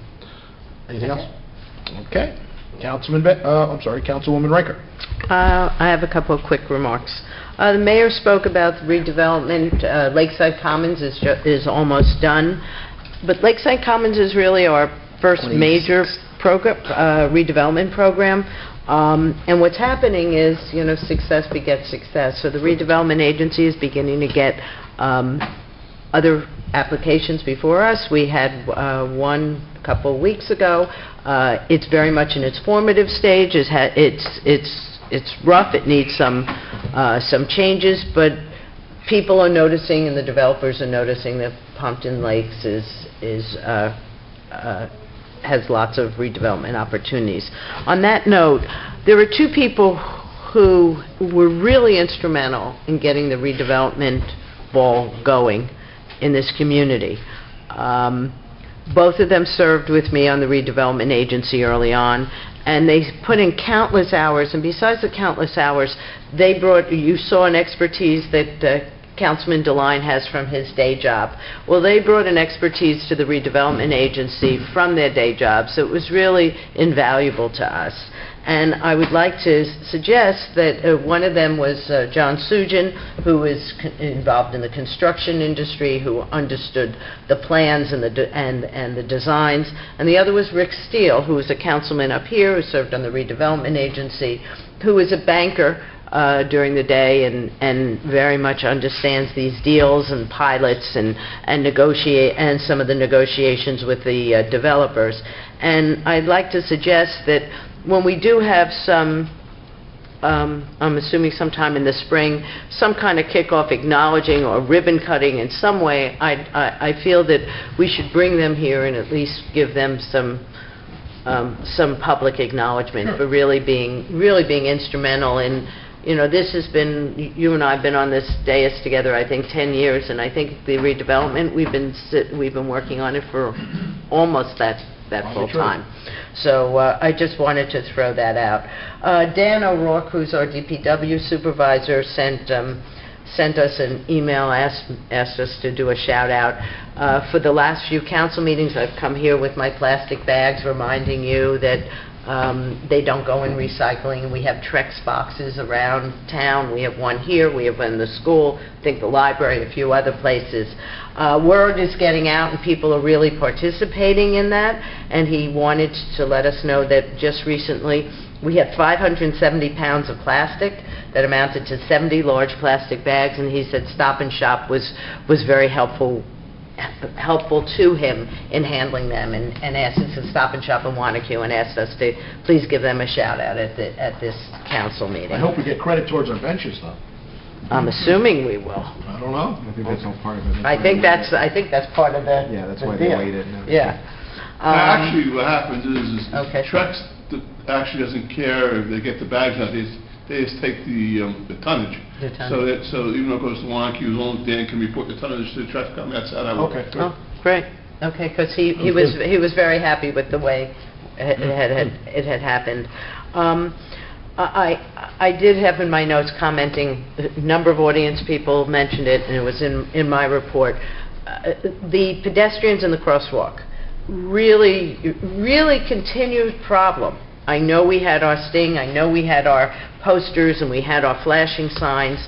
Anything else? Okay. Councilwoman Riker. I have a couple of quick remarks. The mayor spoke about the redevelopment. Lakeside Commons is almost done, but Lakeside Commons is really our first major redevelopment program. And what's happening is, success begets success. So the redevelopment agency is beginning to get other applications before us. We had one a couple of weeks ago. It's very much in its formative stage. It's rough. It needs some changes, but people are noticing, and the developers are noticing, that Pompton Lakes has lots of redevelopment opportunities. On that note, there were two people who were really instrumental in getting the redevelopment ball going in this community. Both of them served with me on the redevelopment agency early on, and they put in countless hours, and besides the countless hours, they brought, you saw an expertise that Councilman DeLine has from his day job. Well, they brought an expertise to the redevelopment agency from their day job, so it was really invaluable to us. And I would like to suggest that one of them was John Sugin, who is involved in the construction industry, who understood the plans and the designs. And the other was Rick Steele, who was a councilman up here, who served on the redevelopment agency, who is a banker during the day and very much understands these deals and pilots and some of the negotiations with the developers. And I'd like to suggest that when we do have some, I'm assuming sometime in the spring, some kind of kickoff acknowledging or ribbon cutting in some way, I feel that we should bring them here and at least give them some public acknowledgement for really being instrumental in, this has been, you and I have been on this dais together, I think, 10 years, and I think the redevelopment, we've been working on it for almost that full time. So I just wanted to throw that out. Dan O'Rourke, who's our DPW supervisor, sent us an email, asked us to do a shout out. For the last few council meetings, I've come here with my plastic bags reminding you that they don't go in recycling. We have Trex boxes around town. We have one here. We have one in the school, I think the library, a few other places. Word is getting out and people are really participating in that, and he wanted to let us know that just recently we had 570 pounds of plastic that amounted to 70 large plastic bags, and he said Stop and Shop was very helpful to him in handling them, and asked us to Stop and Shop in Wanacue and asked us to please give them a shout out at this council meeting. I hope we get credit towards our benches, though. I'm assuming we will. I don't know. I think that's all part of it. I think that's part of the Yeah, that's the why deal. they waited. Yeah. Actually, what happens is Okay. Trex actually doesn't care if they get the bags out. They just take the tonnage. The tonnage. So even though it goes to Wanacue, as long as Dan can report the tonnage to the Trex company, that's how that works. Okay, good. Oh, great. Okay, because he was very happy with the way it had happened. I did have in my notes commenting, a number of audience people mentioned it, and it was in my report. The pedestrians in the crosswalk, really continued problem. I know we had our sting, I know we had our posters and we had our flashing signs,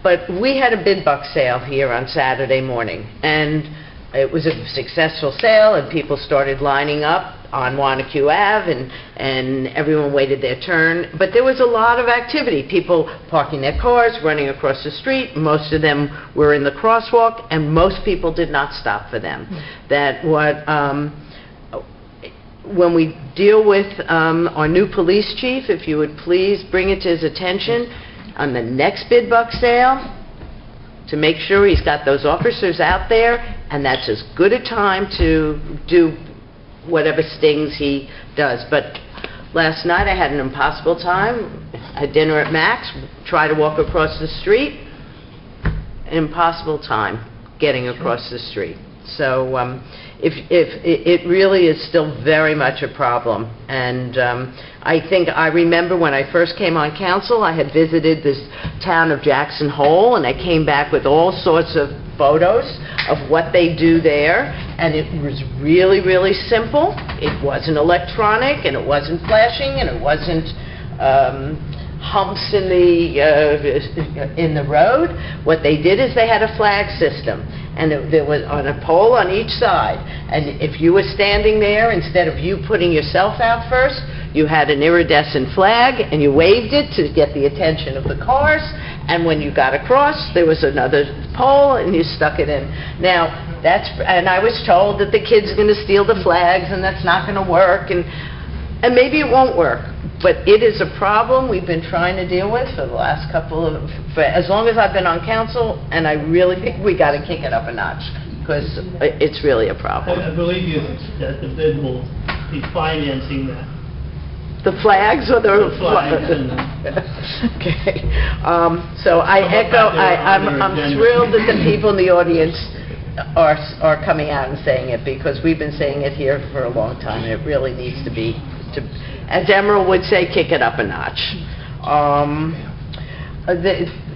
but we had a bid buck sale here on Saturday morning, and it was a successful sale, and people started lining up on Wanacue Ave, and everyone waited their turn. But there was a lot of activity, people parking their cars, running across the street. Most of them were in the crosswalk, and most people did not stop for them. When we deal with our new police chief, if you would please bring it to his attention on the next bid buck sale, to make sure he's got those officers out there, and that's as good a time to do whatever stings he does. But last night I had an impossible time. Had dinner at Max, try to walk across the street, an impossible time getting across the street. So if it really is still very much a problem. And I remember when I first came on council, I had visited this town of Jackson Hole, and I came back with all sorts of photos of what they do there, and it was really simple. It wasn't electronic, and it wasn't flashing, and it wasn't humps in the road. What they did is they had a flag system, and there was on a pole on each side, and if you were standing there, instead of you putting yourself out first, you had an iridescent flag, and you waved it to get the attention of the cars, and when you got across, there was another pole, and you stuck it in. Now, and I was told that the kids are going to steal the flags, and that's not going to work, and maybe it won't work, but it is a problem we've been trying to deal with for the last for as long as I've been on council, and I really think we got to kick it up a notch, because it's really a problem. I believe you that the bid will be financing that. The flags or the flags? Okay. So I'm thrilled that the people in the audience are coming out and saying it, because we've been saying it here for a long time. It really needs to be, as Emerald would say, kick it up a notch.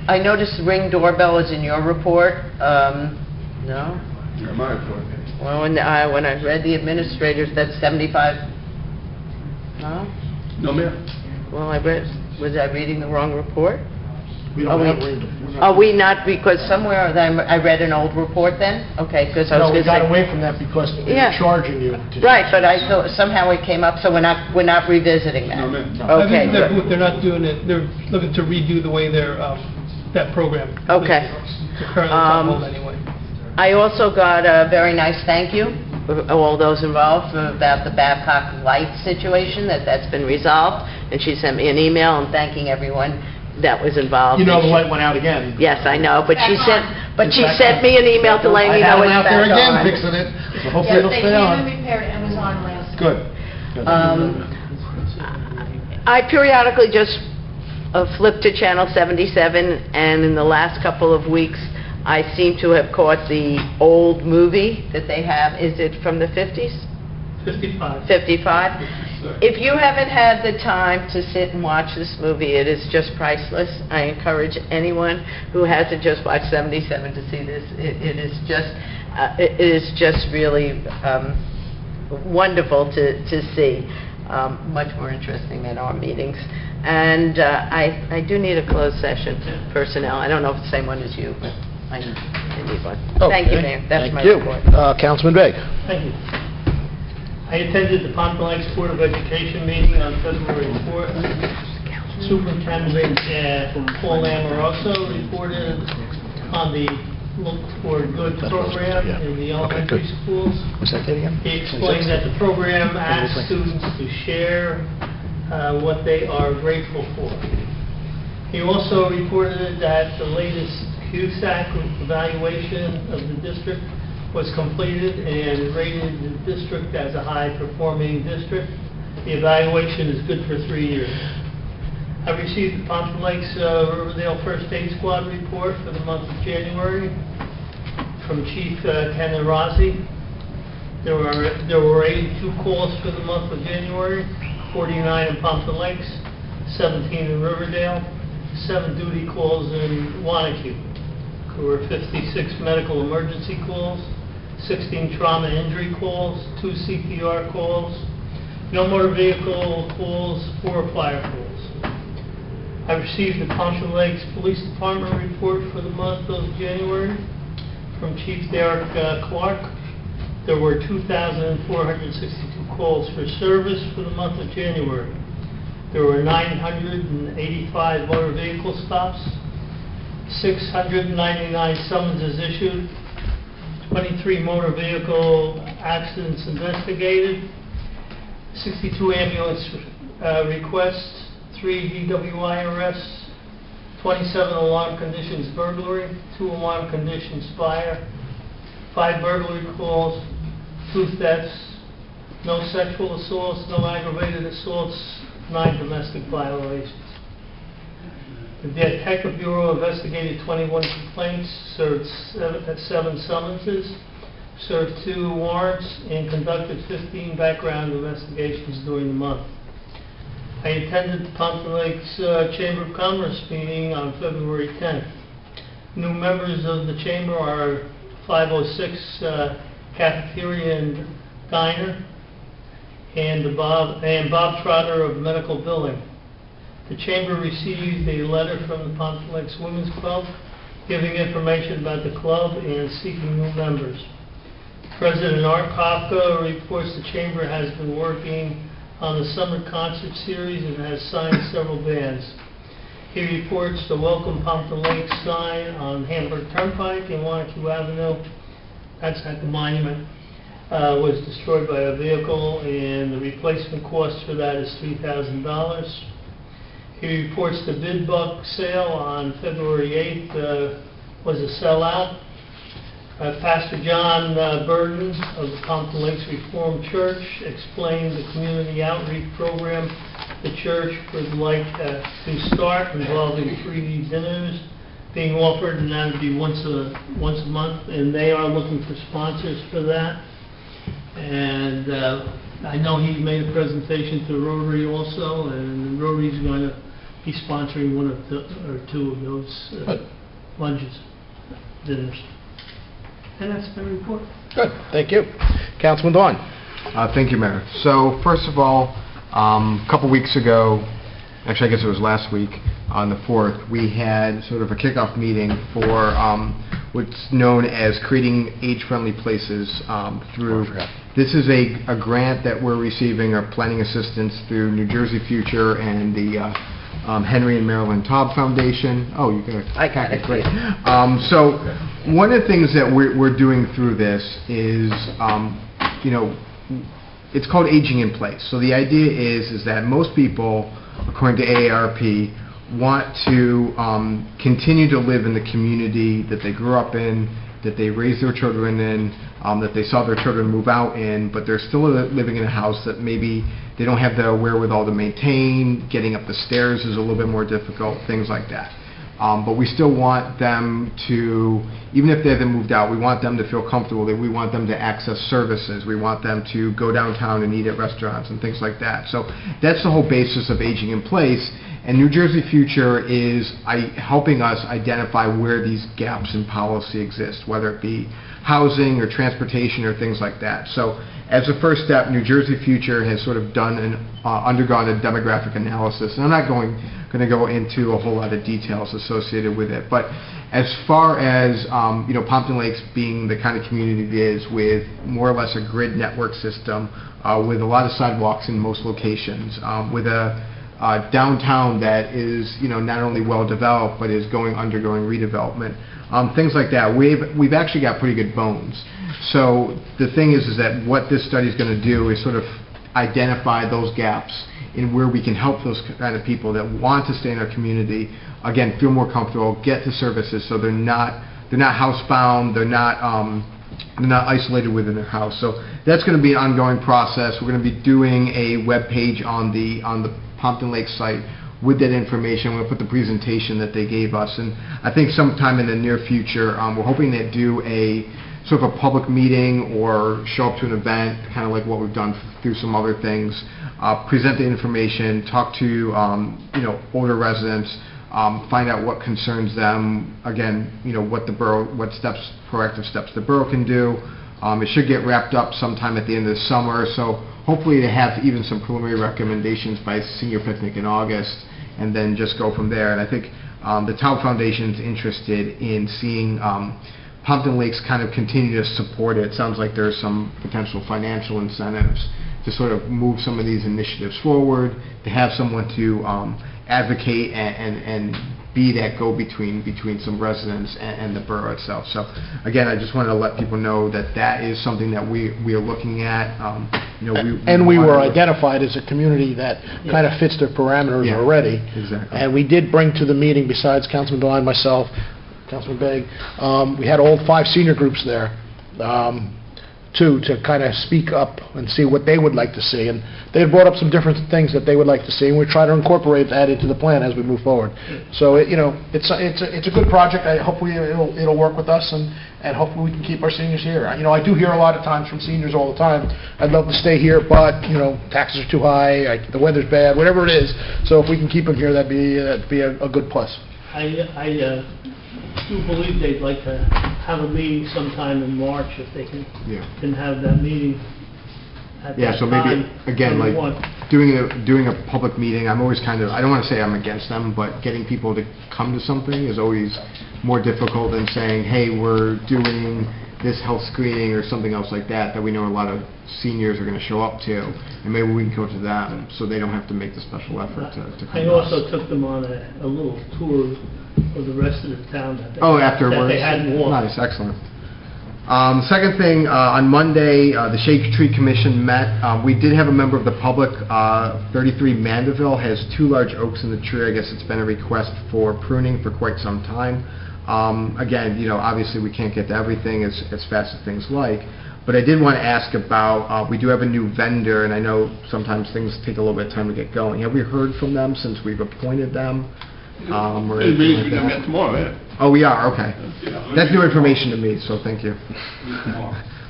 I noticed Ring doorbell is in your report. No? Yeah, my report. Well, when I read the administrators, that's 75. No? No, ma'am. Well, was I reading the wrong report? We Are don't we- have Ring. Are we not, because somewhere I read an old report then? Okay, because I was No, we going to say... got away from that because they were Yeah. charging you to... Right, but I thought somehow it came up, so we're not revisiting that. No, ma'am. I Okay, think they're good. they're not doing it, they're looking to redo the way they're, that program. Okay. They're currently on hold anyway. I also got a very nice thank you, all those involved, about the Babcock light situation, that's been resolved, and she sent me an email and thanking everyone that was involved. You know And the she- light went out again. Yes, I know, but she Back sent me an email to let me know it's I had back them out there again on. fixing it, so hopefully it'll Yes, they stay came on. and repaired it and was on last. Good. I periodically just flip to Channel 77, and in the last couple of weeks, I seem to have caught the old movie that they have. Is it from the 50s? 55. 55? If you haven't had the time to sit and watch this movie, it is just priceless. I encourage anyone who hasn't just watched 77 to see this. It is just really wonderful to see. Much more interesting than our meetings. And I do need a closed session personnel. I don't know if it's the same one as you, but I need one. Thank you, Mayor. That's my report. Councilman Begg. Thank you. I attended the Pompton Lakes Board of Education meeting on February 4th. Superintendent Paul Amoroso reported on the Look for Good program in the elementary schools. What's that date again? He explained that the program asks students to share what they are grateful for. He also reported that the latest CUSAC evaluation of the district was completed and rated the district as a high-performing district. The evaluation is good for 3 years. I received the Pompton Lakes Riverdale First Aid Squad report for the month of January from Chief Ken Rossi. There were 82 calls for the month of January, 49 in Pompton Lakes, 17 in Riverdale, 7 duty calls in Wanacue. There were 56 medical emergency calls, 16 trauma injury calls, 2 CPR calls, no motor vehicle calls, 4 fire calls. I received the Pompton Lakes Police Department report for the month of January from Chief Derek Clark. There were 2,462 calls for service for the month of January. There were 985 motor vehicle stops, 699 summonses issued, 23 motor vehicle accidents investigated, 62 ambulance requests, 3 DWI arrests, 27 alarm conditions burglary, 2 alarm conditions fire, 5 burglary calls, 2 thefts, no sexual assaults, no aggravated assaults, 9 domestic violations. The Detective Bureau investigated 21 complaints, served 7 summonses, served 2 warrants, and conducted 15 background investigations during the month. I attended the Pompton Lakes Chamber of Commerce meeting on February 10th. New members of the chamber are 506 Cafeteria and Diner, and Bob Trotter of Medical Billing. The chamber received a letter from the Pompton Lakes Women's Club giving information about the club and seeking new members. President Art Kafka reports the chamber has been working on the summer concert series and has signed several bands. He reports the Welcome Pompton Lakes sign on Hamburg Turnpike and Wanacue Avenue, that's at the monument, was destroyed by a vehicle, and the replacement cost for that is $3,000. He reports the bid buck sale on February 8th was a sellout. Pastor John Burton of the Pompton Lakes Reformed Church explained the community outreach program the church would like to start, involving free dinners being offered, and that would be once a month, and they are looking for sponsors for that. And I know he made a presentation to Rotary also, and Rotary's going to be sponsoring one of or two of those lunches, dinners. And that's my report. Good, thank you. Councilman Vaughn. Thank you, Mayor. So, first of all, a couple weeks ago, actually I guess it was last week, on the 4th, we had sort of a kickoff meeting for what's known as creating age-friendly places through... This is a grant that we're receiving, our planning assistance through New Jersey Future and the Henry and Marilyn Taub Foundation. Oh, you got it. I got it. Great. So one of the things that we're doing through this is, you know, it's called aging in place. So the idea is that most people, according to AARP, want to continue to live in the community that they grew up in, that they raised their children in, that they saw their children move out in, but they're still living in a house that maybe they don't have the wherewithal to maintain. Getting up the stairs is a little bit more difficult, things like that. But we still want them to, even if they haven't moved out, we want them to feel comfortable, that we want them to access services, we want them to go downtown and eat at restaurants and things like that. So that's the whole basis of aging in place. And New Jersey Future is helping us identify where these gaps in policy exist, whether it be housing or transportation or things like that. So as a first step, New Jersey Future has sort of undergone a demographic analysis. And I'm not going to go into a whole lot of details associated with it. But as far as you know, Pompton Lakes being the kind of community it is, with more or less a grid network system, with a lot of sidewalks in most locations, with a downtown that is, you know, not only well developed but is undergoing redevelopment, things like that. We've actually got pretty good bones. So the thing is that what this study is going to do is sort of identify those gaps in where we can help those kind of people that want to stay in our community, again, feel more comfortable, get to services, so they're not housebound, they're not isolated within their house. So that's going to be an ongoing process. We're going to be doing a web page on the Pompton Lake site with that information. We'll put the presentation that they gave us, and I think sometime in the near future, we're hoping to do a sort of a public meeting or show up to an event, kind of like what we've done through some other things, present the information, talk to you know, older residents, find out what concerns them, again, you know, what proactive steps the borough can do. It should get wrapped up sometime at the end of the summer, so hopefully to have even some preliminary recommendations by senior picnic in August, and then just go from there. And I think the Taub Foundation is interested in seeing Pompton Lakes kind of continue to support it. It sounds like there's some potential financial incentives to sort of move some of these initiatives forward, to have someone to advocate and be that go-between between some residents and the borough itself. So again, I just wanted to let people know that that is something that we are looking at. You know, we were identified as a community that kind of fits their parameters already. Exactly. And we did bring to the meeting, besides Councilman Devine, myself, Councilman Begg, we had all 5 senior groups there, to kind of speak up and see what they would like to see. And they had brought up some different things that they would like to see, and we try to incorporate that into the plan as we move forward. So, you know, it's a good project. Hopefully it'll work with us, and hopefully we can keep our seniors here. You know, I do hear a lot of times from seniors all the time, I'd love to stay here, but, you know, taxes are too high, the weather's bad, whatever it is. So if we can keep them here, that'd be a good plus. I do believe they'd like to have a meeting sometime in March, if they can have that meeting at that so maybe, time. again, like doing a public meeting, I'm always kind of, I don't want to say I'm against them, but getting people to come to something is always more difficult than saying, hey, we're doing this health screening or something else like that we know a lot of seniors are going to show up to, and maybe we can go to them so they don't have to make the special effort to come I to also us. took them on a little tour of the rest of the town that Afterwards? they hadn't walked. Nice, excellent. Second thing, on Monday, the Shade Tree Commission met. We did have a member of the public, 33 Mandeville, has 2 large oaks in the tree. I guess it's been a request for pruning for quite some time. Again, you know, obviously we can't get to everything as fast as things like, but I did want to ask about, we do have a new vendor, and I know sometimes things take a little bit of time to get going. Have we heard from them since we've appointed them? Or anything like that? Tomorrow, yeah. Oh, we are, okay. That's new information to me, so thank you.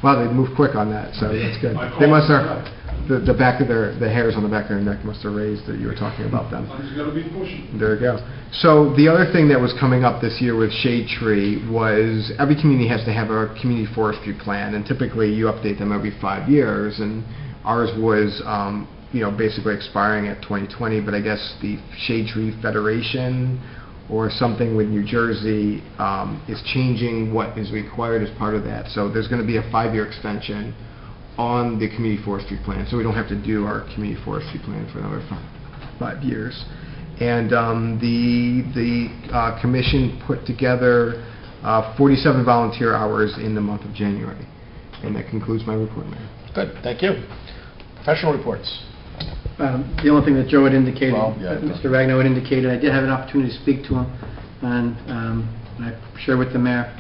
Wow, they moved quick on that, so that's good. They must have. the back of the hairs on the back of their neck must have raised that you were talking about them. It's gotta be pushing. There you go. So the other thing that was coming up this year with Shade Tree was every community has to have a community forestry plan, and typically you update them every 5 years, and ours was, basically expiring at 2020, but I guess the Shade Tree Federation or something with New Jersey is changing what is required as part of that. So there's going to be a 5-year extension on the community forestry plan, so we don't have to do our community forestry plan for another 5 years. And the commission put together 47 volunteer hours in the month of January. And that concludes my report, Mayor. Good, thank you. Professional reports. The only thing that Joe had indicated, yeah, Mr. Ragno had indicated, I did have an opportunity to speak to him, and I shared with the mayor.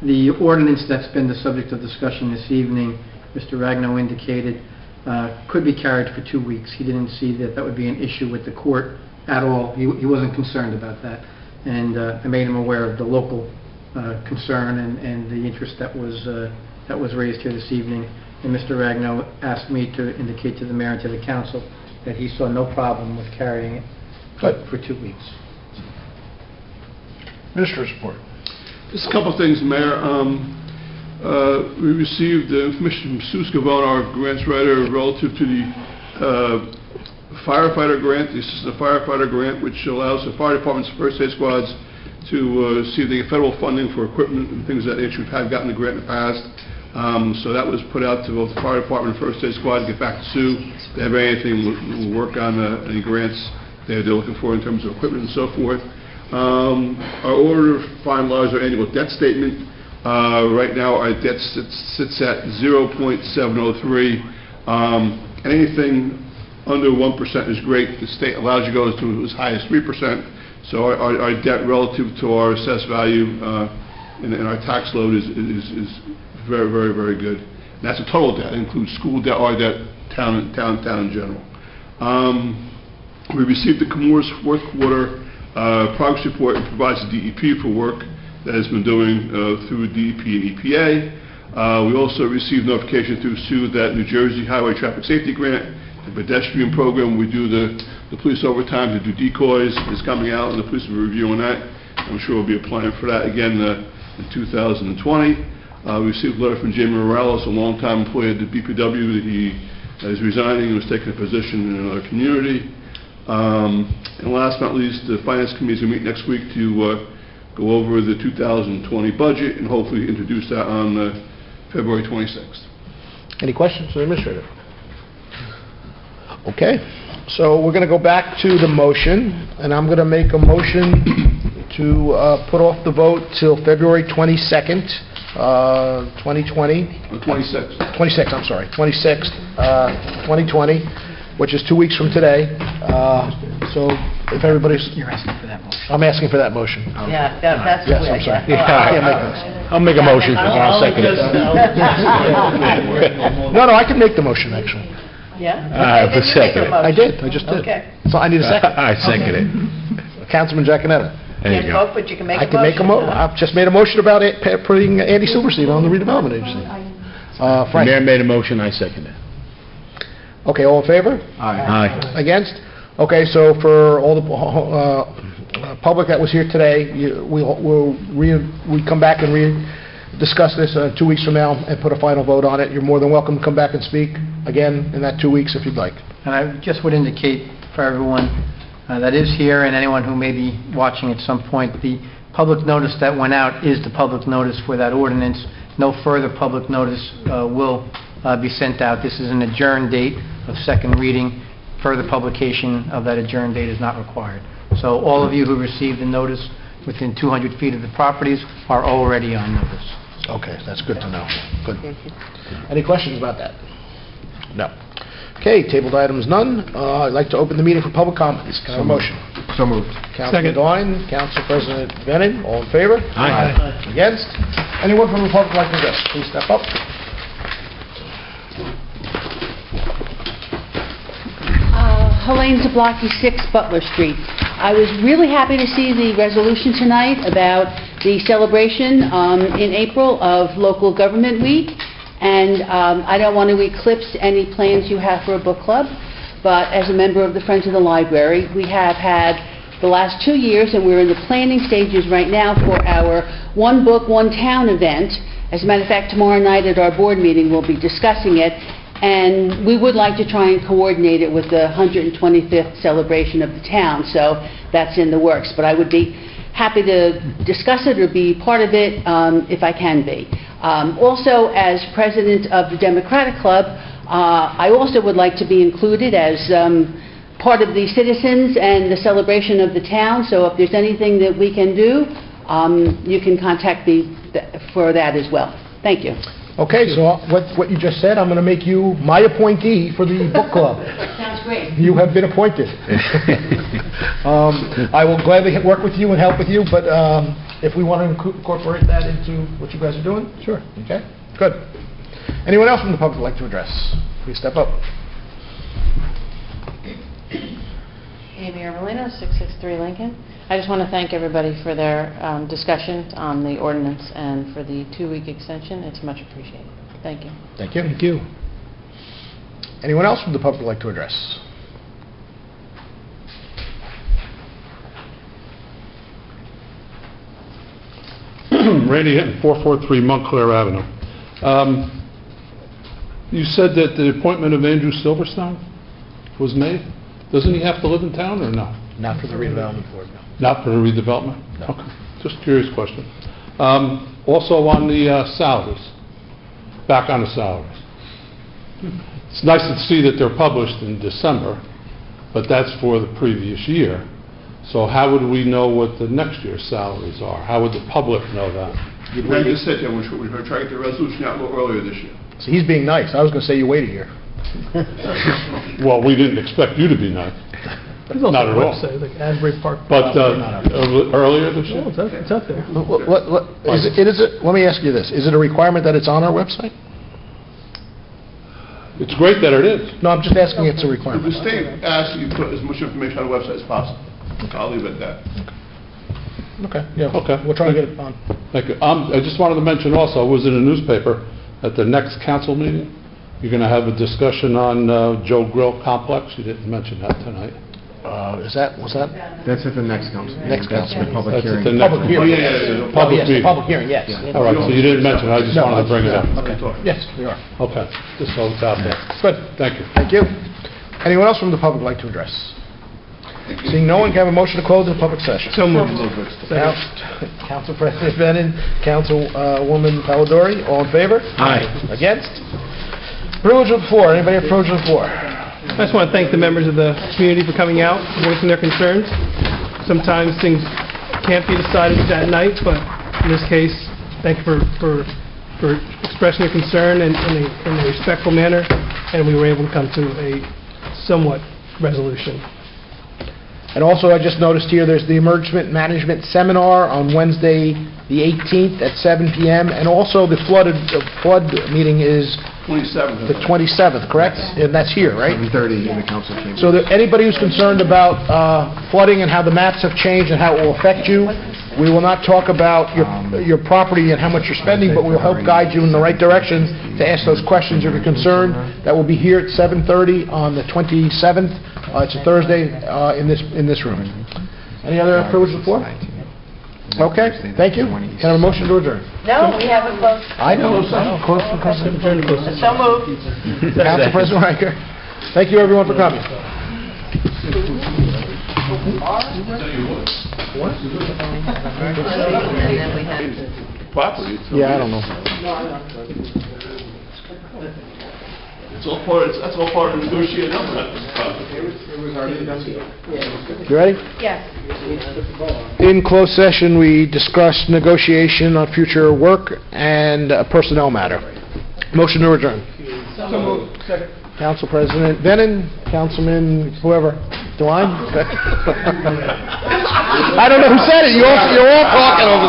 The ordinance that's been the subject of discussion this evening, Mr. Ragno indicated, could be carried for 2 weeks. He didn't see that that would be an issue with the court at all. He wasn't concerned about that. And I made him aware of the local concern and the interest that was raised here this evening. And Mr. Ragno asked me to indicate to the mayor and to the council that he saw no problem with carrying it for 2 weeks. Minister's report. Just a couple of things, Mayor. We received information from Sue Scavone, our grants writer, relative to the firefighter grant. This is the firefighter grant, which allows the fire departments, first aid squads, to see if they get federal funding for equipment and things of that nature. We've gotten the grant in the past. So that was put out to both the fire department and first aid squad to get back to Sue. If they have anything, we'll work on any grants they're looking for in terms of equipment and so forth. Our order to finalize our annual debt statement. Right now, our debt sits at 0.703. Anything under 1% is great. The state allows you to go to as high as 3%. So our debt relative to our assessed value and our tax load is very, very, very good. And that's a total debt. It includes school debt, our debt, town in general. We received the Comores fourth quarter progress report. It provides the DEP for work that has been doing through DEP and EPA. We also received notification through Sue that New Jersey Highway Traffic Safety Grant, the pedestrian program, we do the police overtime to do decoys, is coming out, and the police will be reviewing that. I'm sure we'll be applying for that again in 2020. We received a letter from Jamie Morales, a longtime employee at the BPW, that he is resigning and was taking a position in another community. And last but not least, the Finance Committee will meet next week to go over the 2020 budget and hopefully introduce that on February 26th. Any questions for the administrator? Okay, so we're going to go back to the motion, and I'm going to make a motion to put off the vote till February 22nd, 2020. 26th. 26th, I'm sorry, 26th, 2020, which is 2 weeks from today. So if everybody's... You're asking for that motion. I'm asking for that motion. Yeah, that's the Yes, way I I'm sorry. get it. I can't make this. I'll make a motion, I'll second it. No, I can make the motion, actually. Yeah? I Okay, then you make a motion. I did, I just did. Okay. So I need a second. I second it. Councilman Giaconetti. There you Can't go. vote, but you can make I a can make a motion. I've just made a motion about it, putting Andy Silverstein on the redevelopment agency. The Frank? mayor made a motion, I second it. Okay, all in favor? Aye. Against? Okay, so for all the public that was here today, we'll come back and discuss this 2 weeks from now and put a final vote on it. You're more than welcome to come back and speak again in that 2 weeks if you'd like. And I just would indicate for everyone that is here and anyone who may be watching at some point, the public notice that went out is the public notice for that ordinance. No further public notice will be sent out. This is an adjourned date of second reading. Further publication of that adjourned date is not required. So all of you who received the notice within 200 feet of the properties are already on notice. Okay, that's good to know. Good. Any questions about that? No. Okay, tabled items none. I'd like to open the meeting for public comments. Can I have a motion? So moved. Councilman Devine, Council President Bennett, all in favor? Aye. Against? Anyone from the public like to address? Please step up. Helene Zablocki, 6 Butler Street. I was really happy to see the resolution tonight about the celebration in April of Local Government Week, And I don't want to eclipse any plans you have for a book club, but as a member of the Friends of the Library, we have had the last 2 years, and we're in the planning stages right now for our One Book, One Town event. As a matter of fact, tomorrow night at our board meeting, we'll be discussing it, and we would like to try and coordinate it with the 125th celebration of the town, so that's in the works. But I would be happy to discuss it or be part of it if I can be. Also, as president of the Democratic Club, I also would like to be included as part of the citizens and the celebration of the town, so if there's anything that we can do, you can contact me for that as well. Thank you. Okay, so what you just said, I'm going to make you my appointee for the book club. Sounds great. You have been appointed. I will gladly work with you and help with you, but if we want to incorporate that into what you guys are doing, sure. Okay, good. Anyone else from the public like to address? Please step up. Amy Arbolino, 663 Lincoln. I just want to thank everybody for their discussion on the ordinance and for the 2-week extension. It's much appreciated. Thank you. Thank you. Thank you. Anyone else from the public like to address? Randy Hinton, 443 Montclair Avenue. You said that the appointment of Andrew Silverstone was made? Doesn't he have to live in town or no? Not for the redevelopment board, no. Not for the redevelopment? No. Okay, just curious question. Also on the salaries, back on the salaries. It's nice to see that they're published in December, but that's for the previous year. So how would we know what the next year's salaries are? How would the public know that? I just said that we're going to try to get the resolution out a little earlier this year. So he's being nice. I was going to say you wait a year. Well, we didn't expect you to be nice. There's also Not a at all. website, like Asbury Park. But earlier this year? Oh, it's out there. Let me ask you this. Is it a requirement that it's on our website? It's great that it is. No, I'm just asking it's a The requirement. state asks you to put as much information on the website as possible. I'll leave it at that. Okay, yeah. Okay. We'll try to get it on. Thank you. I just wanted to mention also, I was in a newspaper at the next council meeting. You're going to have a discussion on Joe Grill Complex. You didn't mention that tonight. Was that? That's at the next council. Next That's council the public That's at hearing. the next Public hearing. Yeah. Public Yes, the meeting. public hearing, yes. All right, so you didn't mention it. I just No, wanted to bring it up. Okay. Yes, we are. Okay, just so it's out there. Good. Thank you. Thank you. Anyone else from the public like to address? Seeing no one, can I have a motion to close the public session? So moved. Council President Bennon, Councilwoman Palladori, all in favor? Aye. Against? Privilege of the floor. Anybody have privilege of the floor? I just want to thank the members of the community for coming out, voicing their concerns. Sometimes things can't be decided that night, but in this case, thank you for expressing your concern in a respectful manner, and we were able to come to a somewhat resolution. And also, I just noticed here, there's the Emergent Management Seminar on Wednesday, the 18th at 7 p.m., and also the flood meeting is 27th. the 27th, correct? And that's here, right? 7:30 in the council chamber. So that anybody who's concerned about flooding and how the maps have changed and how it will affect you, we will not talk about your property and how much you're spending, but we'll help guide you in the right direction to ask those questions if you're concerned. That will be here at 7:30 on the 27th. It's a Thursday in this room. Any other privilege of the floor? Okay, thank you. Can I have a motion to adjourn? No, we haven't closed. I know. Close. So moved. Council President Riker. Thank you, everyone, for coming. Property. Yeah, I don't know. That's all part of the negotiated number. You ready? Yes. In closed session, we discussed negotiation on future work and a personnel matter. Motion to adjourn. So moved. Second. Council President Bennon, Councilman whoever, DeWine? I don't know who said it. You're all talking over